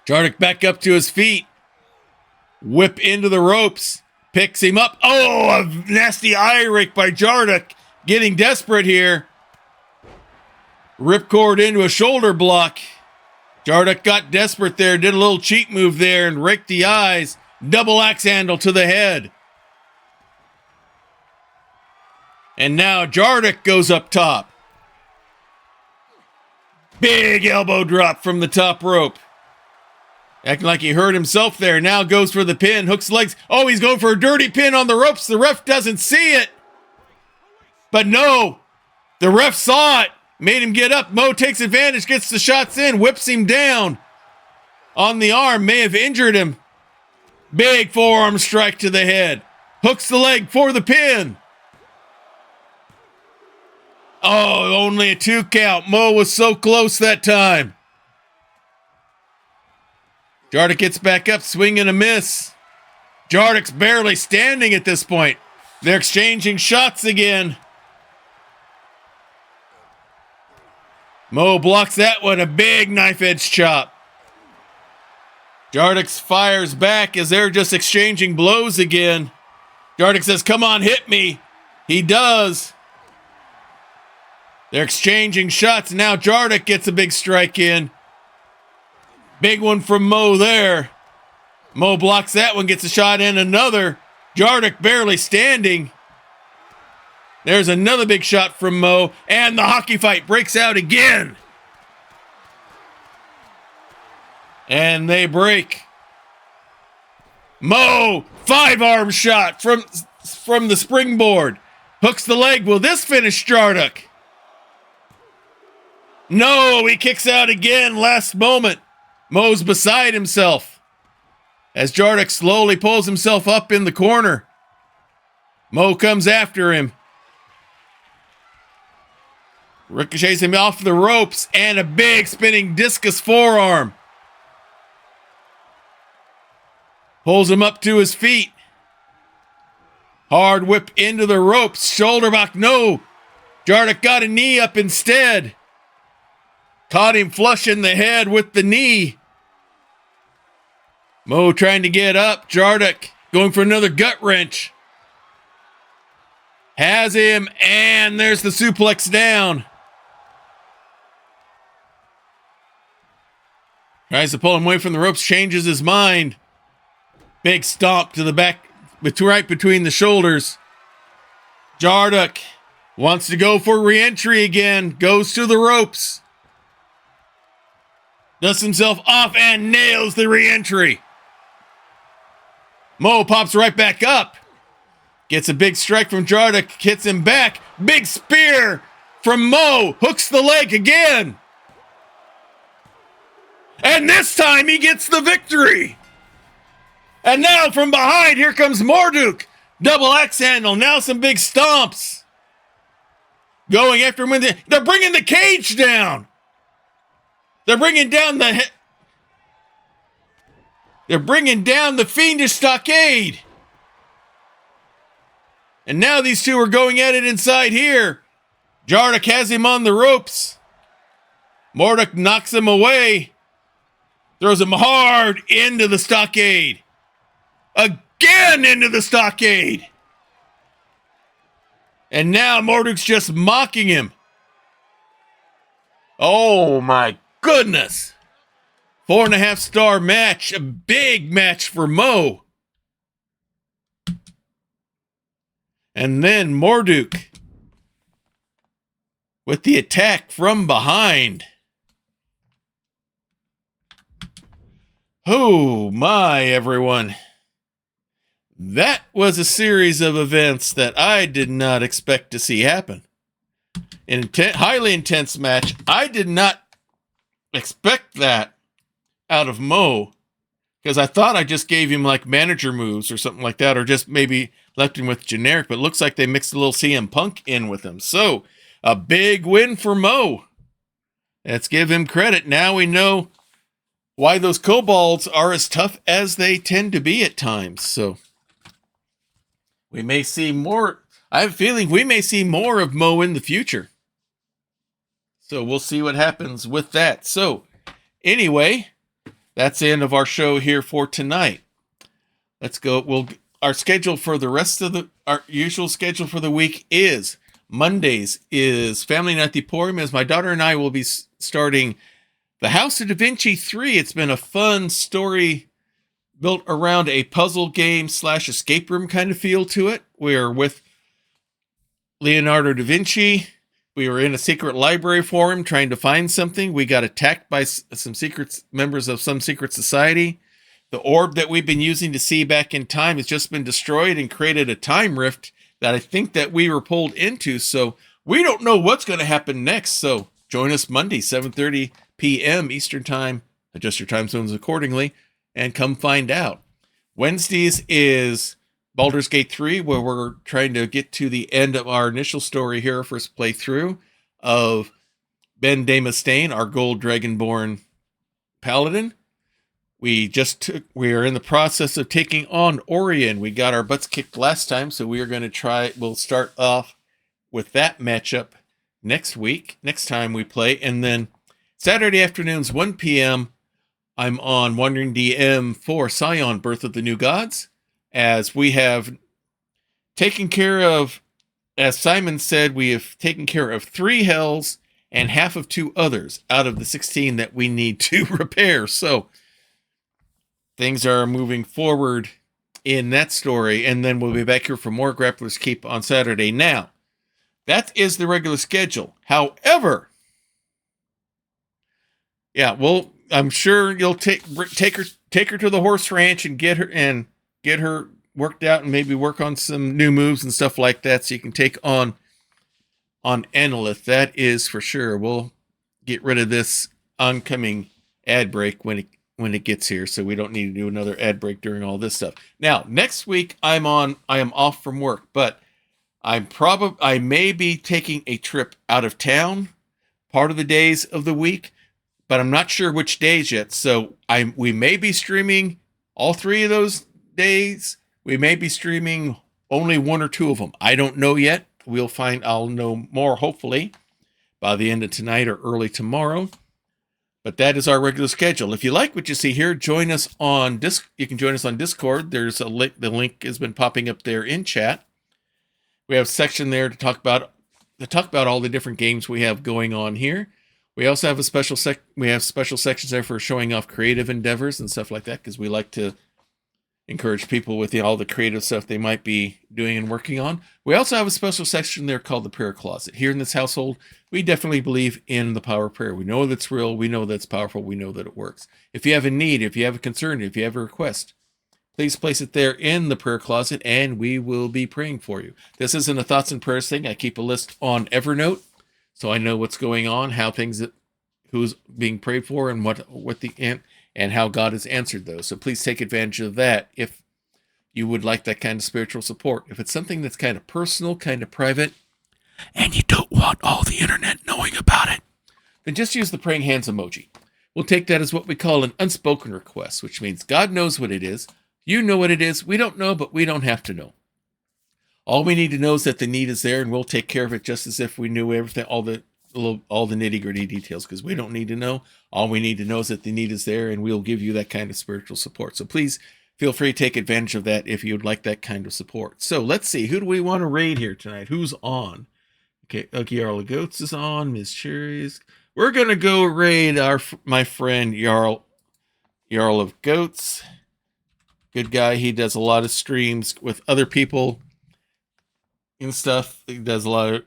Jarduk back up to his feet. Whip into the ropes. Picks him up. Oh, a nasty eye rake by Jarduk. Getting desperate here. Ripcord into a shoulder block. Jarduk got desperate there. Did a little cheat move there and raked the eyes. Double axe handle to the head. And now Jarduk goes up top. Big elbow drop from the top rope. Acting like he hurt himself there. Now goes for the pin. Hooks legs. Oh, he's going for a dirty pin on the ropes. The ref doesn't see it. But no. The ref saw it. Made him get up. Mo takes advantage. Gets the shots in. Whips him down. On the arm. May have injured him. Big forearm strike to the head. Hooks the leg for the pin. Oh, only a 2 count. Mo was so close that time. Jarduk gets back up, swing and a miss. Jarduk's barely standing at this point. They're exchanging shots again. Mo blocks that one, a big knife edge chop. Jardix fires back as they're just exchanging blows again. Jardix says, come on, hit me. He does. They're exchanging shots. Now Jardix gets a big strike in. Big one from Mo there. Mo blocks that one, gets a shot in, another. Jardix barely standing. There's another big shot from Mo, and the hockey fight breaks out again. And they break. Mo, 5-arm shot from the springboard. Hooks the leg. Will this finish Jarduk? No, he kicks out again last moment. Mo's beside himself as Jarduk slowly pulls himself up in the corner. Mo comes after him. Ricochets him off the ropes, and a big spinning discus forearm. Pulls him up to his feet. Hard whip into the ropes. Shoulder block. No. Jarduk got a knee up instead. Caught him flush in the head with the knee. Mo trying to get up. Jarduk going for another gut wrench. Has him, and there's the suplex down. Tries to pull him away from the ropes, changes his mind. Big stomp to the back, right between the shoulders. Jarduk wants to go for re-entry again, goes to the ropes. Dusts himself off and nails the re-entry. Mo pops right back up. Gets a big strike from Jarduk, hits him back. Big spear from Mo, hooks the leg again. And this time he gets the victory. And now from behind, here comes Marduk. Double axe handle, now some big stomps. Going after him. They're bringing the cage down. They're bringing down the fiendish stockade. And now these two are going at it inside here. Jarduk has him on the ropes. Marduk knocks him away. Throws him hard into the stockade. Again into the stockade. And now Marduk's just mocking him. Oh my goodness. 4.5-star match. A big match for Mo. And then Marduk with the attack from behind. Oh my, everyone. That was a series of events that I did not expect to see happen. An highly intense match. I did not expect that out of Mo, because I thought I just gave him like manager moves or something like that, or just maybe left him with generic, but it looks like they mixed a little CM Punk in with him. So a big win for Mo. Let's give him credit. Now we know why those kobolds are as tough as they tend to be at times. So we may see more. I have a feeling we may see more of Mo in the future. So we'll see what happens with that. So anyway, that's the end of our show here for tonight. Let's go. Our schedule for the rest of our usual schedule for the week is Mondays is Family Night at the Emporium, as my daughter and I will be starting The House of Da Vinci 3. It's been a fun story built around a puzzle game / escape room kind of feel to it. We're with Leonardo da Vinci. We were in a secret library for him trying to find something. We got attacked by some members of some secret society. The orb that we've been using to see back in time has just been destroyed and created a time rift that I think that we were pulled into. So we don't know what's going to happen next. So join us Monday, 7:30 p.m. Eastern Time. Adjust your time zones accordingly and come find out. Wednesdays is Baldur's Gate 3, where we're trying to get to the end of our initial story here, first playthrough of Ben Damastain, our gold dragonborn paladin. we are in the process of taking on Orion. We got our butts kicked last time, so we are going to we'll start off with that matchup next time we play. And then Saturday afternoons, 1 p.m., I'm on Wandering DM for Scion, Birth of the New Gods, as we have taken care of, as Simon said, we have taken care of 3 hells and half of 2 others out of the 16 that we need to repair. So things are moving forward in that story, and then we'll be back here for more Grappler's Keep on Saturday. Now, that is the regular schedule. However, yeah, well, I'm sure you'll take her to the horse ranch and get her worked out, and maybe work on some new moves and stuff like that, so you can take on Enolith. That is for sure. We'll get rid of this oncoming ad break when it gets here, so we don't need to do another ad break during all this stuff. Now, next week I am off from work, but I may be taking a trip out of town part of the days of the week, but I'm not sure which days yet. So we may be streaming all 3 of those days. We may be streaming only 1 or 2 of them. I don't know yet. I'll know more hopefully by the end of tonight or early tomorrow. But that is our regular schedule. If you like what you see here, join us on you can join us on Discord. There's a link. The link has been popping up there in chat. We have a section there to talk about all the different games we have going on here. We also have special sections there for showing off creative endeavors and stuff like that, because we like to encourage people with all the creative stuff they might be doing and working on. We also have a special section there called the Prayer Closet. Here in this household, we definitely believe in the power of prayer. We know that's real. We know that's powerful. We know that it works. If you have a need, if you have a concern, if you have a request, please place it there in the Prayer Closet, and we will be praying for you. This isn't a thoughts and prayers thing. I keep a list on Evernote, so I know what's going on, who's being prayed for, and and how God has answered those. So please take advantage of that if you would like that kind of spiritual support. If it's something that's kind of personal, kind of private, and you don't want all the internet knowing about it, then just use the praying hands emoji. We'll take that as what we call an unspoken request, which means God knows what it is. You know what it is. We don't know, but we don't have to know. All we need to know is that the need is there, and we'll take care of it just as if we knew everything, all the nitty-gritty details, because we don't need to know. All we need to know is that the need is there, and we'll give you that kind of spiritual support. So please feel free to take advantage of that if you'd like that kind of support. So let's see, who do we want to raid here tonight? Who's on? Okay, Jarl of Goats is on. Ms. Cherries. We're gonna go raid my friend Jarl of Goats. Good guy. He does a lot of streams with other people and stuff. He does a lot of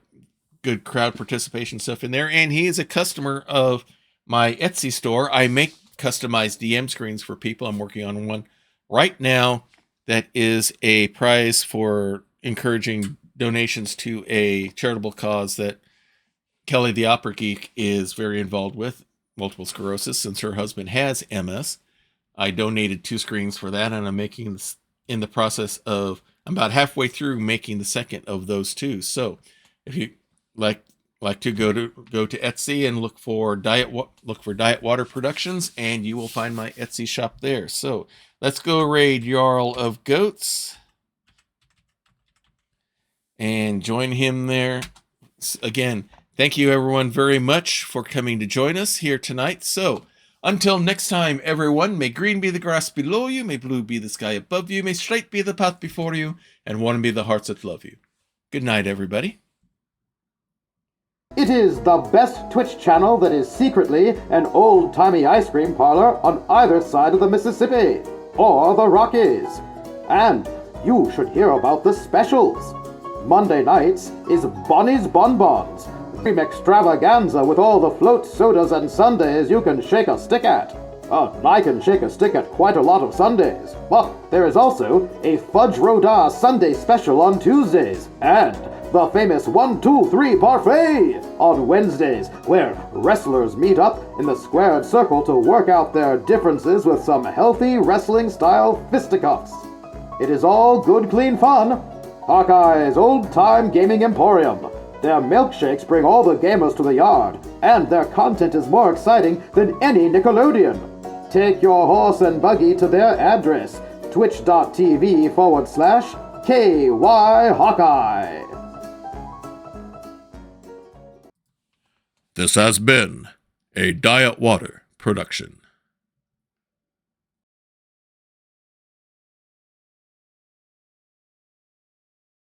good crowd participation stuff in there, and he is a customer of my Etsy store. I make customized DM screens for people. I'm working on one right now that is a prize for encouraging donations to a charitable cause that Kelly the Opera Geek is very involved with, multiple sclerosis, since her husband has MS. I donated 2 screens for that, and I'm making this in the process of, I'm about halfway through making the second of those 2. So if you like to go to Etsy and look for Diet Water Productions, and you will find my Etsy shop there. So let's go raid Jarl of Goats and join him there. Again, thank you everyone very much for coming to join us here tonight. So until next time, everyone, may green be the grass below you, may blue be the sky above you, may straight be the path before you, and one be the hearts that love you. Good night, everybody. It is the best Twitch channel that is secretly an old-timey ice cream parlor on either side of the Mississippi, or the Rockies. And you should hear about the specials. Monday nights is Bonnie's Bonbons, cream extravaganza with all the float sodas and sundaes you can shake a stick at. I can shake a stick at quite a lot of Sundays. But there is also a Fudge Rodin Sunday special on Tuesdays, and the famous 1, 2, 3 parfait on Wednesdays, where wrestlers meet up in the squared circle to work out their differences with some healthy wrestling-style fisticuffs. It is all good, clean fun. Hawkeye's old-time gaming emporium. Their milkshakes bring all the gamers to the yard, and their content is more exciting than any Nickelodeon. Take your horse and buggy to their address, twitch.tv/KY Hawkeye. This has been a Diet Water production.